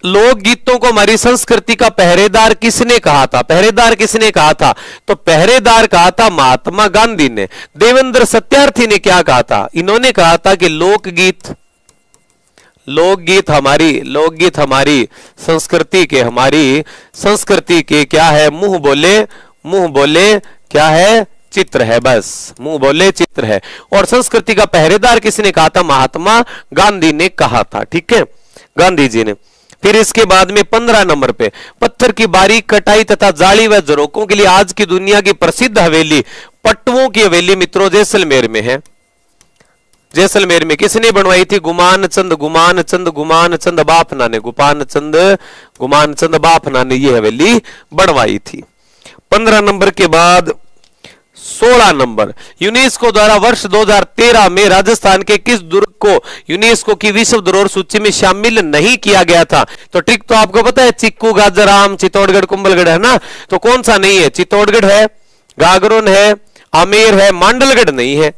लोक गीतों को हमारी संस्कृति का पहरेदार किसने कहा था? पहरेदार किसने कहा था? तो पहरेदार कहा था महात्मा गांधी ने। देवेंद्र सत्यार्थी ने क्या कहा था? इन्होंने कहा था कि लोकगीत हमारी संस्कृति के क्या है? मुंह बोले क्या है? चित्र है, बस मुंह बोले चित्र है। और संस्कृति का पहरेदार किसने कहा था? महात्मा गांधी ने कहा था, ठीक है, गांधी जी ने। फिर इसके बाद में 15 नंबर पे पत्थर की बारीक कटाई तथा जाली व झरोकों के लिए आज की दुनिया की प्रसिद्ध हवेली पट्टवों की हवेली मित्रों जैसलमेर में है। जैसलमेर में किसने बनवाई थी? गुमान चंद बाफना ने, गुमान चंद बाफना ने ये हवेली बनवाई थी। 15 नंबर के बाद 16 नंबर, यूनेस्को द्वारा वर्ष 2013 में राजस्थान के किस दुर्ग को यूनेस्को की विश्व धरोहर सूची में शामिल नहीं किया गया था? तो ट्रिक तो आपको पता है, चिक्कू, गाजर, आम, चित्तौड़गढ़, कुंभलगढ़ है ना। तो कौन सा नहीं है? चित्तौड़गढ़ है, गागरोन है, आमेर है, मांडलगढ़ नहीं है,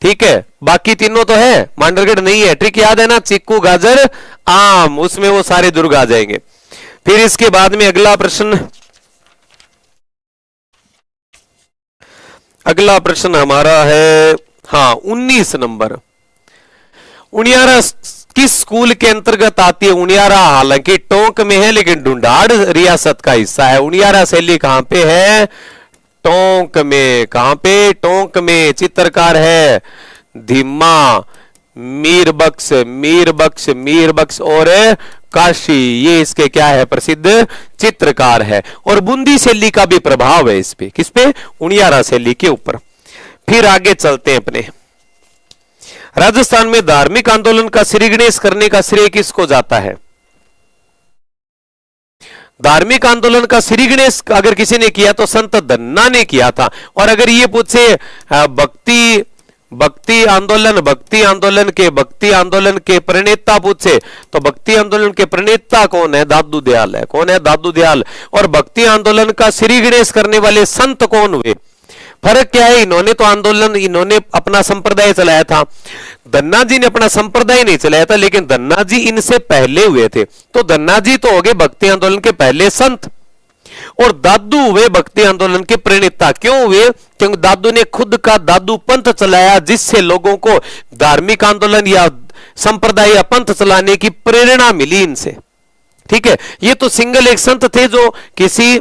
ठीक है, बाकी तीनों तो है, मांडलगढ़ नहीं है। ट्रिक याद है ना, चिक्कू, गाजर, आम, उसमें वो सारे दुर्ग आ जाएंगे। फिर इसके बाद में अगला प्रश्न हमारा है, हाँ 19 नंबर। उनियारा किस स्कूल के अंतर्गत आती है? उनियारा हालांकि टोंक में है लेकिन ढूंढाड़ रियासत का हिस्सा है। उनियारा शैली कहां पे है? टोंक में। कहां पे? टोंक में। चित्रकार है धीमा, मीरबख्श और काशी, ये इसके क्या है? प्रसिद्ध चित्रकार है। और बूंदी शैली का भी प्रभाव है इस पे, किस पे? उनियारा शैली के ऊपर। फिर आगे चलते हैं अपने। राजस्थान में धार्मिक आंदोलन का श्रीगणेश करने का श्रेय किसको जाता है? धार्मिक आंदोलन का श्रीगणेश अगर किसी ने किया तो संत धन्ना ने किया था। और अगर ये पूछे भक्ति आंदोलन के प्रणेता पूछे तो भक्ति आंदोलन के प्रणेता कौन है? दादू दयाल है। कौन है? दादू दयाल। और भक्ति आंदोलन का श्री गणेश करने वाले संत कौन हुए? फर्क क्या है? इन्होंने अपना संप्रदाय चलाया था, धन्ना जी ने अपना संप्रदाय नहीं चलाया था, लेकिन धन्ना जी इनसे पहले हुए थे। तो धन्ना जी तो हो गए भक्ति आंदोलन के पहले संत, और दादू हुए भक्ति आंदोलन के प्रणेता। क्यों हुए? क्योंकि दादू ने खुद का दादू पंथ चलाया, जिससे लोगों को धार्मिक आंदोलन या संप्रदाय या पंथ चलाने की प्रेरणा मिली इनसे, ठीक है। ये तो सिंगल एक संत थे जो किसी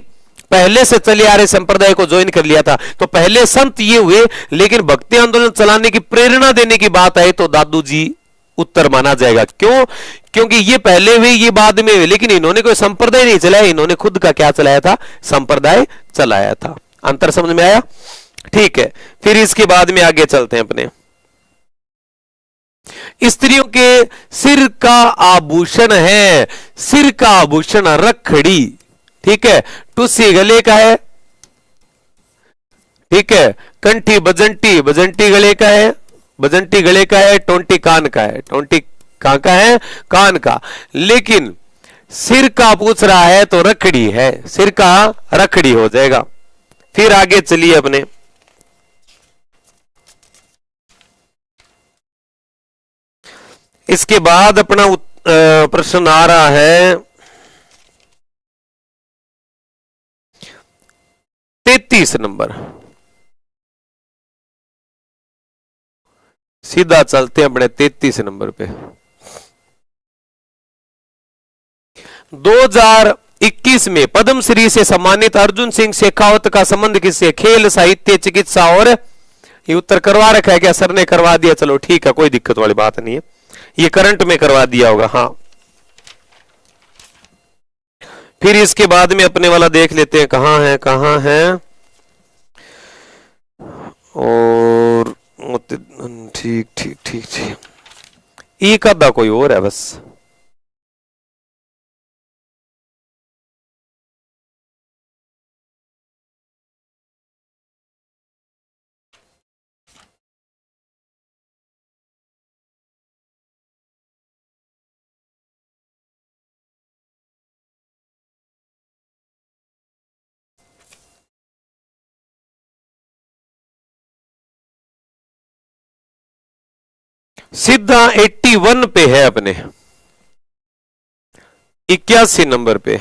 पहले से चले आ रहे संप्रदाय को ज्वाइन कर लिया था, तो पहले संत ये हुए। लेकिन भक्ति आंदोलन चलाने की प्रेरणा देने की बात आई तो दादू जी उत्तर माना जाएगा। क्यों? क्योंकि ये पहले हुए, ये बाद में हुए, लेकिन इन्होंने कोई संप्रदाय नहीं चलाया, इन्होंने खुद का क्या चलाया था? संप्रदाय चलाया था। अंतर समझ में आया? ठीक है। फिर इसके बाद में आगे चलते हैं अपने। स्त्रियों के सिर का आभूषण है, सिर का आभूषण रखड़ी, ठीक है। टुस्सी गले का है, ठीक है। कंठी बजंटी, बजंटी गले का है, बजंटी गले का है। टोंटी कान का है, टोंटी कहां का है? कान का। लेकिन सिर का पूछ रहा है तो रखड़ी है, सिर का रखड़ी हो जाएगा। फिर आगे चलिए अपने। इसके बाद अपना प्रश्न आ रहा है 33 नंबर। सीधा चलते हैं अपने 33 नंबर पे। 2021 में पद्मश्री से सम्मानित अर्जुन सिंह शेखावत का संबंध किससे? खेल, साहित्य, चिकित्सा और ये उत्तर करवा रखा है क्या? सर ने करवा दिया, चलो ठीक है, कोई दिक्कत वाली बात नहीं है, ये करंट में करवा दिया होगा। हाँ, फिर इसके बाद में अपने वाला देख लेते हैं कहां है, कहां है। और ठीक ठीक ठीक ठीक, ई का दा कोई और है बस। सीधा 81 पे है अपने, 81 नंबर पे।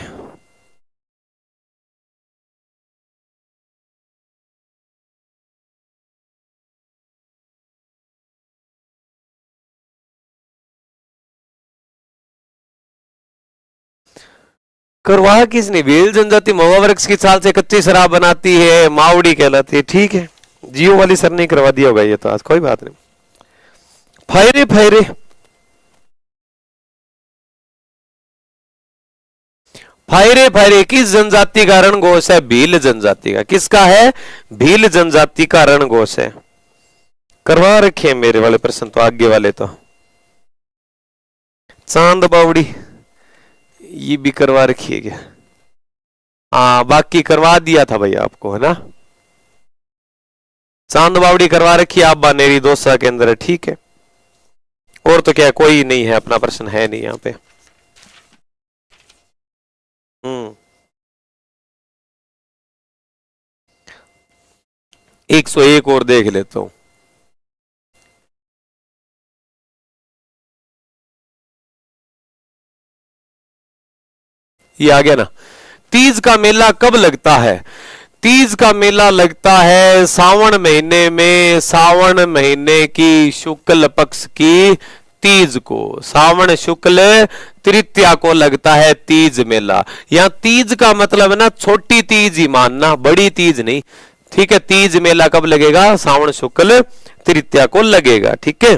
करवा किसने? भेल जनजाति महुआ वृक्ष की छाल से कच्ची शराब बनाती है, मावड़ी कहलाती है, ठीक है। जियो वाली सर ने करवा दिया होगा ये तो, आज कोई बात नहीं। फायरे फायरे फायरे फायरे किस जनजाति का रणघोष है? भील जनजाति का। किसका है? भील जनजाति का रणघोष है। करवा रखे मेरे वाले प्रश्न तो, आगे वाले तो। चांद बावड़ी ये भी करवा रखी है क्या? हाँ बाकी करवा दिया था भैया आपको, है ना। चांद बावड़ी करवा रखी है आप बानेरी दौसा के अंदर है, ठीक है। और तो क्या, कोई नहीं है, अपना प्रश्न है नहीं यहाँ पे। 101 और देख लेता हूं। ये आ गया ना। तीज का मेला कब लगता है? तीज का मेला लगता है सावन महीने में, सावन महीने की शुक्ल पक्ष की तीज को, सावन शुक्ल तृतीया को लगता है तीज मेला। यहाँ तीज का मतलब है ना छोटी तीज ही मानना, बड़ी तीज नहीं, ठीक है। तीज मेला कब लगेगा? सावन शुक्ल तृतीया को लगेगा, ठीक है।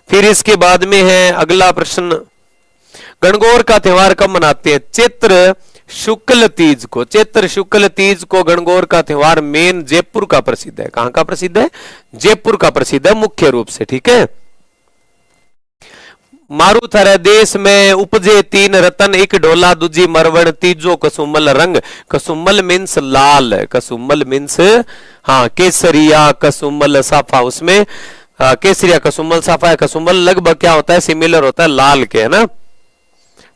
फिर इसके बाद में है अगला प्रश्न, गणगौर का त्योहार कब मनाते हैं? चैत्र शुक्ल तीज को। चैत्र शुक्ल तीज को गणगौर का त्योहार मेन जयपुर का प्रसिद्ध है। कहां का प्रसिद्ध है? जयपुर का प्रसिद्ध है मुख्य रूप से, ठीक है। मारुथर देश में उपजे तीन रतन, एक डोला दूजी मरवण तीजो कसुमल रंग। कसुमल मीन्स लाल, कसुमल मीन्स हाँ केसरिया कसुमल साफा, उसमें केसरिया कसुमल साफा है। कसुमल लगभग क्या होता है? सिमिलर होता है लाल के, है ना।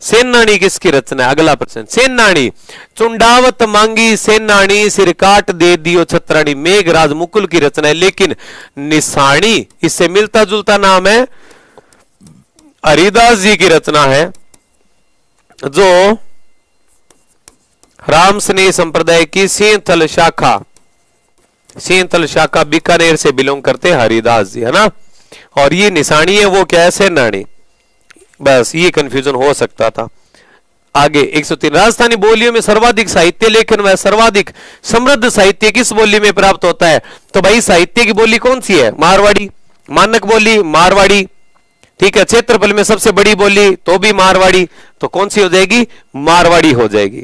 सेनानी किसकी रचना है? अगला प्रश्न, सेनानी चुंडावत मांगी सेनानी, सिर काट दे दियो छत्राणी। मेघराज मुकुल की रचना है, लेकिन निशानी इससे मिलता जुलता नाम है, हरिदास जी की रचना है, जो राम स्नेह संप्रदाय की सेंथल शाखा बीकानेर से बिलोंग करते हैं हरिदास जी, है ना। और ये निशानी है वो क्या है? सेनानी। बस ये कंफ्यूजन हो सकता था। आगे 103, राजस्थानी बोलियों में सर्वाधिक साहित्य लेखन व सर्वाधिक समृद्ध साहित्य किस बोली में प्राप्त होता है? तो भाई साहित्य की बोली कौन सी है? मारवाड़ी। मानक बोली मारवाड़ी, ठीक है। क्षेत्रफल में सबसे बड़ी बोली तो भी मारवाड़ी, तो कौन सी हो जाएगी? मारवाड़ी हो जाएगी।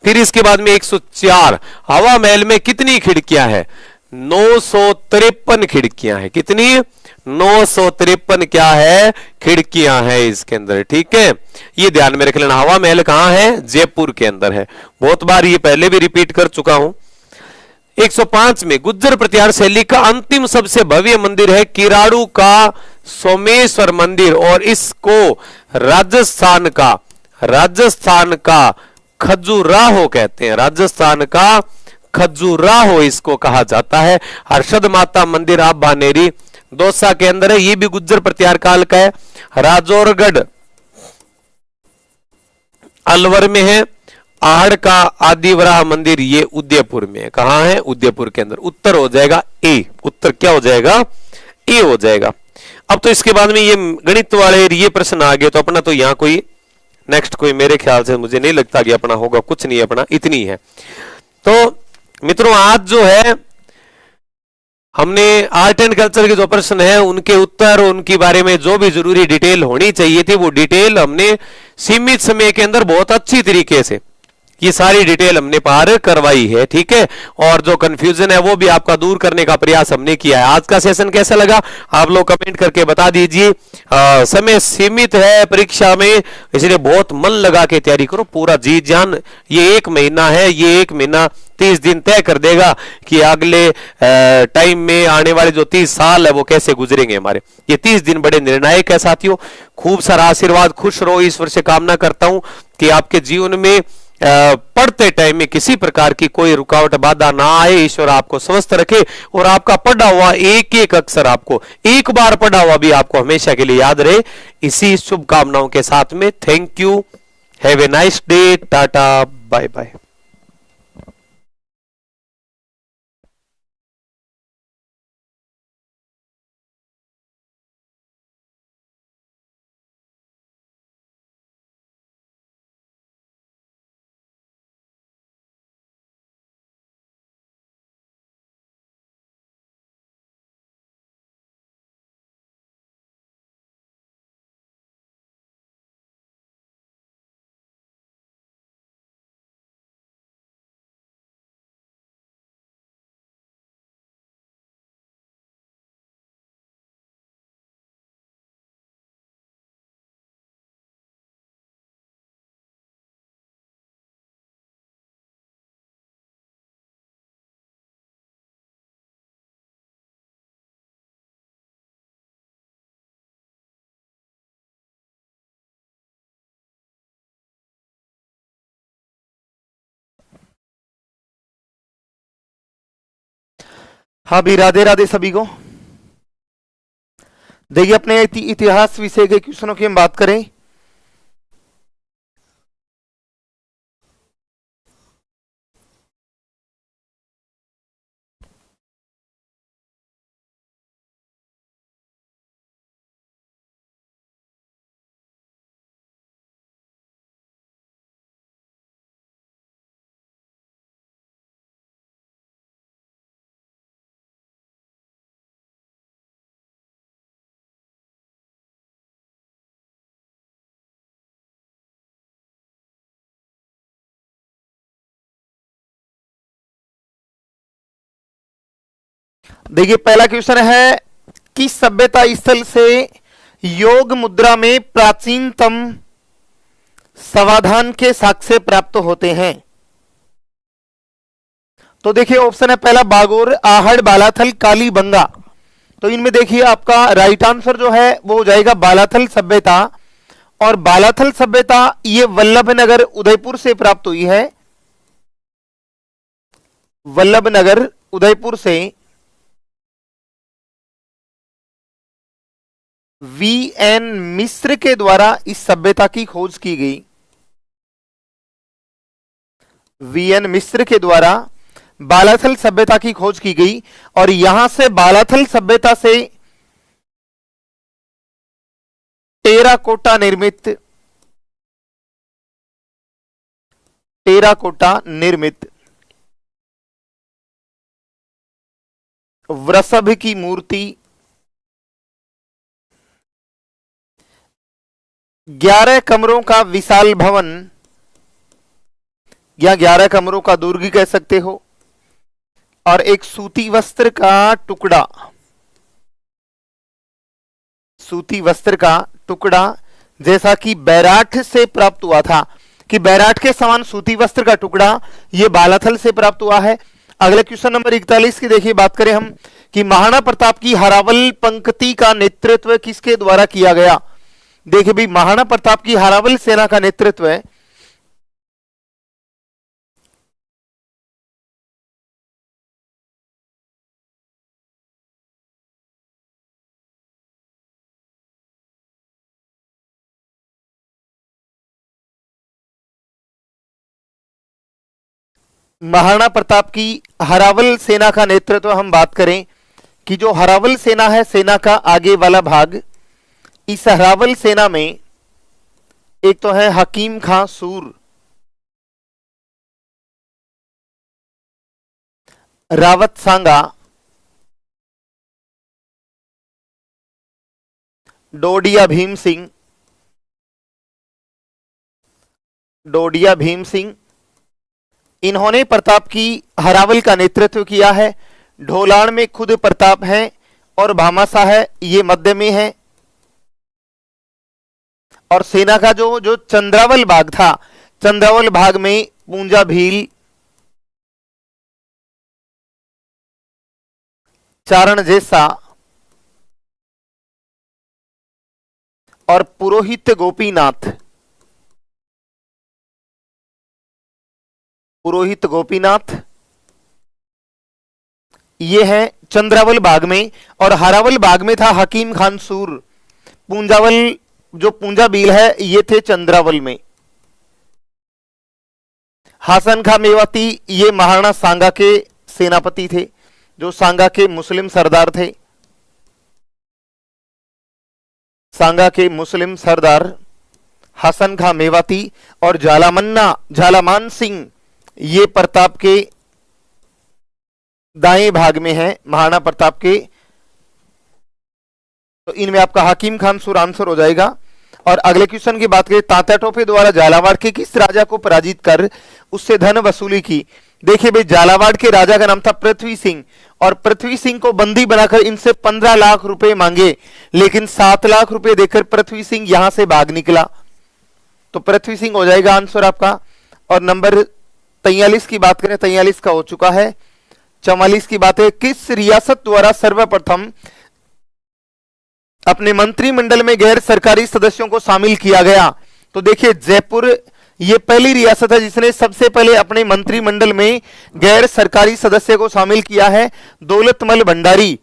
फिर इसके बाद में 104, हवा महल में कितनी खिड़कियां हैं? 953 खिड़कियां हैं। कितनी? 953 क्या है? खिड़कियां हैं इसके अंदर, ठीक है। ये ध्यान में रख लेना। हवा महल कहां है? जयपुर के अंदर है। बहुत बार ये पहले भी रिपीट कर चुका हूं। 105 में गुज्जर प्रतिहार शैली का अंतिम सबसे भव्य मंदिर है किराड़ू का सोमेश्वर मंदिर, और इसको राजस्थान का खजुराहो कहते हैं। राजस्थान का खजुराहो इसको कहा जाता है। हर्षद माता मंदिर आप बानेरी दौसा के अंदर है, ये भी गुज्जर प्रतिहार काल का है। राजौरगढ़ अलवर में है। आहड़ का आदिवराह मंदिर ये उदयपुर में है। कहां है? उदयपुर के अंदर। उत्तर हो जाएगा ए। उत्तर क्या हो जाएगा? ए हो जाएगा। अब तो इसके बाद में ये गणित वाले ये प्रश्न आ गए, तो अपना तो यहां कोई नेक्स्ट कोई मेरे ख्याल से मुझे नहीं लगता कि अपना होगा, कुछ नहीं, अपना इतनी है। तो मित्रों आज जो है हमने आर्ट एंड कल्चर के जो प्रश्न है उनके उत्तर, उनके बारे में जो भी जरूरी डिटेल होनी चाहिए थी वो डिटेल हमने सीमित समय के अंदर बहुत अच्छी तरीके से ये सारी डिटेल हमने पार करवाई है, ठीक है। और जो कंफ्यूजन है वो भी आपका दूर करने का प्रयास हमने किया है। आज का सेशन कैसा लगा आप लोग कमेंट करके बता दीजिए। समय सीमित है परीक्षा में, इसलिए बहुत मन लगा के तैयारी करो, पूरा जी जान। ये एक महीना है, ये एक महीना 30 दिन तय कर देगा कि अगले टाइम में आने वाले जो 30 साल है वो कैसे गुजरेंगे हमारे। ये 30 दिन बड़े निर्णायक है साथियों। खूब सारा आशीर्वाद, खुश रहो, ईश्वर से कामना करता हूं कि आपके जीवन में पढ़ते टाइम में किसी प्रकार की कोई रुकावट बाधा ना आए। ईश्वर आपको स्वस्थ रखे और आपका पढ़ा हुआ एक एक अक्षर आपको, एक बार पढ़ा हुआ भी आपको हमेशा के लिए याद रहे। इसी शुभकामनाओं के साथ में thank you, have a nice day, tata, bye bye. हाँ भी राधे राधे सभी को। देखिए अपने इतिहास विषय के क्वेश्चनों की हम बात करें। देखिए पहला क्वेश्चन है, किस सभ्यता स्थल से योग मुद्रा में प्राचीनतम समाधान के साक्ष्य प्राप्त होते हैं? तो देखिए ऑप्शन है पहला बागोर, आहड़, बालाथल, कालीबंगा। तो इनमें देखिए आपका राइट आंसर जो है वो हो जाएगा बालाथल सभ्यता। और बालाथल सभ्यता ये वल्लभनगर उदयपुर से प्राप्त हुई है। वल्लभनगर उदयपुर से वीएन मिश्र के द्वारा इस सभ्यता की खोज की गई। वीएन मिश्र के द्वारा बालाथल सभ्यता की खोज की गई और यहां से बालाथल सभ्यता से टेराकोटा निर्मित वृषभ की मूर्ति, 11 कमरों का विशाल भवन या 11 कमरों का दुर्ग कह सकते हो, और एक सूती वस्त्र का टुकड़ा जैसा कि बैराठ से प्राप्त हुआ था, कि बैराठ के समान सूती वस्त्र का टुकड़ा यह बालाथल से प्राप्त हुआ है। अगले क्वेश्चन नंबर 41 की देखिए बात करें हम कि महाराणा प्रताप की हरावल पंक्ति का नेतृत्व किसके द्वारा किया गया? देखिए भाई महाराणा प्रताप की हरावल सेना का नेतृत्व है महाराणा प्रताप की हरावल सेना का नेतृत्व हम बात करें कि जो हरावल सेना है, सेना का आगे वाला भाग, इस हरावल सेना में एक तो है हकीम खां सूर, रावत सांगा, डोडिया भीम सिंह। इन्होंने प्रताप की हरावल का नेतृत्व किया है। ढोलान में खुद प्रताप है और भामाशाह है, ये मध्य में है। और सेना का जो चंद्रावल भाग था, चंद्रावल भाग में पूंजा भील, चारण जैसा और पुरोहित गोपीनाथ ये है चंद्रावल बाग में। और हरावल बाग में था हकीम खान सूर। पूंजावल जो पूंजा भील है ये थे चंद्रावल में। हासन खां मेवाती ये महाराणा सांगा के सेनापति थे, जो सांगा के मुस्लिम सरदार थे। सांगा के मुस्लिम सरदार हसन खां मेवाती। और झालामान सिंह ये प्रताप के दाएं भाग में है, महाराणा प्रताप के। तो इनमें आपका हकीम खान सूर आंसर हो जाएगा। और अगले क्वेश्चन की बात करें, तात्या टोपे द्वारा झालावाड़ के किस राजा को पराजित कर उससे धन वसूली की? देखिए भाई झालावाड़ के राजा का नाम था पृथ्वी सिंह, और पृथ्वी सिंह को बंदी बनाकर इनसे 15 लाख रुपए मांगे, लेकिन 7 लाख रुपए देकर पृथ्वी सिंह यहां से भाग निकला। तो पृथ्वी सिंह हो जाएगा आंसर आपका। और नंबर 43 की बात करें, 43 का हो चुका है। 44 की बात है, किस रियासत द्वारा सर्वप्रथम अपने मंत्रिमंडल में गैर सरकारी सदस्यों को शामिल किया गया? तो देखिए जयपुर ये पहली रियासत है जिसने सबसे पहले अपने मंत्रिमंडल में गैर सरकारी सदस्य को शामिल किया है, दौलतमल भंडारी।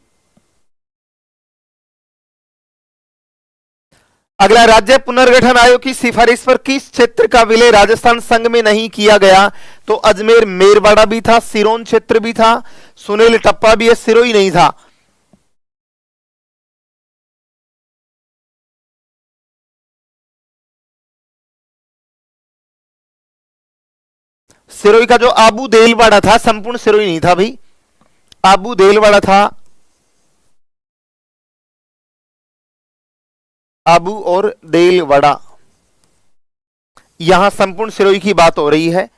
अगला, राज्य पुनर्गठन आयोग की सिफारिश पर किस क्षेत्र का विलय राजस्थान संघ में नहीं किया गया? तो अजमेर मेरवाड़ा भी था, सिरोन क्षेत्र भी था, सुनील टप्पा भी है, सिरोही नहीं था। सिरोही का जो आबू देलवाड़ा था, संपूर्ण सिरोही नहीं था भाई, आबू देलवाड़ा था, आबू और देलवाड़ा, यहां संपूर्ण सिरोही की बात हो रही है।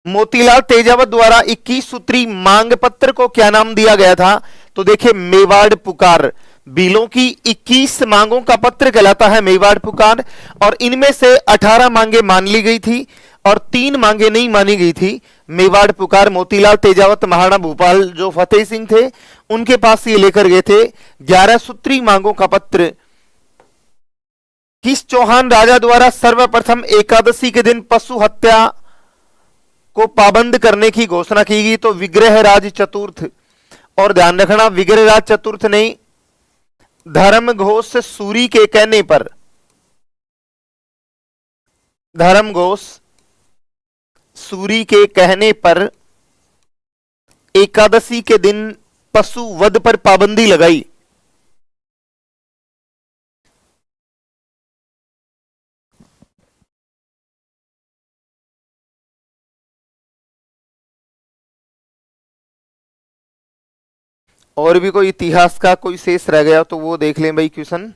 मोतीलाल तेजावत द्वारा 21 सूत्री मांग पत्र को क्या नाम दिया गया था? तो देखिए, मेवाड़ पुकार। बिलों की 21 मांगों का पत्र कहलाता है मेवाड़ पुकार, और इनमें से 18 मांगे मान ली गई थी और 3 मांगे नहीं मानी गई थी। मेवाड़ पुकार मोतीलाल तेजावत महाराणा भूपाल जो फतेह सिंह थे उनके पास ये लेकर गए थे। 11 सूत्री मांगों का पत्र। किस चौहान राजा द्वारा सर्वप्रथम एकादशी के दिन पशु हत्या को पाबंद करने की घोषणा की गई? तो विग्रहराज चतुर्थ। और ध्यान रखना, विग्रहराज चतुर्थ नहीं, धर्म घोष सूरी के कहने पर, धर्म घोष सूरी के कहने पर एकादशी के दिन पशु वध पर पाबंदी लगाई। और भी कोई इतिहास का कोई शेष रह गया तो वो देख लें भाई क्वेश्चन।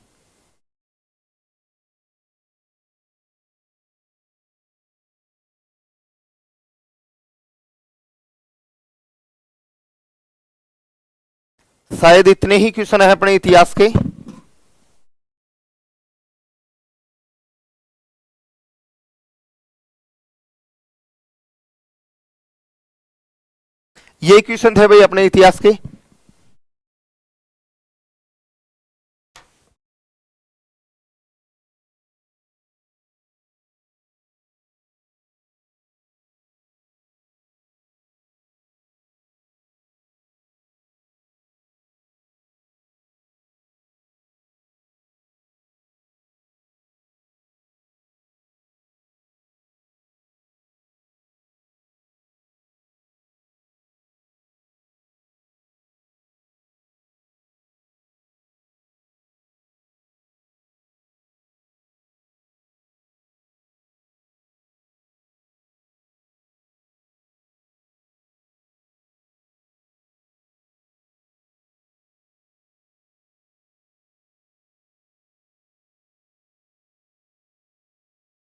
शायद इतने ही क्वेश्चन है अपने इतिहास के। ये क्वेश्चन थे भाई अपने इतिहास के।